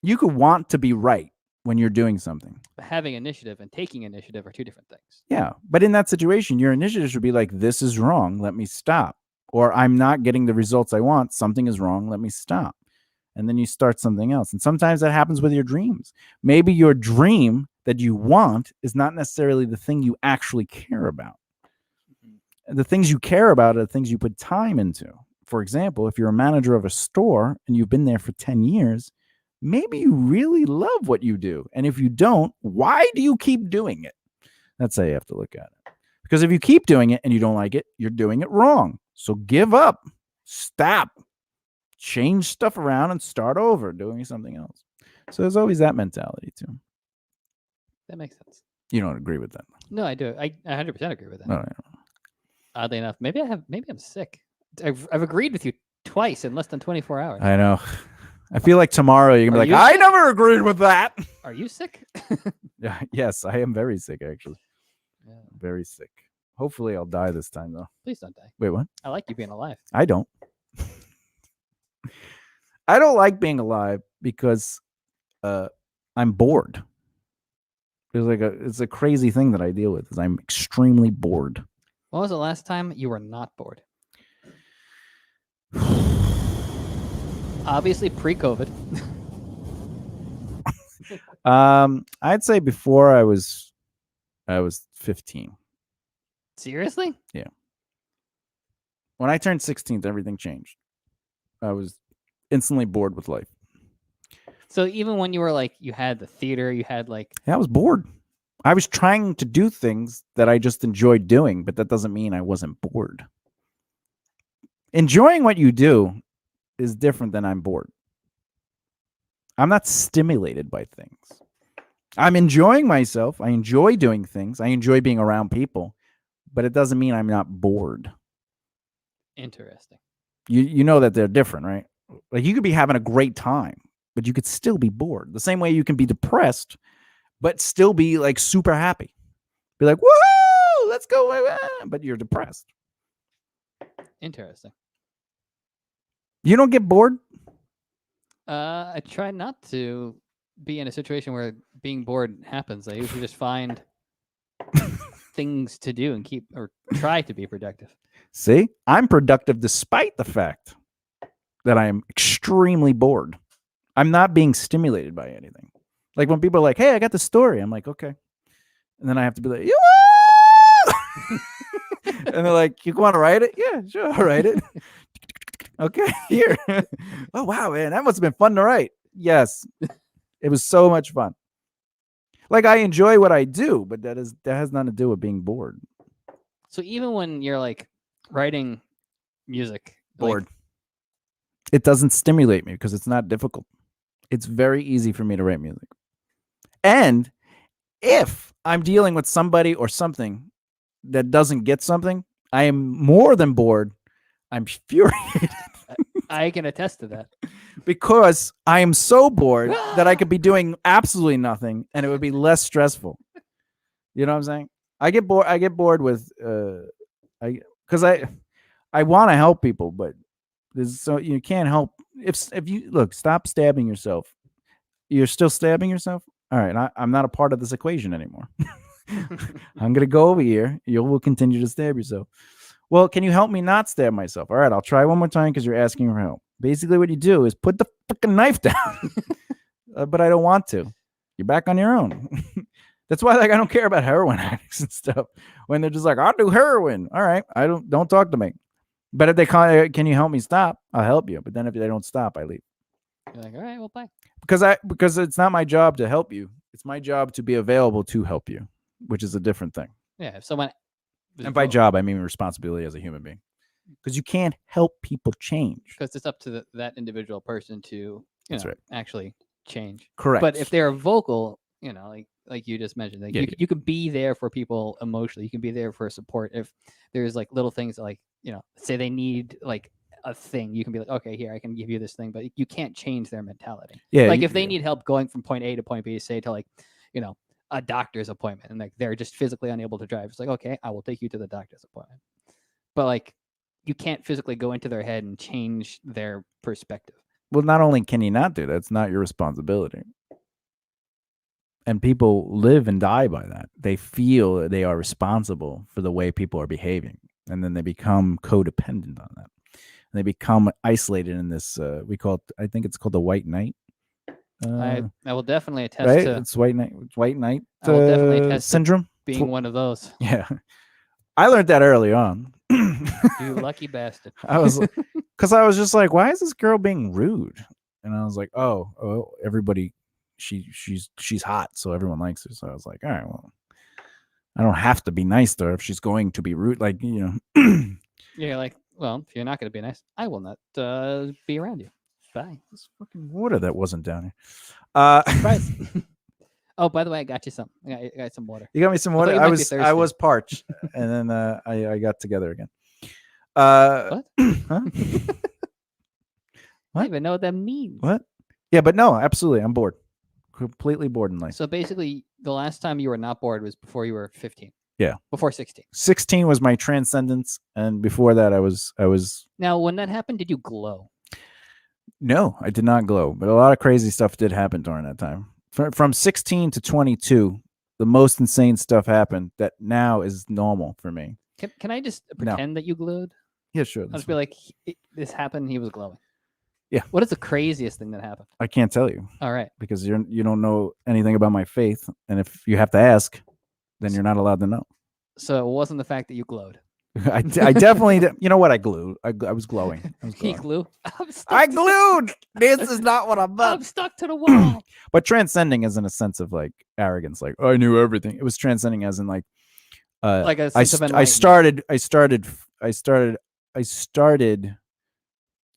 You could want to be right when you're doing something. But having initiative and taking initiative are two different things. Yeah. But in that situation, your initiative should be like, this is wrong. Let me stop. Or I'm not getting the results I want. Something is wrong. Let me stop. And then you start something else. And sometimes that happens with your dreams. Maybe your dream that you want is not necessarily the thing you actually care about. The things you care about are the things you put time into. For example, if you're a manager of a store and you've been there for 10 years, maybe you really love what you do. And if you don't, why do you keep doing it? That's how you have to look at it. Because if you keep doing it and you don't like it, you're doing it wrong. So give up, stop, change stuff around and start over doing something else. So there's always that mentality too. That makes sense. You don't agree with that? No, I do. I 100% agree with that. Oh, yeah. Oddly enough, maybe I'm sick. I've agreed with you twice in less than 24 hours. I know. I feel like tomorrow you're gonna Are be you like, I sick? never agreed with that. Are you sick? Yeah, yes, I am very sick actually. Yeah. Very sick. Hopefully I'll die this time though. Please don't die. Wait, what? I like you being alive. I don't. I don't like being alive because I'm bored. It's a crazy thing that I deal with. Is I'm extremely bored. When was the last time you were not bored? Obviously pre-COVID. I'd say before I was 15. Seriously? When I turned 16, everything changed. I was instantly bored with life. So even when you were like, you had the theater, you had like, Yeah, I was bored. I was trying to do things that I just enjoyed doing, but that doesn't mean I wasn't bored. Enjoying what you do is different than I'm bored. I'm not stimulated by things. I'm enjoying myself. I enjoy doing things. I enjoy being around people, but it doesn't mean I'm not bored. interesting. You know that they're different, right? Like you could be having a great time, but you could still be bored. The same way you can be depressed, but still be like super happy. Be like, whoa, let's go. But you're depressed. Interesting. You don't get bored? I try not to be in a situation where being bored happens. I usually just find things to do and keep or try to be productive. See, I'm productive despite the fact that I am extremely bored. I'm not being stimulated by anything. Like when people are like, hey, I got the story. I'm like, okay. And then I have to be like, and they're like, you want to write it? Yeah, sure, I'll write it. Okay, here. Oh, wow, man. That must have been fun to write. Yes. It was so much fun. Like I enjoy what I do, but that has nothing to do with being bored. So even when you're like writing music, Bored. It doesn't stimulate me because it's not difficult. It's very easy for me to write music. And if I'm dealing with somebody or something that doesn't get something, I am more than bored. I'm furious. I can attest to that. Because I am so bored that I could be doing absolutely nothing and it would be less stressful. You know what I'm saying? I get bored with because I want to help people, but so you can't help if you look, stop stabbing yourself. You're still stabbing yourself? All right, I'm not a part of this equation anymore. I'm gonna go over here. You will continue to stab yourself. Well, can you help me not stab myself? All right, I'll try one more time because you're asking for help. Basically, what you do is put the fucking knife down. But I don't want to. You're back on your own. That's why, like, I don't care about heroin addicts and stuff. When they're just like, I'll do heroin. All right, don't talk to me. But if they call, can you help me stop? I'll help you. But then if they don't stop, I leave. You're like, all right, well, bye. Because it's not my job to help you. It's my job to be available to help you, which is a different thing. Yeah, if someone. And by job, I mean responsibility as a human being. Because you can't help people change. Because it's up to that individual person to actually change. Correct. But if they're vocal, like you just mentioned, like you can be there for people emotionally. You can be there for support. If there's like little things like, say they need like a thing, you can be like, okay, here, I can give you this thing, but you can't change their mentality. Yeah. Like if they need help going from point A to point B, say to like, a doctor's appointment and like they're just physically unable to drive. It's like, okay, I will take you to the doctor's appointment. But like you can't physically go into their head and change their perspective. Well, not only can you not do that, it's not your responsibility. And people live and die by that. They feel that they are responsible for the way people are behaving. And then they become codependent on that. And they become isolated in this, I think it's called the white knight. I will definitely attest right? to It's white knight I will definitely attest syndrome. being one of those. Yeah. I learned that early on. You lucky bastard. I was just like, why is this girl being rude? And I was like, oh, everybody, she's hot, so everyone likes her. So I was like, all right, well, I don't have to be nice to her if she's going to be rude. Like, You're like, well, if you're not going to be nice, I will not be around you. Bye. This fucking water that wasn't down here. Surprise. Oh, by the way, I got you some. I got some water. You got me some I thought water. you I might be was thirsty. parched, and then I got together again. What? Huh? I don't even know what that means. What? Yeah, but no, absolutely, I'm bored. Completely bored in life. So basically, the last time you were not bored was before you were 15. Yeah. Before 16. 16 was my transcendence, and before that, I was. Now, when that happened, did you glow? No, I did not glow, but a lot of crazy stuff did happen during that time. From 16 to 22, the most insane stuff happened that now is normal for me. Can I just pretend that you glowed? Yeah, sure. I'll that's just be fine. like, this happened. He was glowing. Yeah. What is the craziest thing that happened? I can't tell you All right. because you don't know anything about my faith, and if you have to ask, then you're not allowed to know. So it wasn't the fact that you glowed. I definitely did. You know what? I glued. I was glowing. I was He glowing. glue. I glued. This is not what I'm I'm about. stuck to the wall. But transcending isn't a sense of like arrogance, like I knew everything. It was transcending as in like Like a I sense of I started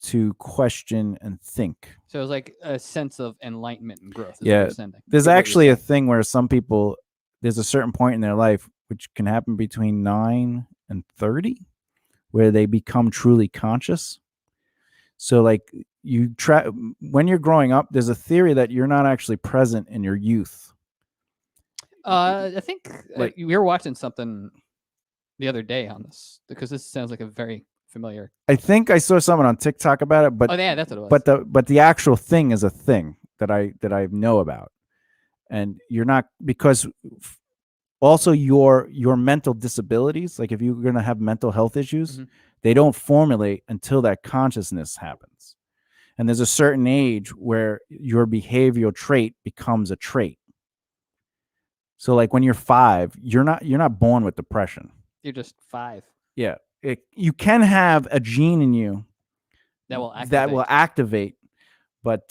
to question and think. So it was like a sense of enlightenment and growth. Is what Yeah, you're sending. there's What you're actually a saying. thing where some people, there's a certain point in their life which can happen between 9 and 30 where they become truly conscious. So like you try when you're growing up, there's a theory that you're not actually present in your youth. I think Like- we were watching something the other day on this because this sounds like a very familiar. I think I saw someone on TikTok about it, but Oh yeah, that's what it was. but the actual thing is a thing that I know about, and you're not, because also your mental disabilities, like if you're going to have mental health issues, Mhm. they don't formulate until that consciousness happens, and there's a certain age where your behavioral trait becomes a trait. So like when you're 5, you're not born with depression. You're just 5. Yeah, you can have a gene in you That will activate. activate, but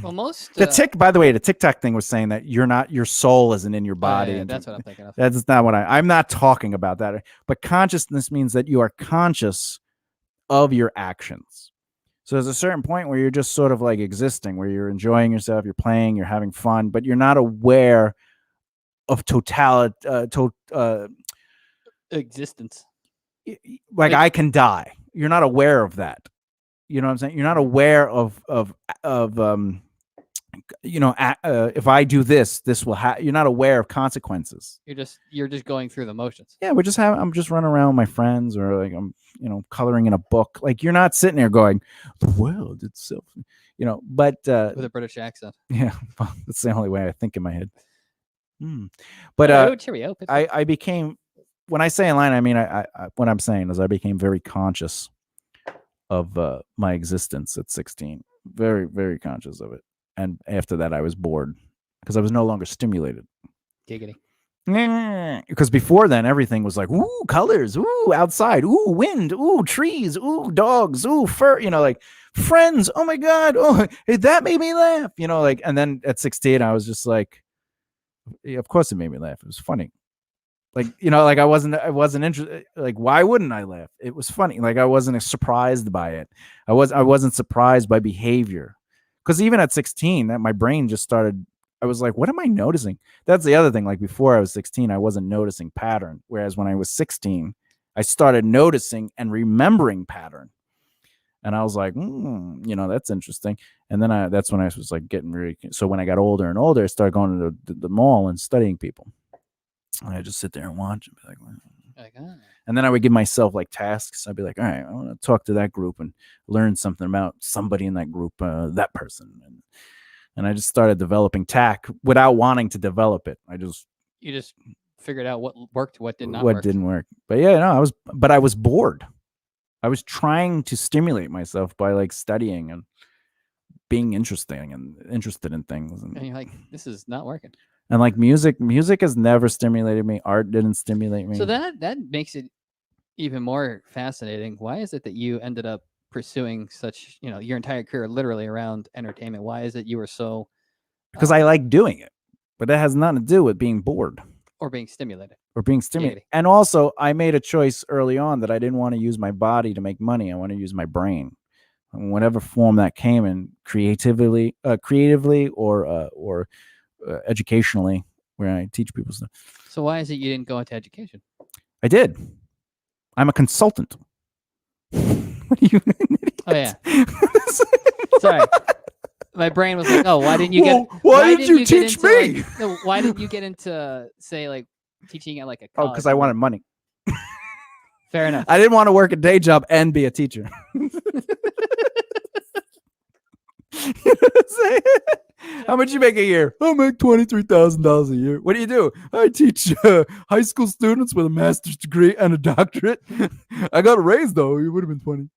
Well, most by the way, the TikTok thing was saying that your soul isn't in your body. yeah, and that's what I'm thinking of. That's not what I'm not talking about that. But consciousness means that you are conscious of your actions. So there's a certain point where you're just sort of like existing, where you're enjoying yourself, you're playing, you're having fun, but you're not aware of Existence. like I can die. You're not aware of that. You know what I'm saying? You're not aware of if I do this will happen. You're not aware of consequences. You're just going through the motions. Yeah, I'm just running around with my friends, or like I'm coloring in a book. Like you're not sitting there going, the world itself, but With a British accent. yeah, well, that's the only way I think in my head. But cheerio. I became, when I say in line, I mean I what I'm saying is I became very conscious of my existence at 16, very, very conscious of it. And after that, I was bored because I was no longer stimulated. Giggity. Because before then, everything was like, ooh, colors, ooh, outside, ooh, wind, ooh, trees, ooh, dogs, ooh, fur, like friends. Oh my God. Oh, hey, that made me laugh, like, and then at 16, I was just like, yeah, of course it made me laugh. It was funny. Like, like I wasn't interested. Like, why wouldn't I laugh? It was funny. Like I wasn't surprised by it. I wasn't surprised by behavior. Because even at 16, that my brain just started, I was like, what am I noticing? That's the other thing. Like before I was 16, I wasn't noticing pattern. Whereas when I was 16, I started noticing and remembering pattern. And I was like, that's interesting. And then that's when I was like getting really, so when I got older and older, I started going to the mall and studying people. And I just sit there and watch and be like, and then I would give myself like tasks. I'd be like, all right, I want to talk to that group and learn something about somebody in that group, that person. And I just started developing tact without wanting to develop it. You just figured out what worked, what did not what work. didn't work. But yeah, no, I was bored. I was trying to stimulate myself by like studying and being interested in things. And you're like, this is not working. And like music has never stimulated me. Art didn't stimulate me. So that makes it even more fascinating. Why is it that you ended up pursuing such, your entire career literally around entertainment? Why is it you were so? Because I like doing it, but that has nothing to do with being bored or being stimulated. And also, I made a choice early on that I didn't want to use my body to make money. I want to use my brain, in whatever form that came in, creatively, or educationally, where I teach people stuff. So why is it you didn't go into education? I did. I'm a consultant. What are you? Oh yeah. Sorry. My brain was like, oh, why didn't you Well, get? why did you get teach into, me? Like, no, why didn't you get into say like teaching at like a college? Because I wanted money. Fair enough. I didn't want to work a day job and be a teacher. How much you make a year? I make $23,000 a year. What do? I teach high school students with a master's degree and a doctorate. I got a raise though. It would have been 20.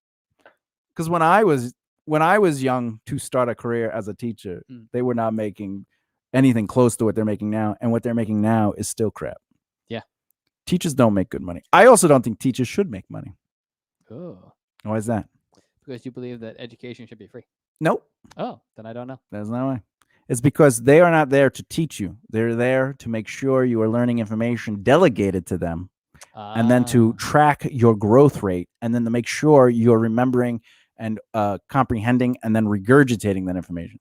Because when I was young to start a career as a teacher, they were not making anything close to what they're making now, and what they're making now is still crap. Yeah. Teachers don't make good money. I also don't think teachers should make money. Oh. Why is that? Because you believe that education should be free. Nope. Oh, then I don't know. That's not why. It's because they are not there to teach you. They're there to make sure you are learning information delegated to them, and then to track your growth rate, and then to make sure you're remembering and comprehending and then regurgitating that information.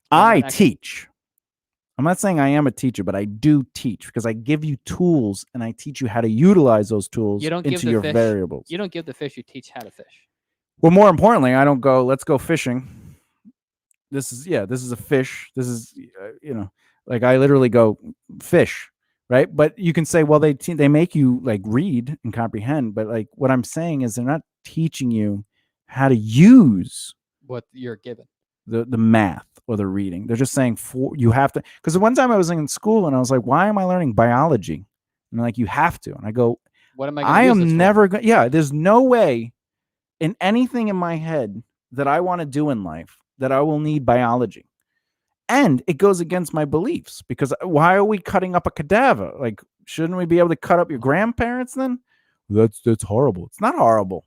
I teach. I'm not saying I am a teacher, but I do teach because I give you tools and I teach you how to utilize those tools into your variables. You don't give the fish, you teach how to fish. Well, more importantly, I don't go, let's go fishing. This is a fish. This is, like I literally go fish, right? But you can say, well, they make you like read and comprehend. But like what I'm saying is they're not teaching you how to use what you're given. The math or the reading. They're just saying you have to. Because one time I was in school and I was like, why am I learning biology? And they're like, you have to. And I go, what am I am never going. Yeah, there's no way in anything in my head that I want to do in life that I will need biology. And it goes against my beliefs, because why are we cutting up a cadaver? Like, shouldn't we be able to cut up your grandparents then? That's horrible. It's not horrible.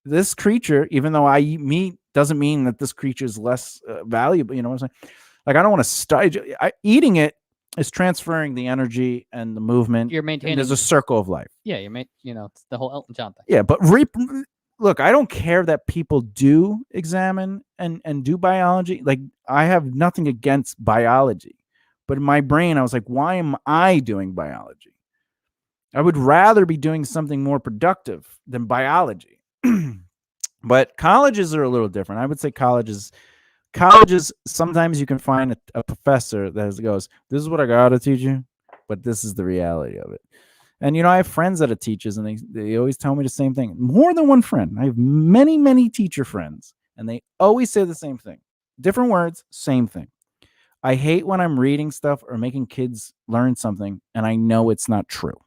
This creature, even though I eat meat, doesn't mean that this creature is less valuable. You know what I'm saying? Like, I don't want to start eating it. Is transferring the energy and the movement. You're maintaining. There's a circle of life. Yeah, it's the whole Elton John thing. Yeah, but look, I don't care that people do examine and do biology. Like, I have nothing against biology, but in my brain, I was like, why am I doing biology? I would rather be doing something more productive than biology. But colleges are a little different. I would say colleges, sometimes you can find a professor that goes, this is what I got to teach you, but this is the reality of it. And, I have friends that are teachers, and they always tell me the same thing. More than one friend. I have many, many teacher friends, and they always say the same thing. Different words, same thing. I hate when I'm reading stuff or making kids learn something, and I know it's not true.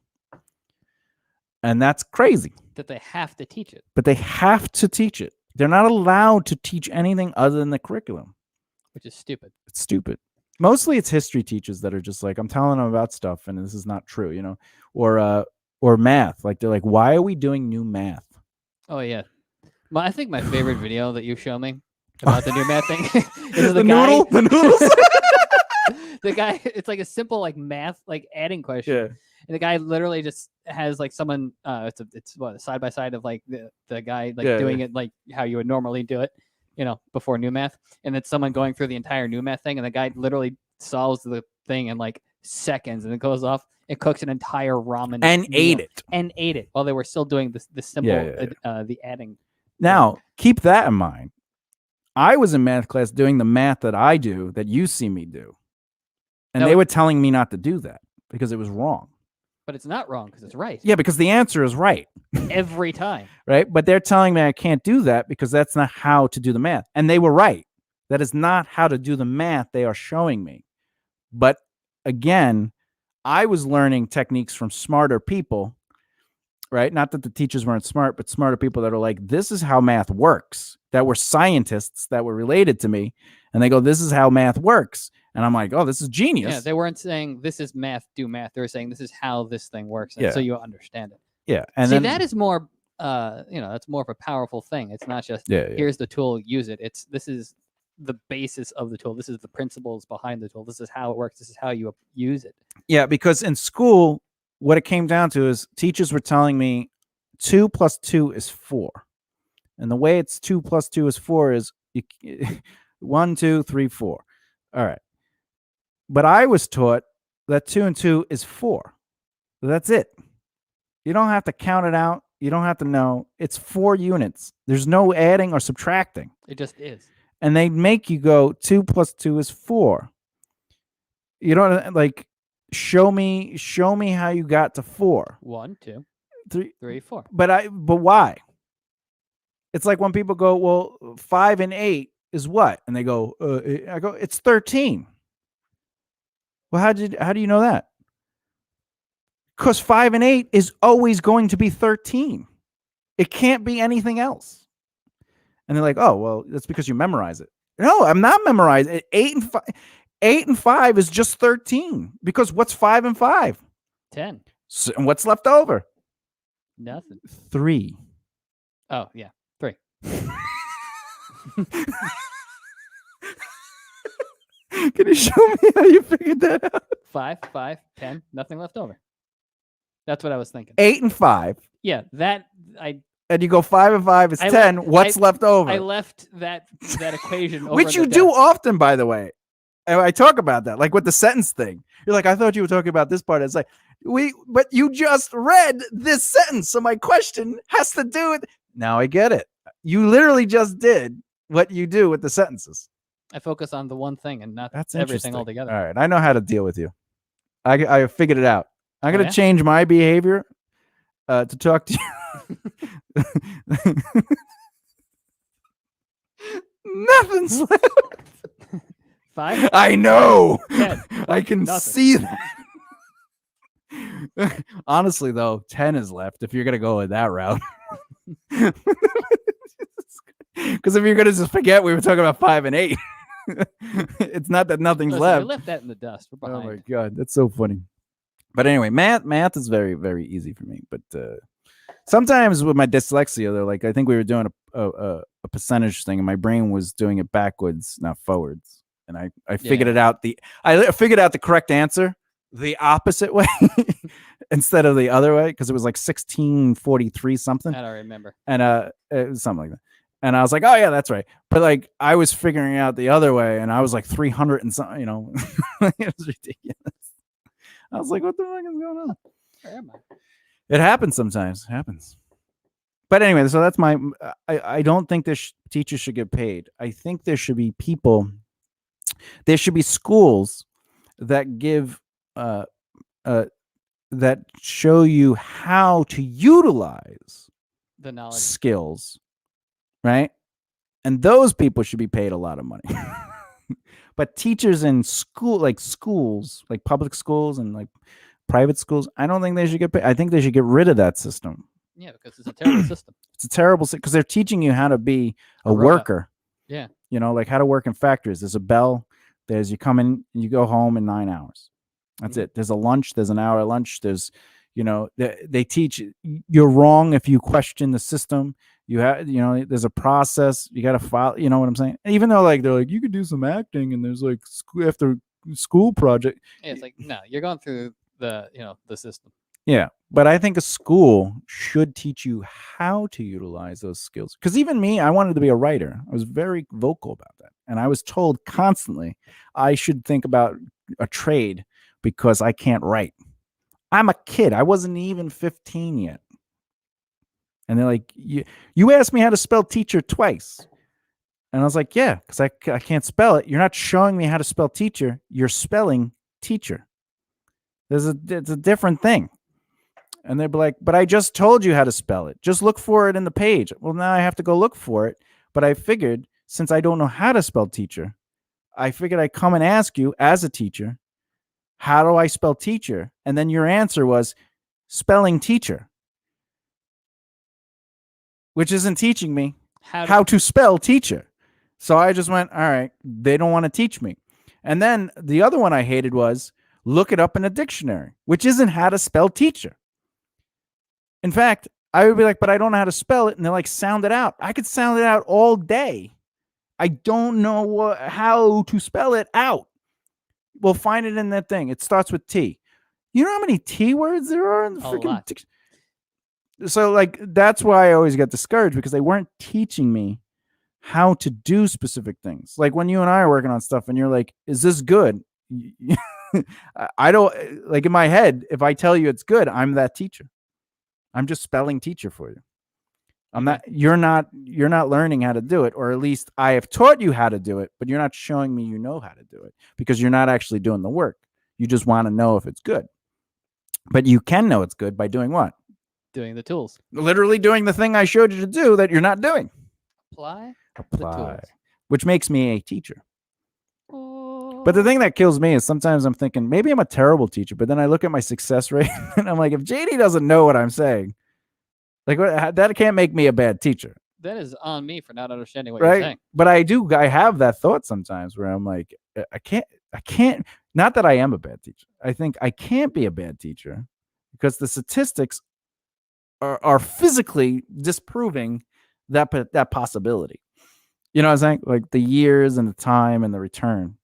And that's crazy. That they have to teach it. But they have to teach it. They're not allowed to teach anything other than the curriculum. Which is stupid. It's stupid. Mostly it's history teachers that are just like, I'm telling them about stuff and this is not true, or math. Like, they're like, why are we doing new math? Oh, yeah. I think my favorite video that you show me about the new math thing is the noodles. The guy, it's like a simple like math, like adding question. Yeah. And the guy literally just has like someone, it's what, side by side of like the guy like doing it like how you would normally do it, before new math. And then someone going through the entire new math thing, and the guy literally solves the thing in like seconds, and it goes off and cooks an entire ramen and ate it while they were still doing the simple the adding. Now keep that in mind. I was in math class doing the math that I do, that you see me do, and they were telling me not to do that because it was wrong. But it's not wrong because it's right. Yeah, because the answer is right. Every time. Right? But they're telling me I can't do that because that's not how to do the math. And they were right. That is not how to do the math they are showing me. But again, I was learning techniques from smarter people, right? Not that the teachers weren't smart, but smarter people that are like, this is how math works, that were scientists that were related to me. And they go, this is how math works. And I'm like, oh, this is genius. Yeah, they weren't saying this is math, do math. They were saying this is how this thing works, and so you understand it. Yeah, and see, that is more, that's more of a powerful thing. It's not just here's the tool, use it. This is the basis of the tool. This is the principles behind the tool. This is how it works. This is how you use it. Yeah, because in school, what it came down to is teachers were telling me 2 + 2 is 4, and the way it's 2 + 2 is 4 is 1, 2, 3, 4. All right. But I was taught that 2 and 2 is 4. That's it. You don't have to count it out. You don't have to know. It's 4 units. There's no adding or subtracting. It just is. And they make you go 2 plus 2 is 4. You don't like show me how you got to 4. 1, 2, 3, 3, 4. But why? It's like when people go, well, 5 and 8 is what? And they go, I go, it's 13. Well, how do you know that? Because 5 and 8 is always going to be 13. It can't be anything else. And they're like, oh, well, that's because you memorize it. No, I'm not memorizing. 8 and 5 is just 13. Because what's 5 and 5? 10. So, and what's left over? Nothing. 3. Oh, yeah. 3. Can you show me how you figured that out? 5, 5, 10. Nothing left over. That's what I was thinking. 8 and 5. Yeah, that And you go 5 and 5 is 10. What's left over? I left that equation over Which you do often, by the way. And I talk about that, like with the sentence thing. You're like, I thought you were talking about this part. It's like, but you just read this sentence. So my question has to do with, now I get it. You literally just did what you do with the sentences. I focus on the one thing and not That's everything altogether. All right. I know how to deal with you. I figured it out. I'm going to yeah? change my behavior to talk to you. Nothing's left. 5? I know. 10. I can Nothing. see that. Honestly, though, 10 is left if you're going to go with that route. Because if you're going to just forget, we were talking about 5 and 8. It's not that nothing's left. We left that in the dust. We're behind. Oh, my God. That's so funny. But anyway, math is very, very easy for me. But sometimes with my dyslexia, they're like, I think we were doing a percentage thing, and my brain was doing it backwards, not forwards. And I figured it out. I figured out the correct answer the opposite way instead of the other way, because it was like 1643 something. I don't remember. And it was something like that. And I was like, oh yeah, that's right. But like I was figuring out the other way, and I was like 300 and something. It was ridiculous. I was like, what the fuck is going on? Where am I? It happens sometimes. It happens. But anyway, so that's my. I don't think this teachers should get paid. I think there should be people. There should be schools that give that show you how to utilize The knowledge. skills, right? And those people should be paid a lot of money. But teachers in schools, like public schools and like private schools, I don't think they should get paid. I think they should get rid of that system. Yeah, because it's a terrible system. It's a terrible system because they're teaching you how to be a worker. Yeah. Like how to work in factories. There's a bell. There's you come in, you go home in 9 hours. That's it. There's a lunch. There's an hour lunch. There's, they teach you're wrong if you question the system. You have, there's a process. You got to file. You know what I'm saying? And even though they're like, you could do some acting and there's like after school project. Yeah, it's like, no, you're going through the system. Yeah. But I think a school should teach you how to utilize those skills. Because even me, I wanted to be a writer. I was very vocal about that. And I was told constantly I should think about a trade because I can't write. I'm a kid. I wasn't even 15 yet. And they're like, you asked me how to spell teacher twice. And I was like, yeah, because I can't spell it. You're not showing me how to spell teacher. You're spelling teacher. It's a different thing. And they'd be like, but I just told you how to spell it. Just look for it in the page. Well, now I have to go look for it. But I figured since I don't know how to spell teacher, I figured I'd come and ask you as a teacher, how do I spell teacher? And then your answer was spelling teacher, which isn't teaching me how to spell teacher. So I just went, all right, they don't want to teach me. And then the other one I hated was look it up in a dictionary, which isn't how to spell teacher. In fact, I would be like, but I don't know how to spell it. And they're like, sound it out. I could sound it out all day. I don't know how to spell it out. We'll find it in that thing. It starts with T. You know how many T words there are in the freaking dictionary? So like, that's why I always got discouraged because they weren't teaching me how to do specific things. Like when you and I are working on stuff and you're like, is this good? I don't like in my head. If I tell you it's good, I'm that teacher. I'm just spelling teacher for you. I'm Okay. not. You're not learning how to do it, or at least I have taught you how to do it, but you're not showing me you know how to do it because you're not actually doing the work. You just want to know if it's good. But you can know it's good by doing what? Doing the tools. Literally doing the thing I showed you to do that you're not doing. Apply. Apply, which makes me a teacher. Oh. But the thing that kills me is sometimes I'm thinking maybe I'm a terrible teacher, but then I look at my success rate and I'm like, if JD doesn't know what I'm saying, like that can't make me a bad teacher, That is on me for not understanding what you're saying. But I have that thought sometimes where I'm like, I can't. Not that I am a bad teacher. I think I can't be a bad teacher because the statistics are physically disproving that possibility. You know what I'm saying? Like the years and the time and the return.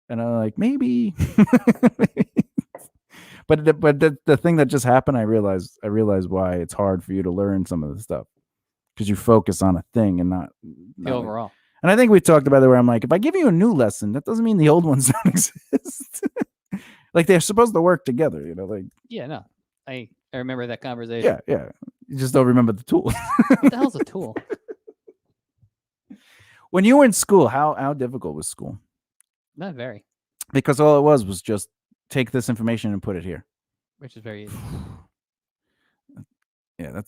And I'm like, maybe. but the thing that just happened, I realized why it's hard for you to learn some of the stuff because you focus on a thing and not The overall. And I think we talked about it where I'm like, if I give you a new lesson, that doesn't mean the old ones don't exist. Like they're supposed to work together, you know. Like yeah, no, I remember that conversation. Yeah. You just don't remember the tool. What the hell's a tool? When you were in school, how difficult was school? Not very. Because all it was just take this information and put it here. Which is very easy. Yeah,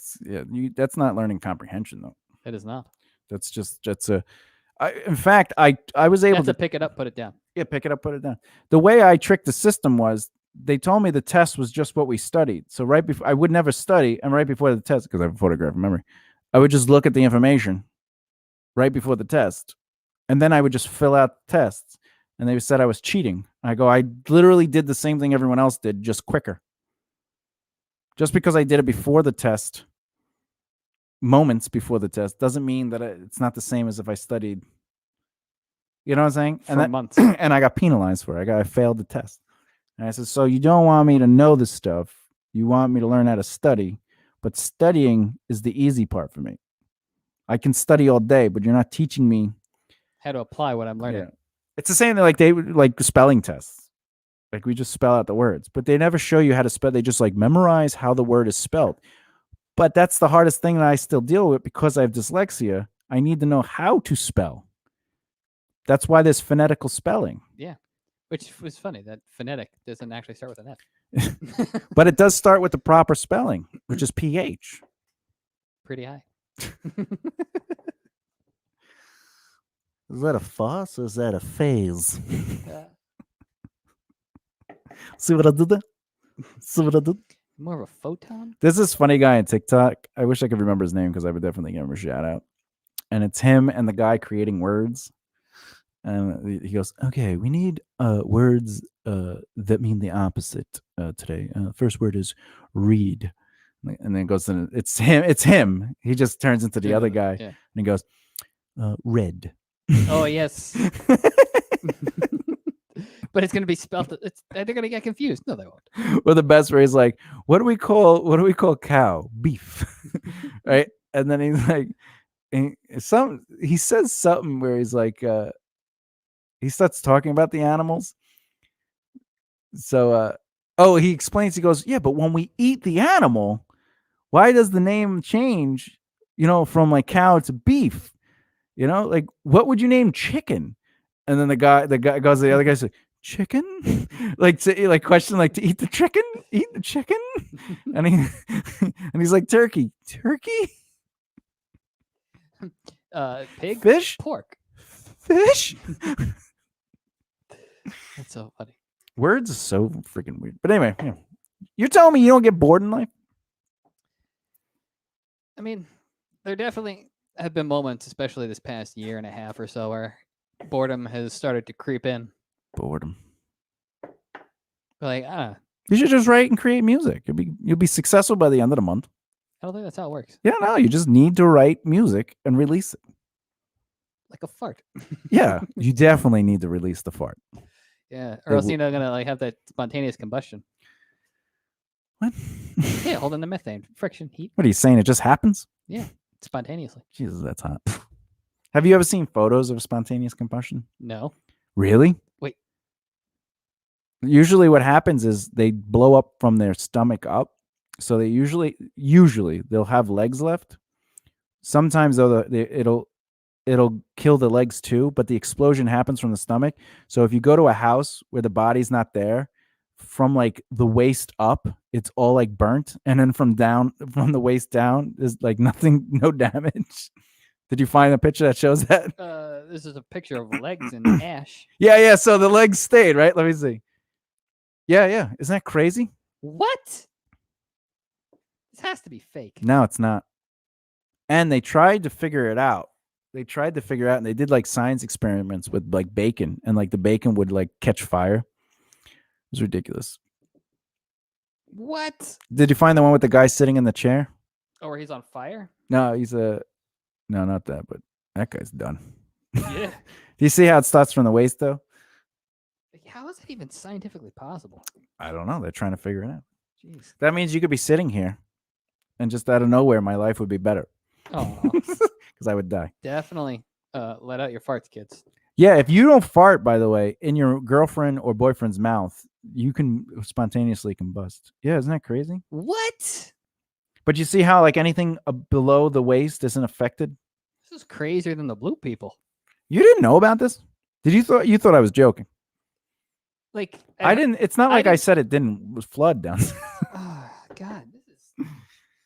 that's not learning comprehension though. It is not. That's a. In fact, I was able to pick it up, put it down. Yeah, pick it up, put it down. The way I tricked the system was they told me the test was just what we studied. So right before I would never study, and right before the test, because I have a photographic memory, I would just look at the information right before the test, and then I would just fill out the tests. And they said I was cheating. I go, I literally did the same thing everyone else did, just quicker. Just because I did it before the test, moments before the test, doesn't mean that it's not the same as if I studied. You know what I'm saying? For months. And I got penalized for it. I failed the test. And I said, so you don't want me to know this stuff. You want me to learn how to study. But studying is the easy part for me. I can study all day, but you're not teaching me how to apply what I'm learning. Yeah. It's the same thing like spelling tests. Like we just spell out the words, but they never show you how to spell. They just like memorize how the word is spelled. But that's the hardest thing that I still deal with because I have dyslexia. I need to know how to spell. That's why there's phonetical spelling. Yeah. Which was funny that phonetic doesn't actually start with an F. But it does start with the proper spelling, which is PH. Pretty high. Is that a fuss or is that a phase? See what I did there? See what I did? More of a photon? There's this funny guy on TikTok. I wish I could remember his name because I would definitely give him a shout out. And it's him and the guy creating words. And he goes, okay, we need words that mean the opposite today. First word is read. And then it goes, it's him. He just turns into the other guy. Yeah. And he goes, red. Oh, yes. But it's going to be spelled. They're going to get confused. No, they won't. Well, the best way is like, what do we call cow? Beef. Right? And then he's like, he says something where he's like, he starts talking about the animals. So, he explains, he goes, yeah, but when we eat the animal, why does the name change, from like cow to beef? Like what would you name chicken? And then the guy goes, the other guy says, chicken? like question, like to eat the chicken? Eat the chicken? and he's like, turkey? Pig? Fish? Pork? Fish? That's so funny. Words are so freaking weird. But anyway, you're telling me you don't get bored in life? I mean, there definitely have been moments, especially this past year and a half or so, where boredom has started to creep in. Boredom. Like, you should just write and create music. You'll be successful by the end of the month. I don't think that's how it works. Yeah, no, you just need to write music and release it. Like a fart. Yeah, you definitely need to release the fart. Yeah, or else you're not gonna have that spontaneous combustion. What? Yeah, holding the methane, friction, heat. What are you saying? It just happens? Yeah, spontaneously. Jesus, that's hot. Have you ever seen photos of spontaneous combustion? No. Really? Wait. Usually what happens is they blow up from their stomach up. So they usually they'll have legs left. Sometimes though it'll kill the legs too, but the explosion happens from the stomach. So if you go to a house where the body's not there, from like the waist up, it's all like burnt, and then from the waist down is like nothing, no damage. Did you find a picture that shows that? This is a picture of legs and ash. Yeah. So the legs stayed, right? Let me see. Yeah. Isn't that crazy? What? This has to be fake. No, it's not. And they tried to figure it out. And they did like science experiments with like bacon, and like the bacon would like catch fire. It was ridiculous. What? Did you find the one with the guy sitting in the chair? Oh, where he's on fire? No, no, not that, but that guy's done. Yeah. Do you see how it starts from the waist though? How is that even scientifically possible? I don't know. They're trying to figure it out. Jeez. That means you could be sitting here and just out of nowhere, my life would be better. Oh, because I would die. Definitely let out your farts, kids. Yeah, if you don't fart, by the way, in your girlfriend or boyfriend's mouth, you can spontaneously combust. Yeah, isn't that crazy? What? But you see how like anything below the waist isn't affected? This is crazier than the blue people. You didn't know about this? You thought I was joking? Like I didn't. It's not like I didn't- said it didn't flood down. Oh, God, this is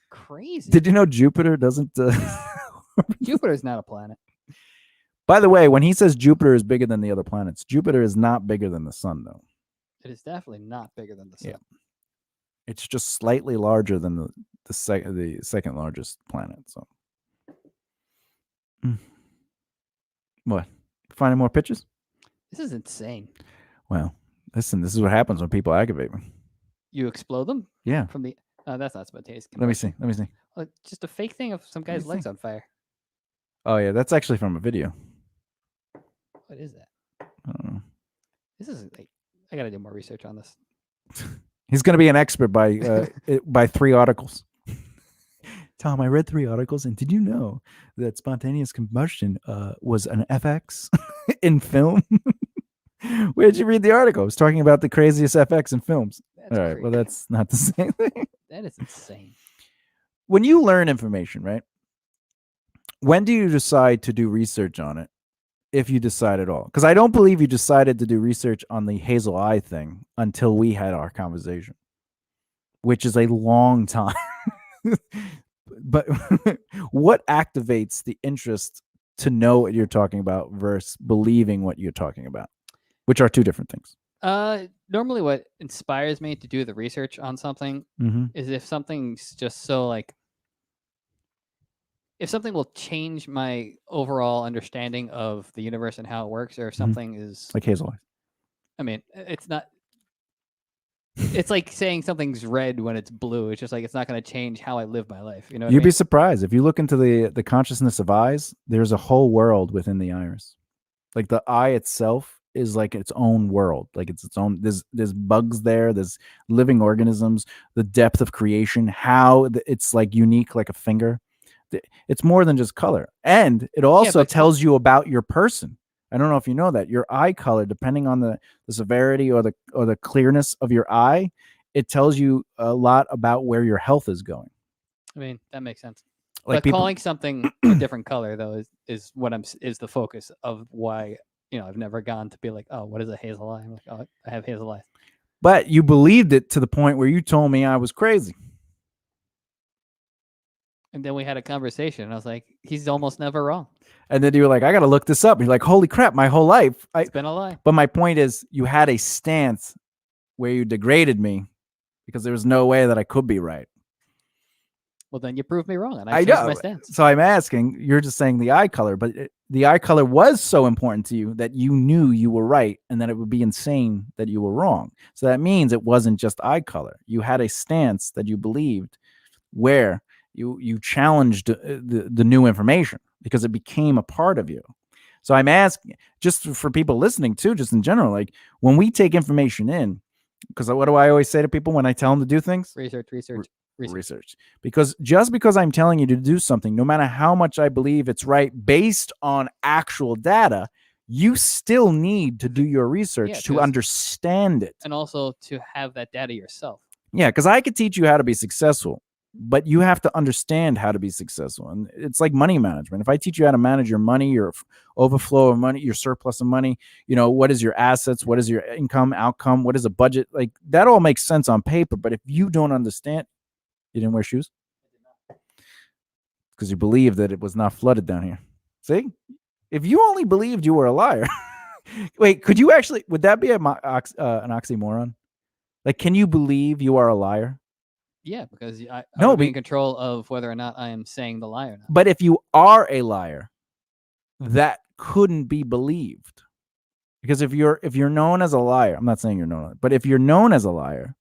crazy. Did you know Jupiter doesn't? Jupiter's not a planet. By the way, when he says Jupiter is bigger than the other planets, Jupiter is not bigger than the sun, though. It is definitely not bigger than the sun. Yeah. It's just slightly larger than the second largest planet. So, what? Finding more pictures? This is insane. Well, listen, this is what happens when people aggravate me. You explode them Yeah. from the. That's not spontaneous. Let me see. Just a fake thing of some guy's legs on fire. Oh yeah, that's actually from a video. What is that? I don't know. This is like I gotta do more research on this. He's going to be an expert by 3 articles. Tom, I read 3 articles, and did you know that spontaneous combustion was an FX in film? Where'd you read the article? It was talking about the craziest FX in films. That's All right, well, crazy. that's not the same thing. That is insane. When you learn information, right? When do you decide to do research on it? If you decide at all, because I don't believe you decided to do research on the hazel eye thing until we had our conversation, which is a long time. But what activates the interest to know what you're talking about versus believing what you're talking about, which are 2 different things? Normally what inspires me to do the research on something is if something's just so like if something will change my overall understanding of the universe and how it works, or if something is like hazel eyes. I mean, it's not. It's like saying something's red when it's blue. It's just like it's not going to change how I live my life. You know, what You'd I be mean? surprised if you look into the consciousness of eyes. There's a whole world within the iris. Like the eye itself is like its own world. Like it's its own. There's bugs there. There's living organisms. The depth of creation. How it's like unique, like a finger. It's more than just color, and it also tells you about your person. I don't know if you know that your eye color, depending on the severity or the clearness of your eye, it tells you a lot about where your health is going. I mean, that makes sense. Like but calling something a different color though is the focus of why I've never gone to be like, oh, what is a hazel eye? I'm like, oh, I have hazel eyes. But you believed it to the point where you told me I was crazy. And then we had a conversation, and I was like, he's almost never wrong. And then you were like, I got to look this up. You're like, holy crap, my whole life. It's been a lie. But my point is, you had a stance where you degraded me because there was no way that I could be right. Well, then you proved me wrong, and I changed my stance. So I'm asking, you're just saying the eye color, but the eye color was so important to you that you knew you were right and that it would be insane that you were wrong. So that means it wasn't just eye color. You had a stance that you believed where you challenged the new information because it became a part of you. So I'm asking, just for people listening too, just in general, like when we take information in, because what do I always say to people when I tell them to do things? Research. Because just because I'm telling you to do something, no matter how much I believe it's right based on actual data, you still need to do your research Yeah, to 'cause- understand it. and also to have that data yourself. Yeah, because I could teach you how to be successful, but you have to understand how to be successful. And it's like money management. If I teach you how to manage your money, your overflow of money, your surplus of money, what is your assets, what is your income, outcome, what is a budget, like that all makes sense on paper. But if you don't understand, you didn't wear shoes? Because you believe that it was not flooded down here. See? If you only believed you were a liar. Wait, could you actually, would that be an oxymoron? Like, can you believe you are a liar? Yeah, because I No, would be in control of whether or not I am saying the lie or not. But if you are a liar, that couldn't be believed. Because if you're known as a liar, I'm not saying you're known, but if you're known as a liar,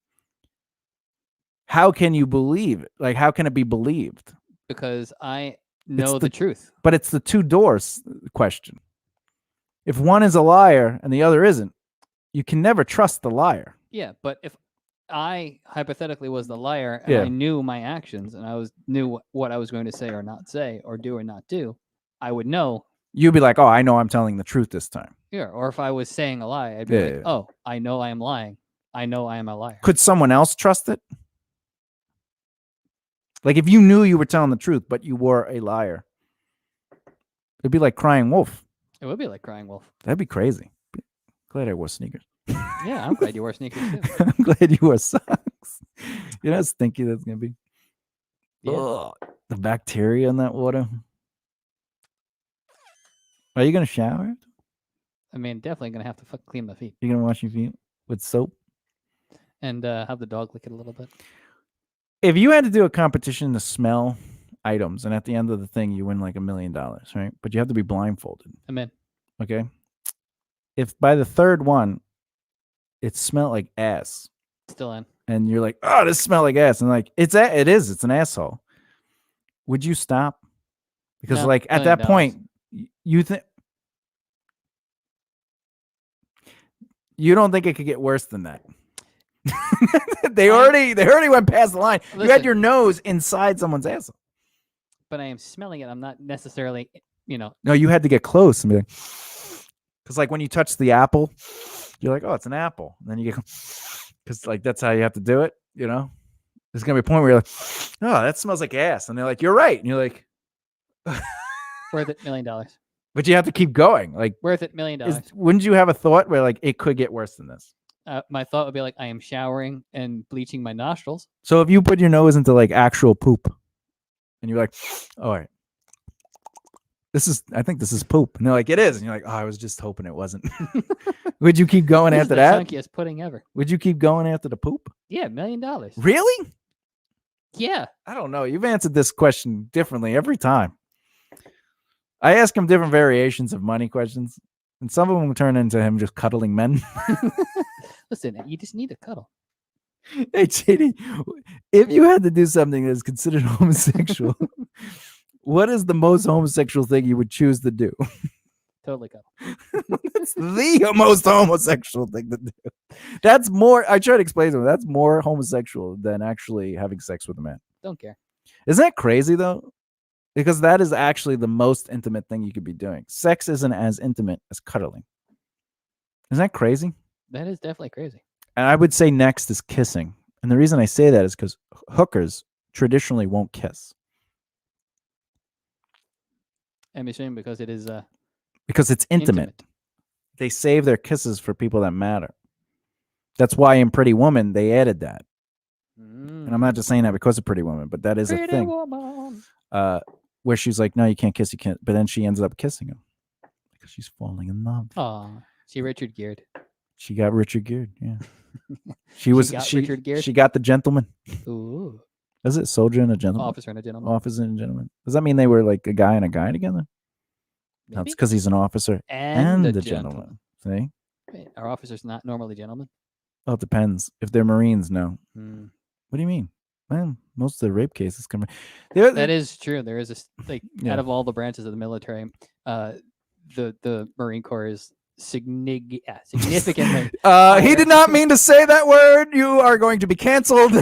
how can you believe it? Like, how can it be believed? Because I know the truth. But it's the two doors question. If one is a liar and the other isn't, you can never trust the liar. Yeah, but if I hypothetically was the liar and Yeah. I knew my actions and knew what I was going to say or not say or do or not do, I would know. You'd be like, oh, I know I'm telling the truth this time. Yeah, or if I was saying a lie, I'd be like, oh, I know I am lying. I know I am a liar. Could someone else trust it? Like if you knew you were telling the truth, but you were a liar, it'd be like crying wolf. It would be like crying wolf. That'd be crazy. Glad I wore sneakers. Yeah, I'm glad you wore sneakers too. I'm glad you wore socks. You know how stinky that's gonna be. Yeah. Ugh, the bacteria in that water. Are you gonna shower? I mean, definitely gonna have to clean my feet. You're gonna wash your feet with soap and have the dog lick it a little bit. If you had to do a competition to smell items, and at the end of the thing you win like $1 million, right? But you have to be blindfolded. I'm in. Okay. If by the third one it smelled like ass, still in, and you're like, oh, this smells like ass, and like it's an asshole, would you stop? Because no, like at that point you think you don't think it could get worse than that. they already went past the line. Listen, you had your nose inside someone's asshole. But I am smelling it. I'm not necessarily, No, you had to get close and be like, because like when you touch the apple, you're like, oh, it's an apple. And then you get, because like that's how you have to do it. There's gonna be a point where you're like, oh, that smells like ass, and they're like, you're right, and you're like, worth it, $1 million. But you have to keep going. Like worth it, $1 million. Wouldn't you have a thought where like it could get worse than this? My thought would be like, I am showering and bleaching my nostrils. So if you put your nose into like actual poop, and you're like, all right, I think this is poop, and they're like, it is, and you're like, oh, I was just hoping it wasn't. Would you keep going after that? Chunkiest pudding ever. Would you keep going after the poop? Yeah, $1 million. Really? Yeah. I don't know. You've answered this question differently every time. I ask him different variations of money questions, and some of them turn into him just cuddling men. Listen, you just need to cuddle. Hey, JD, if you had to do something that is considered homosexual, what is the most homosexual thing you would choose to do? Totally cuddle. That's the most homosexual thing to do. That's more, I try to explain to him, that's more homosexual than actually having sex with a man. Don't care. Isn't that crazy, though? Because that is actually the most intimate thing you could be doing. Sex isn't as intimate as cuddling. Isn't that crazy? That is definitely crazy. And I would say next is kissing. And the reason I say that is because hookers traditionally won't kiss. I'm assuming because it is because it's intimate. They save their kisses for people that matter. That's why in Pretty Woman they added that. And I'm not just saying that because of Pretty Woman, but that is a thing. Where she's like, no, you can't kiss, you can't. But then she ends up kissing him because she's falling in love. Oh, she Richard Geared. She got Richard Geared. Yeah, Richard Geared. She got the gentleman. Ooh, is it soldier and a gentleman? Officer and a gentleman. Officer and a gentleman. Does that mean they were like a guy and a guy together? Maybe? No, it's because he's an officer and a gentleman. See, wait, are officers not normally gentlemen? Oh, it depends. If they're Marines, no. Hmm. What do you mean? Man, most of the rape cases come. That is true. There is out of all the branches of the military, the Marine Corps is significantly. He did not mean to say that word. You are going to be canceled.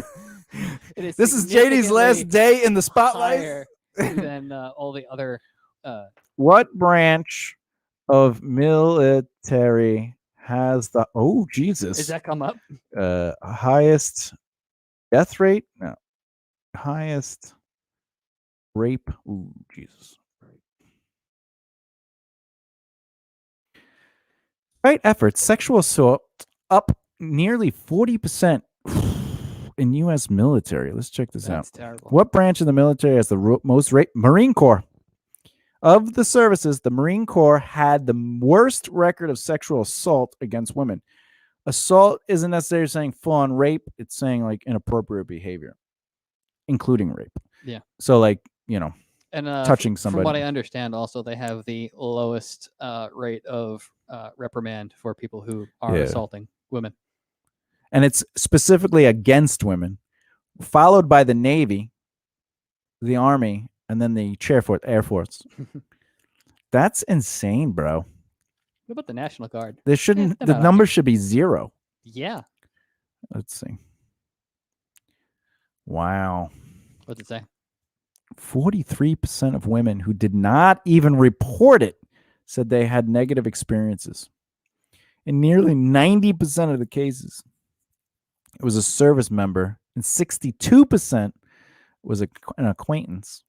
This is JD's last day in the spotlight. Than all the other. What branch of military has the Jesus Does that come up? highest death rate? No, highest rape. Ooh, Jesus. Right efforts, sexual assault up nearly 40% in U.S. military. Let's check this That's out. terrible. What branch of the military has the most rape? Marine Corps. Of the services, the Marine Corps had the worst record of sexual assault against women. Assault isn't necessarily saying full-on rape. It's saying like inappropriate behavior, including rape. Yeah. So like, And touching from what somebody. I understand, also they have the lowest rate of reprimand for people who are Yeah. assaulting women. And it's specifically against women, followed by the Navy, the Army, and then the Air Force. That's insane, bro. What about the National Guard? There shouldn't. they're The not on number here. should be 0. Yeah. Let's see. Wow. What's it say? 43% of women who did not even report it said they had negative experiences. In nearly 90% of the cases, it was a service member, and 62% was an acquaintance.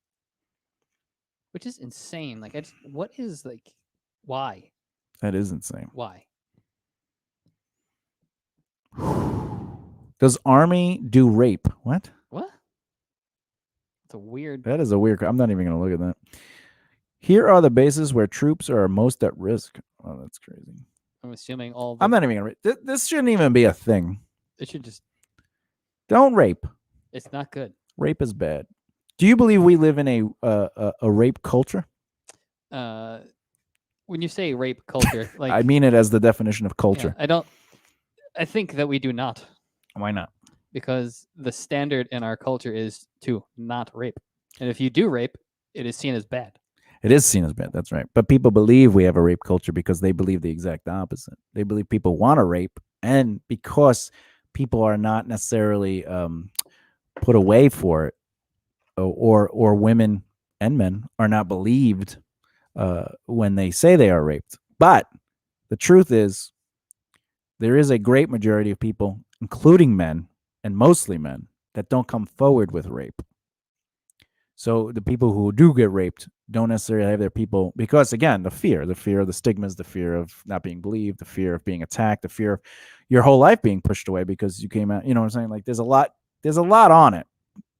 Which is insane. Like, what is like, why? That is insane. Why? Does Army do rape? What? What? It's a weird. That is a weird. I'm not even going to look at that. Here are the bases where troops are most at risk. Oh, that's crazy. I'm assuming all. I'm not even going to. This shouldn't even be a thing. It should just. Don't rape. It's not good. Rape is bad. Do you believe we live in a rape culture? When you say rape culture, like I mean it as the definition of culture. I don't. I think that we do not. Why not? Because the standard in our culture is to not rape, and if you do rape, it is seen as bad. It is seen as bad. That's right. But people believe we have a rape culture because they believe the exact opposite. They believe people want to rape, and because people are not necessarily put away for it, or women and men are not believed when they say they are raped. But the truth is, there is a great majority of people, including men and mostly men, that don't come forward with rape. So the people who do get raped don't necessarily have their people, because again, the fear of the stigmas, the fear of not being believed, the fear of being attacked, the fear of your whole life being pushed away because you came out. You know what I'm saying? Like there's a lot on it.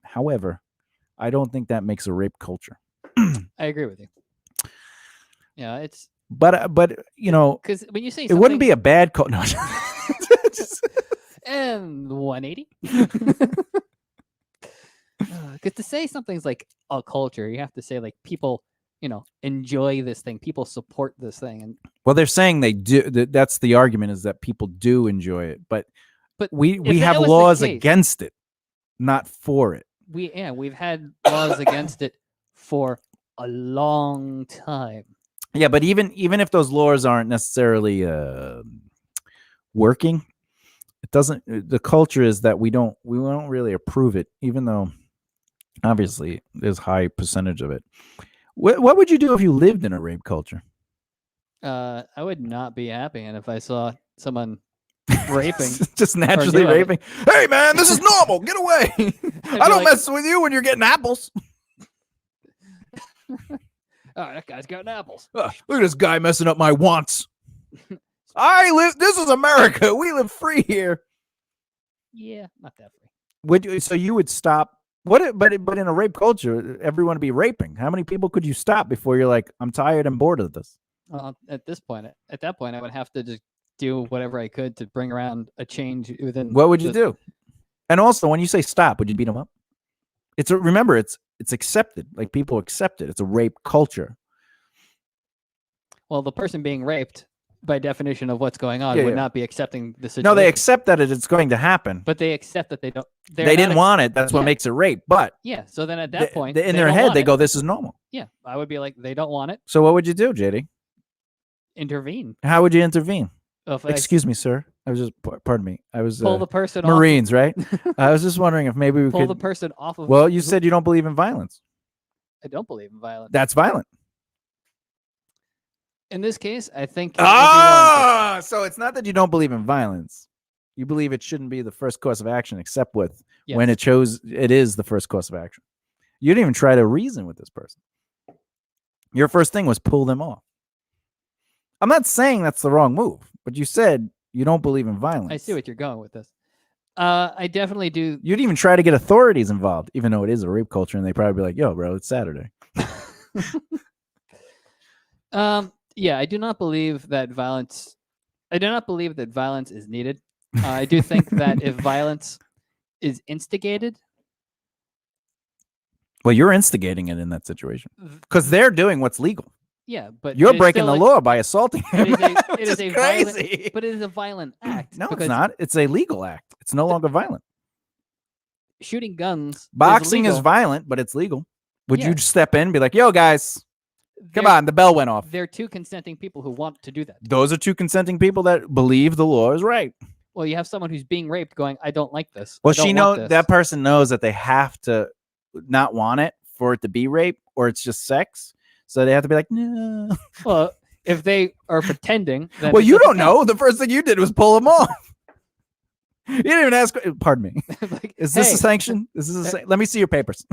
However, I don't think that makes a rape culture. I agree with you. Yeah, it's. But because when you say it wouldn't be a bad culture. No. And 180. Because to say something's like a culture, you have to say like people, enjoy this thing, people support this thing, and well, they're saying they do. That's the argument, is that people do enjoy it, but we have laws against it, not for it. We've had laws against it for a long time. Yeah, but even if those laws aren't necessarily working, it doesn't. The culture is that we don't really approve it, even though obviously there's high percentage of it. What would you do if you lived in a rape culture? I would not be happy, and if I saw someone raping, just naturally raping, hey man, this is normal. Get away! I don't mess with you when you're getting apples. Oh, that guy's got apples. Look at this guy messing up my wants. This is America. We live free here. Yeah, not that free. So you would stop? But in a rape culture, everyone would be raping. How many people could you stop before you're like, I'm tired and bored of this? At that point, I would have to just do whatever I could to bring around a change within. What would you do? And also, when you say stop, would you beat them up? Remember, it's accepted. Like people accept it. It's a rape culture. Well, the person being raped, by definition of what's going on, would not be accepting the situation. No, they accept that it's going to happen, but they accept that they don't. They didn't want it. That's what makes it rape. But yeah, so then at that point, in their head, they go, "This is normal." Yeah, I would be like, they don't want it. So what would you do, JD? Intervene. How would you intervene? Excuse me, sir. I was just, pardon me. I was pull the person Marines, right? I was just wondering if maybe we pull could the person off of. Well, you said you don't believe in violence. I don't believe in violence. That's violent. In this case, I think it would be warranted. So it's not that you don't believe in violence. You believe it shouldn't be the first course of action, except with when Yes. it is the first course of action. You didn't even try to reason with this person. Your first thing was pull them off. I'm not saying that's the wrong move, but you said you don't believe in violence. I see what you're going with this. I definitely do. You didn't even try to get authorities involved, even though it is a rape culture, and they probably be like, "Yo, bro, it's Saturday." Yeah, I do not believe that violence. I do not believe that violence is needed. I do think that if violence is instigated, Well, you're instigating it in that situation because they're doing what's legal. yeah, but You're it is breaking still the a- law by assaulting It him. is a, which it is a crazy. violent, but it is a violent act. No, it's because not. It's a legal act. It's no longer violent. Shooting guns. Boxing is legal. violent, but it's legal. Would Yeah. you step in and be like, "Yo, guys, come They're- on, the bell went off"? They're two consenting people who want to do that. Those are two consenting people that believe the law is right. Well, you have someone who's being raped going, "I don't like this." Well, I don't she want knows this." that person knows that they have to not want it for it to be rape, or it's just sex. So they have to be like, "No." Well, if they are pretending, then Well, it you doesn't don't know. The first thing you did was pull them off. You didn't even ask. Pardon me. count. Like, Is this hey, a sanction? Let me see your papers.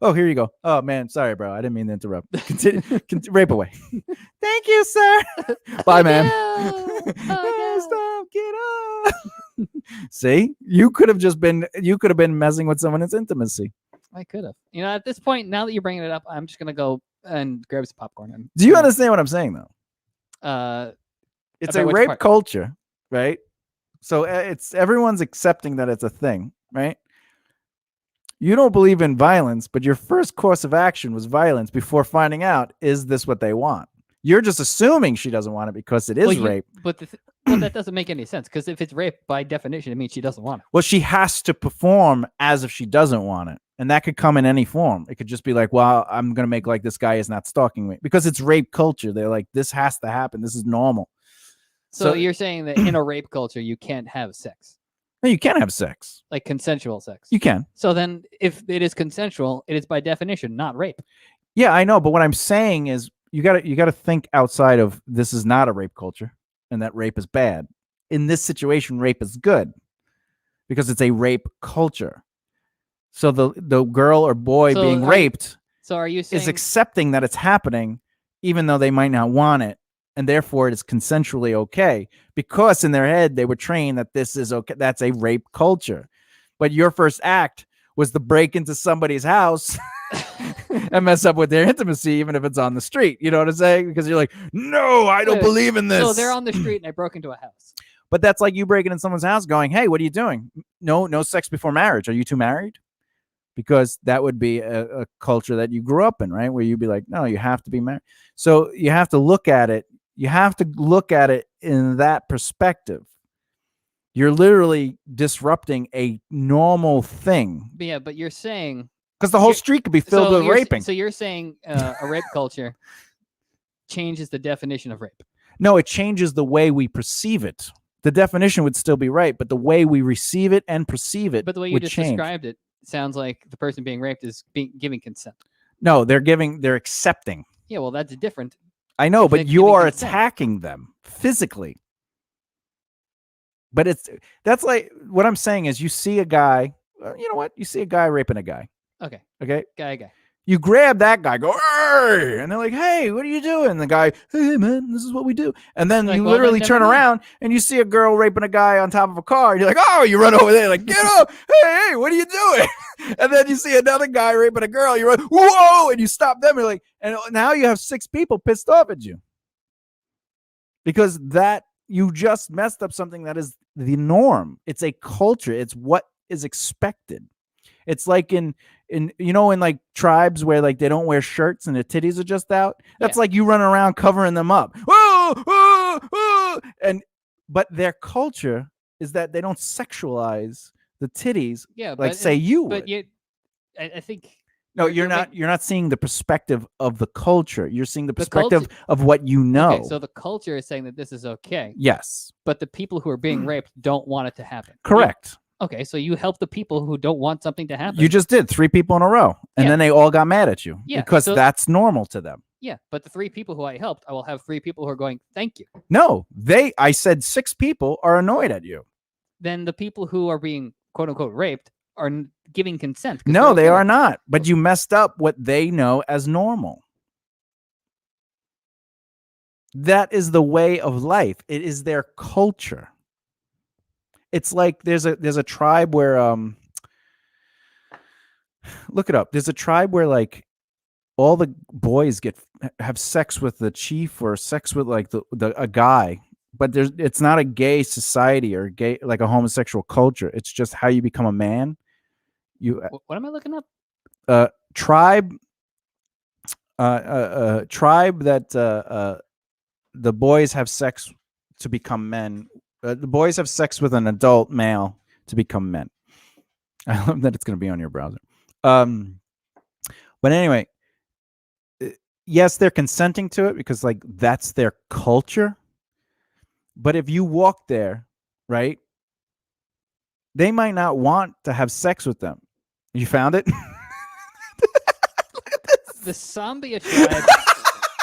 Oh, here you go. Oh man, sorry, bro. I didn't mean to interrupt. Continue, rape away. Thank you, sir. Bye, man. no. Stop. Get up. See, you could have been messing with someone's intimacy. I could have. You know, at this point, now that you're bringing it up, I'm just gonna go and grab some popcorn. And, Do you understand what I'm saying, though? It's about a which rape part? culture, right? So it's everyone's accepting that it's a thing, right? You don't believe in violence, but your first course of action was violence before finding out, is this what they want? You're just assuming she doesn't want it because it is rape. But well, that doesn't make any sense because if it's rape, by definition, it means she doesn't want it. Well, she has to perform as if she doesn't want it. And that could come in any form. It could just be like, well, I'm going to make like this guy is not stalking me because it's rape culture. They're like, this has to happen. This is normal. So you're saying that in a rape culture, you can't have sex, No, you can have sex. like consensual sex. You can. So then, if it is consensual, it is by definition not rape. Yeah, I know. But what I'm saying is you got to think outside of this is not a rape culture and that rape is bad. In this situation, rape is good because it's a rape culture. So the girl or boy So being are you- raped So are you saying is accepting that it's happening, even though they might not want it. And therefore it is consensually okay because in their head, they were trained that this is okay. That's a rape culture. But your first act was to break into somebody's house and mess up with their intimacy, even if it's on the street. You know what I'm saying? Because you're like, no, I don't Wait, believe in this. so they're on the street and I broke into a house? But that's like you breaking in someone's house going, hey, what are you doing? No sex before marriage. Are you two married? Because that would be a culture that you grew up in, right? Where you'd be like, no, you have to be married. So you have to look at it. You have to look at it in that perspective. You're literally disrupting a normal thing Yeah, but you're saying because the whole street could be filled with raping. So you're saying a rape culture changes the definition of rape. No, it changes the way we perceive it. The definition would still be right, but the way we receive it and perceive it But the way you would just change. described it sounds like the person being raped is giving consent. No, they're accepting. Yeah, well, that's different. I know, They're but giving you're consent. attacking them physically. But that's like what I'm saying is you see a guy, you know what? You see a guy raping a guy. Okay, Okay. guy. You grab that guy, go, "Hey!" And they're like, hey, what are you doing? And the guy, hey, man, this is what we do. And then Like, you well, literally then turn never mind. around and you see a girl raping a guy on top of a car. And you're like, oh, you run over there, like, get up. Hey, what are you doing? And then you see another guy raping a girl. You run, whoa, and you stop them. You're like, and now you have 6 people pissed off at you. Because you just messed up something that is the norm. It's a culture. It's what is expected. It's like in like tribes where like they don't wear shirts and their titties are just out. That's like you running around covering them up. Whoa, whoa, whoa. But their culture is that they don't sexualize the titties. Yeah, like but say you would. But I think No, you're not. You're not seeing the perspective of the culture. You're seeing the perspective of what you know. Okay, so the culture is saying that this is okay. Yes. But the people who are being raped don't want it to happen. Correct. Okay, so you help the people who don't want something to happen. You just did 3 people in a row, and Yeah. then they all got mad at you Yeah, because so- that's normal to them. Yeah, but the 3 people who I helped, I will have 3 people who are going, "Thank you." No, I said 6 people are annoyed at you. Then the people who are being quote unquote raped are giving consent. 'Cause No, they're they okay are with it. not. But you messed up what they know as normal. That is the way of life. It is their culture. It's like there's a tribe where look it up. There's a tribe where like all the boys have sex with the chief or sex with like a guy, but it's not a gay society or gay like a homosexual culture. It's just how you become a man. You What am I looking up? tribe tribe that the boys have sex to become men. The boys have sex with an adult male to become men. I love that it's going to be on your browser. But anyway, yes, they're consenting to it because like that's their culture. But if you walk there, right, they might not want to have sex with them. You found it? The Sambia tribe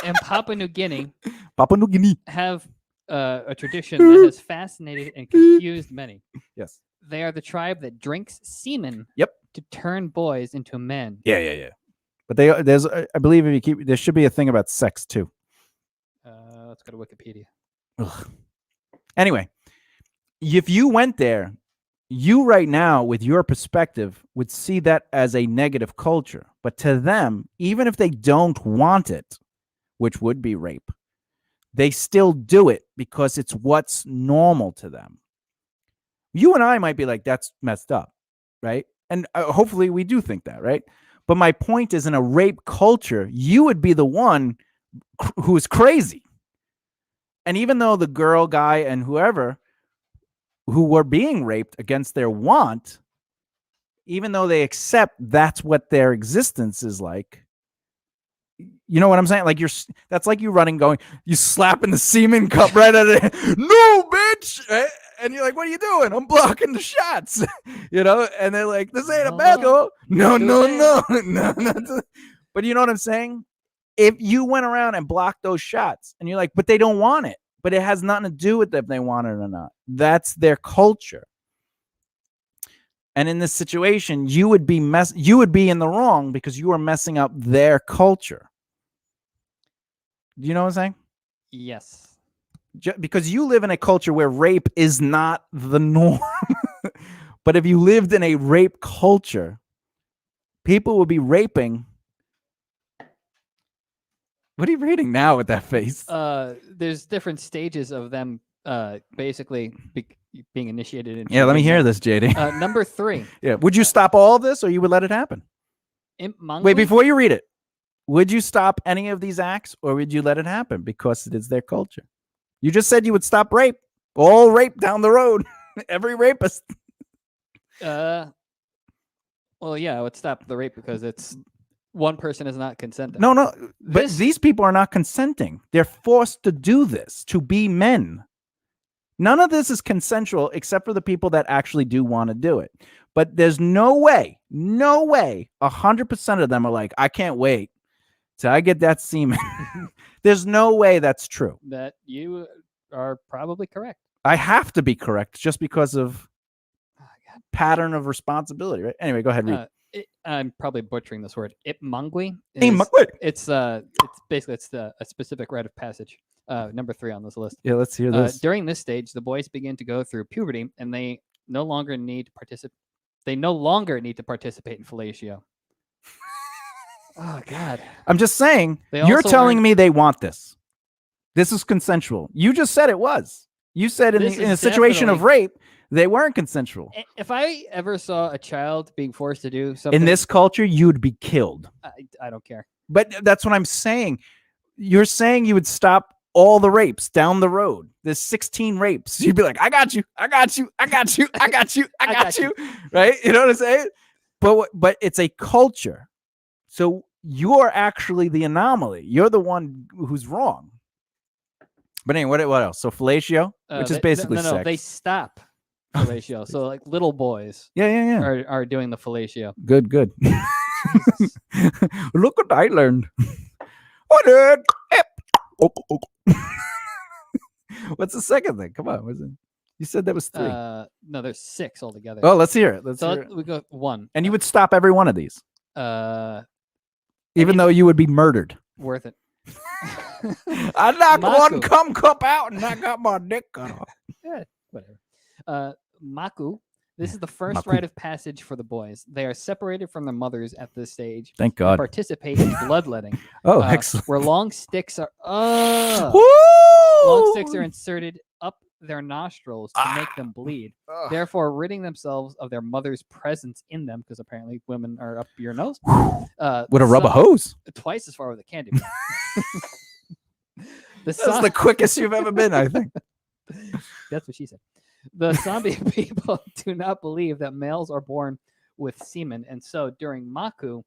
in Papua New Guinea Papua New Guinea have a tradition that has fascinated and confused many. Yes. They are the tribe that drinks semen. Yep. To turn boys into men. Yeah. But there's I believe if you keep there should be a thing about sex too. Let's go to Wikipedia. Ugh. Anyway, if you went there, you right now with your perspective would see that as a negative culture. But to them, even if they don't want it, which would be rape, they still do it because it's what's normal to them. You and I might be like, that's messed up, right? And hopefully we do think that, right? But my point is, in a rape culture, you would be the one who is crazy. And even though the girl, guy, and whoever who were being raped against their want, even though they accept that's what their existence is like, you know what I'm saying? Like that's like you running, going, you slapping the semen cup right at it. No, bitch. Right? And you're like, what are you doing? I'm blocking the shots, you know? And they're like, this ain't a bad girl. No. But you know what I'm saying? If you went around and blocked those shots and you're like, but they don't want it, but it has nothing to do with if they want it or not. That's their culture. And in this situation, you would be in the wrong because you are messing up their culture. Do you know what I'm saying? Yes. Because you live in a culture where rape is not the norm. But if you lived in a rape culture, people would be raping. What are you reading now with that face? There's different stages of them basically being initiated into. Yeah, let me hear this, JD. Number 3. Yeah. Would you stop all of this or you would let it happen? Wait, before you read it, would you stop any of these acts or would you let it happen because it is their culture? You just said you would stop rape. All rape down the road. Every rapist. Well, yeah, I would stop the rape because it's one person is not consenting. No. But these people are not consenting. They're forced to do this, to be men. None of this is consensual except for the people that actually do want to do it. But there's no way, 100% of them are like, I can't wait till I get that semen. There's no way that's true. That you are probably correct. I have to be correct just because of pattern of responsibility, right? Anyway, go ahead, read. I'm probably butchering this word. Ipmangwi. It's basically a specific rite of passage. Number 3 on this list. Yeah, let's hear this. During this stage, the boys begin to go through puberty, and they no longer need to participate. They no longer need to participate in fellatio. Oh God! I'm just saying. You're telling me they want this. This is consensual. You just said it was. You said in a situation of rape, they weren't consensual. If I ever saw a child being forced to do something in this culture, you'd be killed. I don't care. But that's what I'm saying. You're saying you would stop all the rapes down the road. There's 16 rapes. You'd be like, I got you. Right? You know what I'm saying? But it's a culture. So you're actually the anomaly. You're the one who's wrong. But anyway, what else? So fellatio, which is basically sex. No, they stop fellatio. So like little boys are doing the fellatio. Good. Look what I learned. What it? What's the second thing? Come on, what's it? You said that was 3. No, there's 6 altogether. Oh, let's hear it. Let's so hear it. we go 1. And you would stop every one of these, Even even though you would be murdered. worth it. I knocked one Maku. cum cup out and I got my dick cut off. Yeah, whatever. Maku. This is the first Maku. rite of passage for the boys. They are separated from their mothers at this stage. Thank And God. participate in bloodletting. Oh, excellent. Where long sticks are Woo! long sticks are inserted up their nostrils to make them bleed, therefore ridding themselves of their mother's presence in them, because apparently women are up your nose. With a rubber hose. Twice as far with a candy. That's the quickest you've ever been, I think. That's what she said. The zombie people do not believe that males are born with semen, and so during Maku,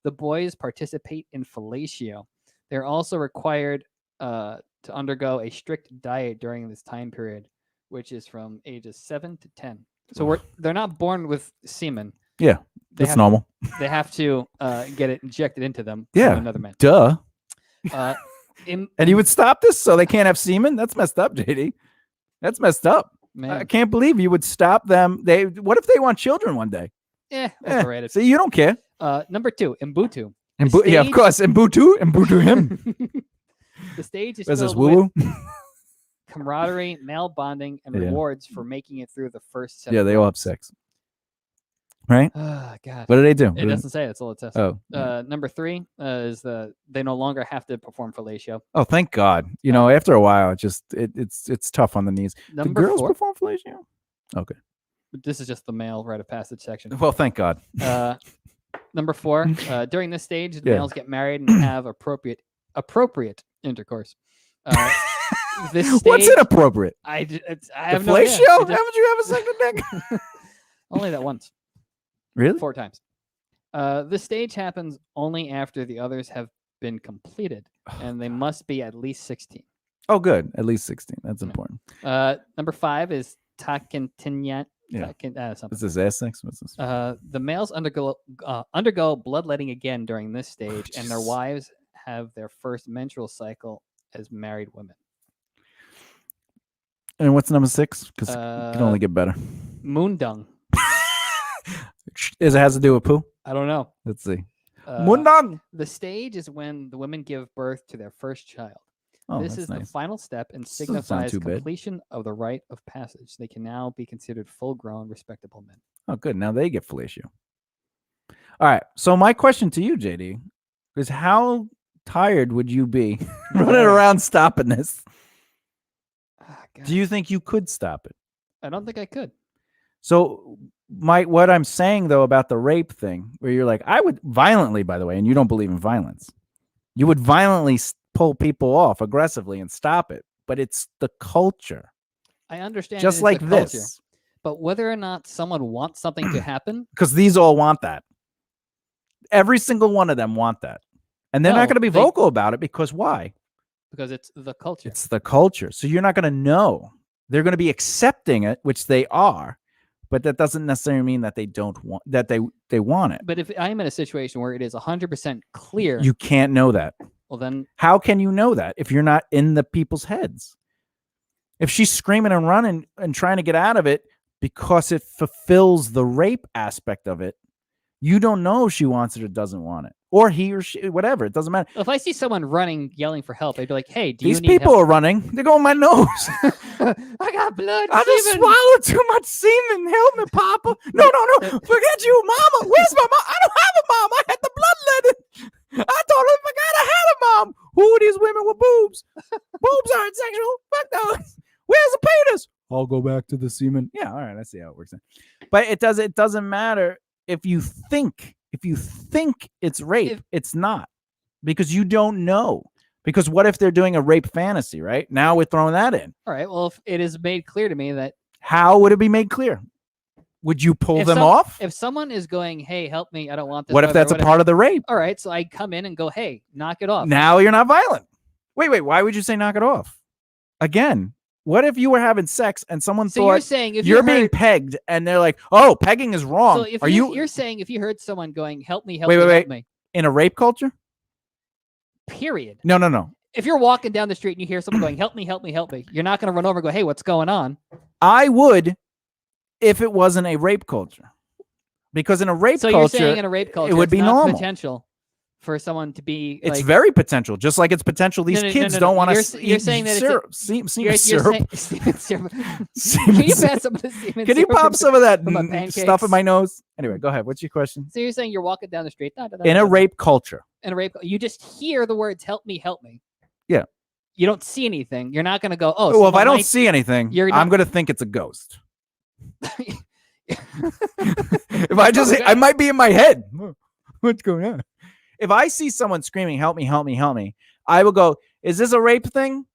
the boys participate in fellatio. They're also required to undergo a strict diet during this time period, which is from ages 7 to 10. So they're not born with semen. Yeah, that's normal. They have to get it injected into them Yeah, from another man. Duh. And you would stop this so they can't have semen? That's messed up, JD. That's messed up. Man. I can't believe you would stop them. What if they want children one day? Overrated. See, you don't care. Number 2, Mbutu. Yeah, of course. Mbutu him. The stage is What is this, filled with woo-woo? camaraderie, male bonding, and rewards for making it through the first 7 Yeah, they all have sex. Right? Oh, God. What do they do? It doesn't say. That's all it says. Oh. Number 3 is they no longer have to perform fellatio. Oh, thank God. You know, after a while, it's tough on the knees. Do Number girls 4. perform fellatio? Okay. This is just the male rite of passage section. Well, thank God. Number 4. During this stage, the Yeah. males get married and have appropriate intercourse. This stage, What's inappropriate? I The have no idea. fellatio? It Haven't just- you ever sucked a dick? Only that once. Really? 4 times. This stage happens only after the others have been completed, and they must be at least 16. Oh, good. At least 16. That's important. Number 5 is Takintinyat. Yeah. Something. Is this ass sex? What's this? The males undergo bloodletting again during this stage, and their wives have their first menstrual cycle as married women. And what's number 6? Because it can only get better. Moon dung. Is it has to do with poo? I don't know. Let's see. Mundang. The stage is when the women give birth to their first child. Oh, This that's is nice. the final step and Doesn't sound signifies too bad. completion of the rite of passage. They can now be considered full-grown, respectable men. Oh, good. Now they get fellatio. All right. So my question to you, JD, is how tired would you be running around stopping this? Ah, God. Do you think you could stop it? I don't think I could. So what I'm saying though about the rape thing, where you're like, I would violently, by the way, and you don't believe in violence, you would violently pull people off aggressively and stop it. But it's the culture, I understand. just it is like the culture, this, but whether or not someone wants something to happen, because these all want that. Every single one of them want that, and they're No, not going to be they- vocal about it because why? because it's the culture. It's the culture. So you're not going to know. They're going to be accepting it, which they are, but that doesn't necessarily mean that they don't want that they want it. But if I'm in a situation where it is 100% clear, You can't know that. well then How can you know that if you're not in the people's heads? If she's screaming and running and trying to get out of it because it fulfills the rape aspect of it, you don't know if she wants it or doesn't want it, or he or she, whatever. It doesn't matter. if I see someone running, yelling for help, I'd be like, "Hey, do These you need people help?" are running. They're going my nose. I got blood. I just semen. swallowed too much semen. Help me, Papa. No. Forget you, Mama. Where's my mom? I don't have a mom. I had the bloodletting. I totally forgot I had a mom. Who are these women with boobs? Boobs aren't sexual. Fuck those. Where's the penis? I'll go back to the semen. Yeah, all right. I see how it works. But it doesn't matter if you think it's rape. It's not, because you don't know. Because what if they're doing a rape fantasy, right? Now we're throwing that in. All right. Well, if it is made clear to me that How would it be made clear? Would you pull them off? if someone is going, "Hey, help me, I don't want this," What if that's a part of the rape? All right, so I come in and go, "Hey, knock it off." Now you're not violent. Wait. Why would you say knock it off? Again, what if you were having sex and someone So thought you're saying if you're you being heard, pegged and they're like, "Oh, pegging is wrong." so if Are you're saying if you heard someone going, "Help me, help Wait, me, wait, help wait. me," in a rape culture? Period. No. If you're walking down the street and you hear someone going, "Help me, help me, help me," you're not going to run over and go, "Hey, what's going on?" I would if it wasn't a rape culture. Because in a rape So culture, you're saying in a rape culture, it would it's be not normal. potential for someone to be It's like, very potential, just like it's potential. These kids don't want to You're saying that syrup. you're Syrup. semen syrup. Semen Can you syrup. pass some of the semen Can you syrup pop from some of that from my stuff in pancakes? my nose? Anyway, go ahead. What's your question? So you're saying you're walking down the street In a rape culture. In a rape, you just hear the words "help me, help me." Yeah. You don't see anything. You're not going to go, "Oh, Well, if I someone don't might-" see anything, You're I'm not- going to think it's a ghost. If I just, I might be in my head. What's going on? If I see someone screaming, "Help me, help me, help me," I will go, "Is this a rape thing?"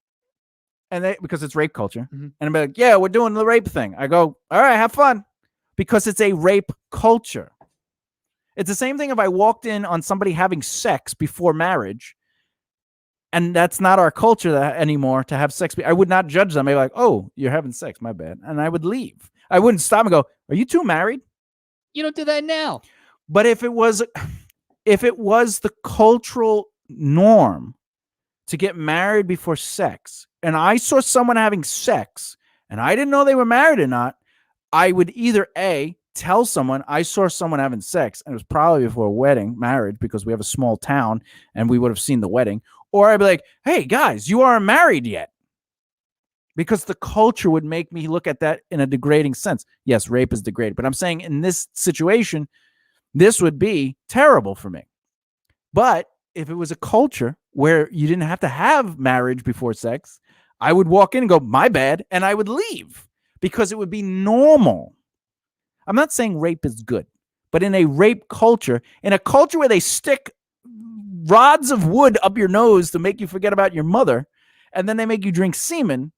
And they, because it's rape culture, Mhm. and I'm like, "Yeah, we're doing the rape thing." I go, "All right, have fun," because it's a rape culture. It's the same thing if I walked in on somebody having sex before marriage, and that's not our culture anymore to have sex. I would not judge them. I'd be like, "Oh, you're having sex, my bad," and I would leave. I wouldn't stop and go, "Are you two married?" You don't do that now. But if it was the cultural norm to get married before sex, and I saw someone having sex and I didn't know they were married or not, I would either A, tell someone I saw someone having sex, and it was probably before a wedding, marriage, because we have a small town and we would have seen the wedding, or I'd be like, "Hey guys, you aren't married yet." Because the culture would make me look at that in a degrading sense. Yes, rape is degrading, but I'm saying in this situation, this would be terrible for me. But if it was a culture where you didn't have to have marriage before sex, I would walk in and go, "My bad," and I would leave because it would be normal. I'm not saying rape is good, but in a rape culture, in a culture where they stick rods of wood up your nose to make you forget about your mother, and then they make you drink semen,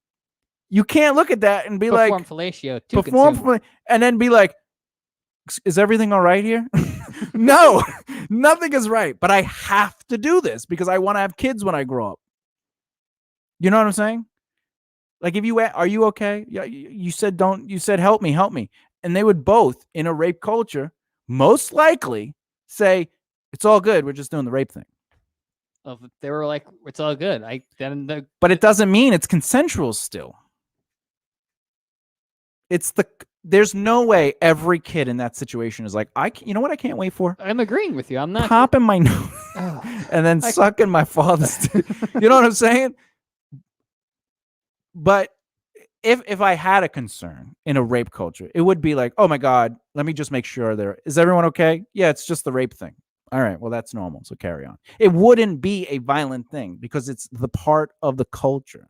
you can't look at that and be Perform like, fellatio to consume. and then be like, "Is everything all right here?" No, nothing is right. But I have to do this because I want to have kids when I grow up. You know what I'm saying? Like, if you are you okay? Yeah, you said don't. You said help me, and they would both in a rape culture most likely say it's all good. We're just doing the rape thing. If they were like, "It's all good," But it doesn't mean it's consensual still. There's no way every kid in that situation is like, you know what I can't wait for? I'm agreeing with you. I'm not Popping my nose and then sucking my father's. You know what I'm saying? But if I had a concern in a rape culture, it would be like, "Oh my God, let me just make sure is everyone okay? Yeah, it's just the rape thing. All right, well, that's normal. So carry on." It wouldn't be a violent thing because it's the part of the culture.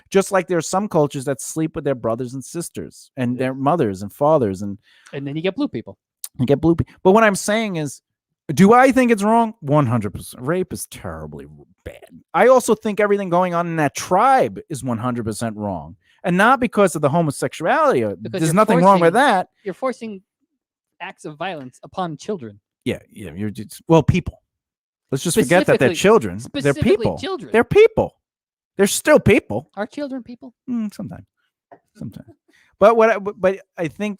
Just like there's some cultures that sleep with their brothers and sisters and their mothers and fathers, and then you get blue people. You get blue people. But what I'm saying is, do I think it's wrong? 100%. Rape is terribly bad. I also think everything going on in that tribe is 100% wrong. And not because of the homosexuality. There's nothing wrong with that. You're forcing acts of violence upon children. Yeah. You're just, people. Let's just forget that they're children. They're people. Children. They're people. They're still people. Are children people? Sometimes. But I think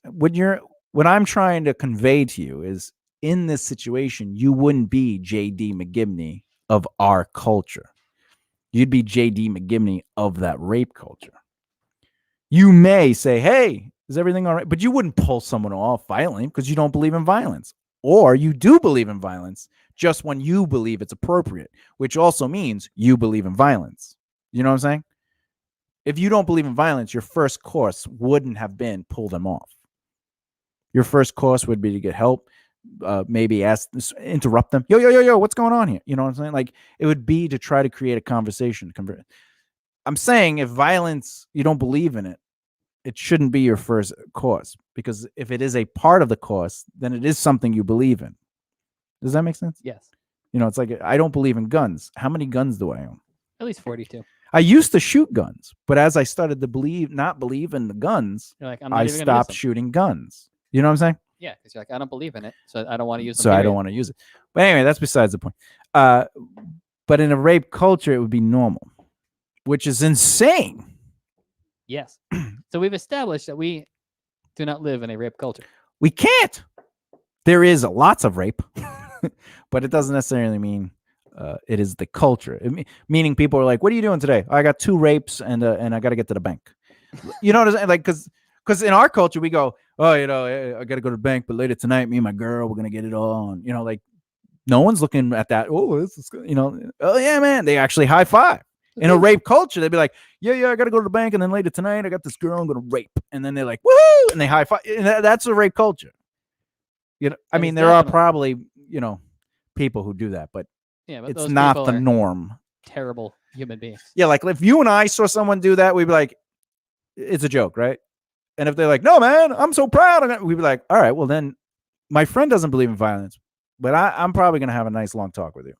what I'm trying to convey to you is, in this situation, you wouldn't be J.D. McGibney of our culture. You'd be J.D. McGibney of that rape culture. You may say, "Hey, is everything all right?" But you wouldn't pull someone off violently because you don't believe in violence. Or you do believe in violence just when you believe it's appropriate, which also means you believe in violence. You know what I'm saying? If you don't believe in violence, your first course wouldn't have been pull them off. Your first course would be to get help, maybe interrupt them. Yo, what's going on here? You know what I'm saying? Like, it would be to try to create a conversation. I'm saying if violence, you don't believe in it, it shouldn't be your first course, because if it is a part of the course, then it is something you believe in. Does that make sense? Yes. It's like, I don't believe in guns. How many guns do I own? At least 42. I used to shoot guns, but as I started to not believe in the guns, you're like, I stopped shooting guns. You know what I'm saying? Yeah, because you're like, I don't believe in it, so I don't want to use them. So I don't want to use it. But anyway, that's besides the point. But in a rape culture, it would be normal, which is insane. Yes. So we've established that we do not live in a rape culture. We can't. There is lots of rape, but it doesn't necessarily mean It is the culture. Meaning people are like, "What are you doing today?" I got 2 rapes and I got to get to the bank. You know what I'm saying? Like, because in our culture we go, "Oh, I got to go to the bank, but later tonight, me and my girl, we're gonna get it on." Like no one's looking at that. Oh, this is good. Oh yeah, man. They actually high five. In a rape culture, they'd be like, yeah, I got to go to the bank, and then later tonight, I got this girl I'm gonna rape, and then they're like, woo, and they high five. That's a rape culture. I mean, there are probably people who do that, but yeah, but it's those not people the are norm. terrible human beings. Yeah, like if you and I saw someone do that, we'd be like, it's a joke, right? And if they're like, no, man, I'm so proud, we'd be like, all right, well then, my friend doesn't believe in violence, but I'm probably gonna have a nice long talk with you.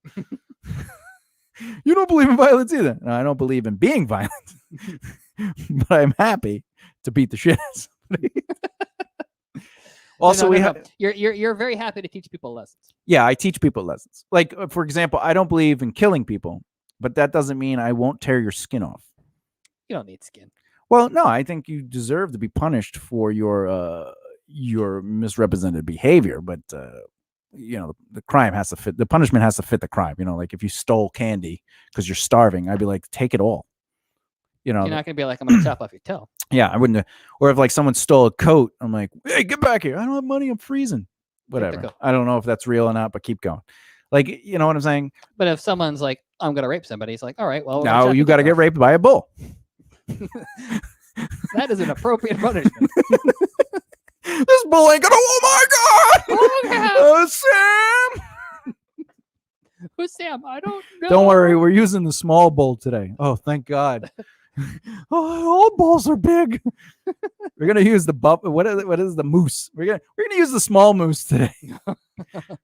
You don't believe in violence either. No, I don't believe in being violent, but I'm happy to beat the shit out of somebody. Also, you're very happy to teach people lessons. Yeah, I teach people lessons. Like, for example, I don't believe in killing people, but that doesn't mean I won't tear your skin off. You don't need skin. Well, no, I think you deserve to be punished for your misrepresented behavior, but the crime has to fit. The punishment has to fit the crime. Like if you stole candy because you're starving, I'd be like, take it all. You're not going to be like, I'm going to chop off your toe. Yeah, I wouldn't. Or if like someone stole a coat, I'm like, hey, get back here. I don't have money. I'm freezing. Whatever. I don't know if that's real or not, but keep going. Like, you know what I'm saying? But if someone's like, I'm going to rape somebody, it's like, all right, well, now you got to get raped by a bull. That is an appropriate punishment. This bull ain't gonna. Oh my God! Oh, Sam! Who's Sam? I don't know. Don't worry, we're using the small bull today. Oh, thank God. All bulls are big. We're gonna use the what is the moose? We're gonna use the small moose today. Oh, God.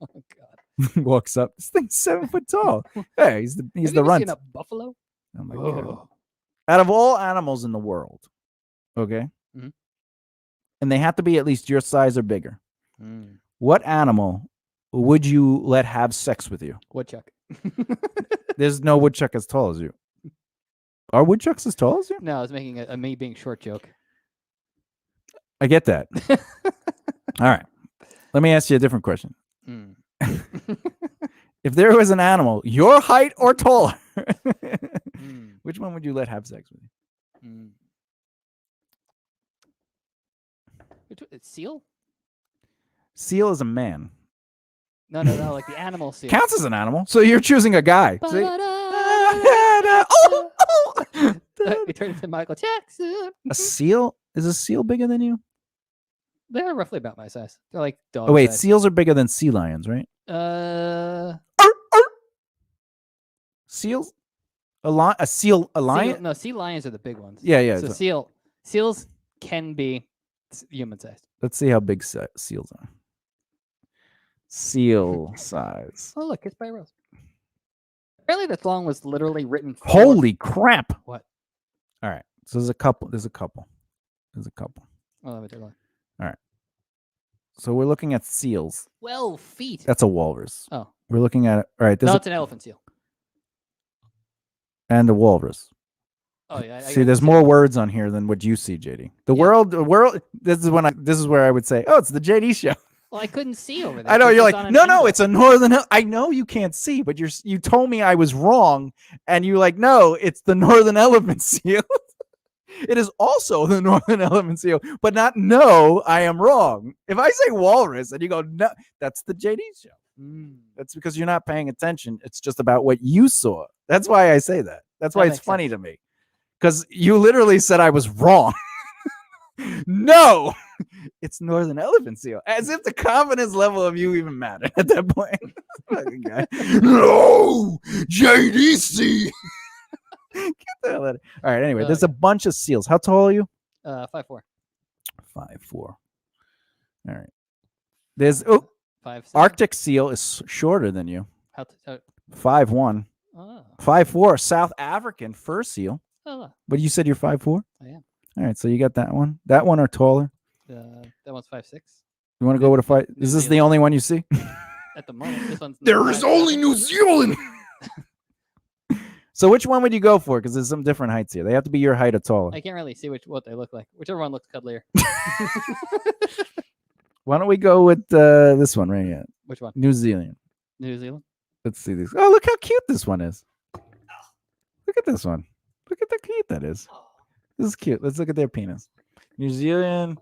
Walks up. This thing's 7 foot tall. Hey, he's the runt. Seen a buffalo? Oh my God. Out of all animals in the world, okay, and they have to be at least your size or bigger. What animal would you let have sex with you? Woodchuck. There's no woodchuck as tall as you. Are woodchucks as tall as you? No, I was making a me being short joke. I get that. All right. Let me ask you a different question. If there was an animal your height or taller, which one would you let have sex with you? Seal? Seal is a man. No, like the animal seal. Counts as an animal. So you're choosing a guy. We turn into Michael Jackson. A seal? Is a seal bigger than you? They're roughly about my size. They're like dog size. Seals are bigger than sea lions, right? Seals? A lion? No, sea lions are the big ones. Yeah. So seals can be human sized. Let's see how big seals are. Seal size. Oh, look, it's by Rose. Apparently, the song was literally written for... Holy crap! What? All right. So there's a couple. Oh, let me take a look. All right. So we're looking at seals. 12 feet. That's a walrus. Oh. We're looking at it. All right. No, it's an elephant seal. And a walrus. Oh yeah. See, there's more words on here than what you see, JD. The world. This is where I would say, oh, it's the JD show. Well, I couldn't see over there. I know you're like, no, it's a northern. I know you can't see, but you told me I was wrong, and you're like, no, it's the northern elephant seal. It is also the northern elephant seal, but not no, I am wrong. If I say walrus and you go, no, that's the JD show. That's because you're not paying attention. It's just about what you saw. That's why I say that. That's why it's funny to me. Because you literally said I was wrong. No, it's northern elephant seal. As if the confidence level of you even mattered at that point. No, JDC. Get the hell out of here. All right, anyway, there's a bunch of seals. How tall are you? 5'4". 5'4". All right. There's 5'7". Arctic seal is shorter than you. 5'1". Oh. 5'4". South African fur seal. Oh. But you said you're 5'4"? I am. All right, so you got that one. That one or taller? That one's 5'6". You want to go with a 5? Is this the only one you see? At the moment, this one's. There is only New Zealand. So which one would you go for? Because there's some different heights here. They have to be your height or taller. I can't really see what they look like. Whichever one looks cuddlier. Why don't we go with this one right here? Which one? New Zealand. New Zealand. Let's see this. Oh, look how cute this one is. Look at this one. Look at how cute that is. This is cute. Let's look at their penis. New Zealand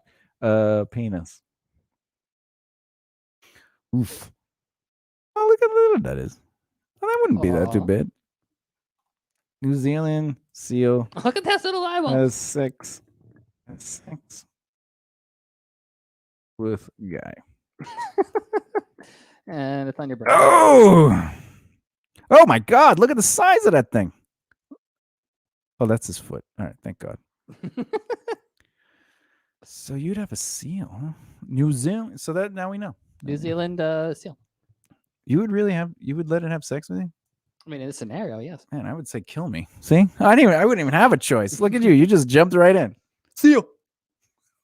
penis. Oof. Oh, look how little that is. Well, that wouldn't be that too Aw. bad. New Zealand seal Look at that little eyeball. has sex. With guy. And it's on your birthday. Oh my God! Look at the size of that thing. Oh, that's his foot. All right, thank God. So you'd have a seal, huh? New Zealand. So that now we know. New Zealand seal. You would really have? You would let it have sex with you? I mean, in this scenario, yes. Man, I would say kill me. See, I wouldn't even have a choice. Look at you. You just jumped right in. Seal.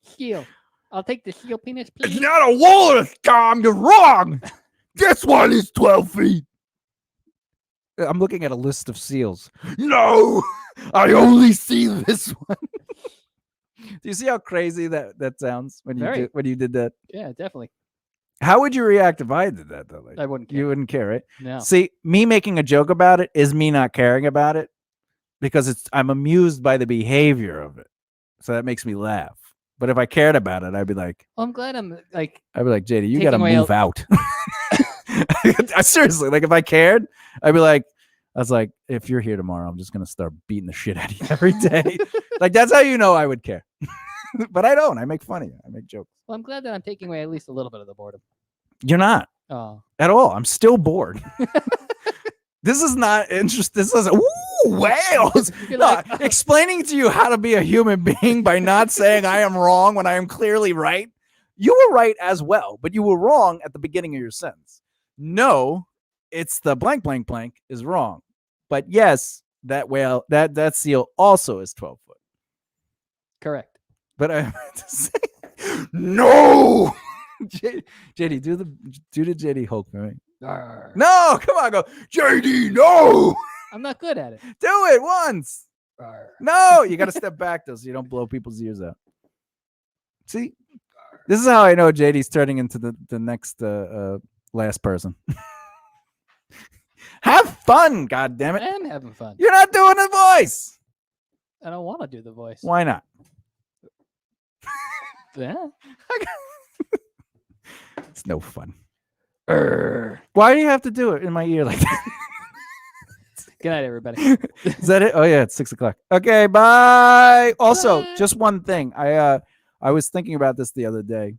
Seal. I'll take the seal penis, please. It's not a walrus, Tom. You're wrong. This one is 12 feet. I'm looking at a list of seals. No, I only see this one. Do you see how crazy that sounds when you did that? Yeah, definitely. How would you react if I did that though? Like, I wouldn't care. You wouldn't care, right? No. See, me making a joke about it is me not caring about it because I'm amused by the behavior of it, so that makes me laugh. But if I cared about it, I'd be like, Well, I'm glad I'm like. I'd be like, JD, you taking got to away move out. Seriously, like if I cared, I'd be like, I was like, if you're here tomorrow, I'm just gonna start beating the shit out of you every day. Like that's how you know I would care. But I don't. I make fun of you. I make jokes. Well, I'm glad that I'm taking away at least a little bit of the boredom. You're not Oh. at all. I'm still bored. This is not interesting. This is whales. You're No, like, explaining to you how to be a human being by not saying I am wrong when I am clearly right. You were right as well, but you were wrong at the beginning of your sentence. No, it's the blank blank blank is wrong. But yes, that whale, that seal also is 12 foot. correct. But I meant to say no. JD, do the JD Hulk for me. Arr. No, come on, go JD. No, I'm not good at it. do it once. Arr. No, you got to step back though, so you don't blow people's ears out. See, this is how I know JD's turning into the next last person. Have fun, God damn I it! am having fun. You're not doing the voice. I don't want to do the voice. Why not? Yeah. It's no fun. Arr. Why do you have to do it in my ear like that? Good night, everybody. Is that it? Oh yeah, it's 6:00. Okay, bye. Also, Bye. just one thing. I was thinking about this the other day.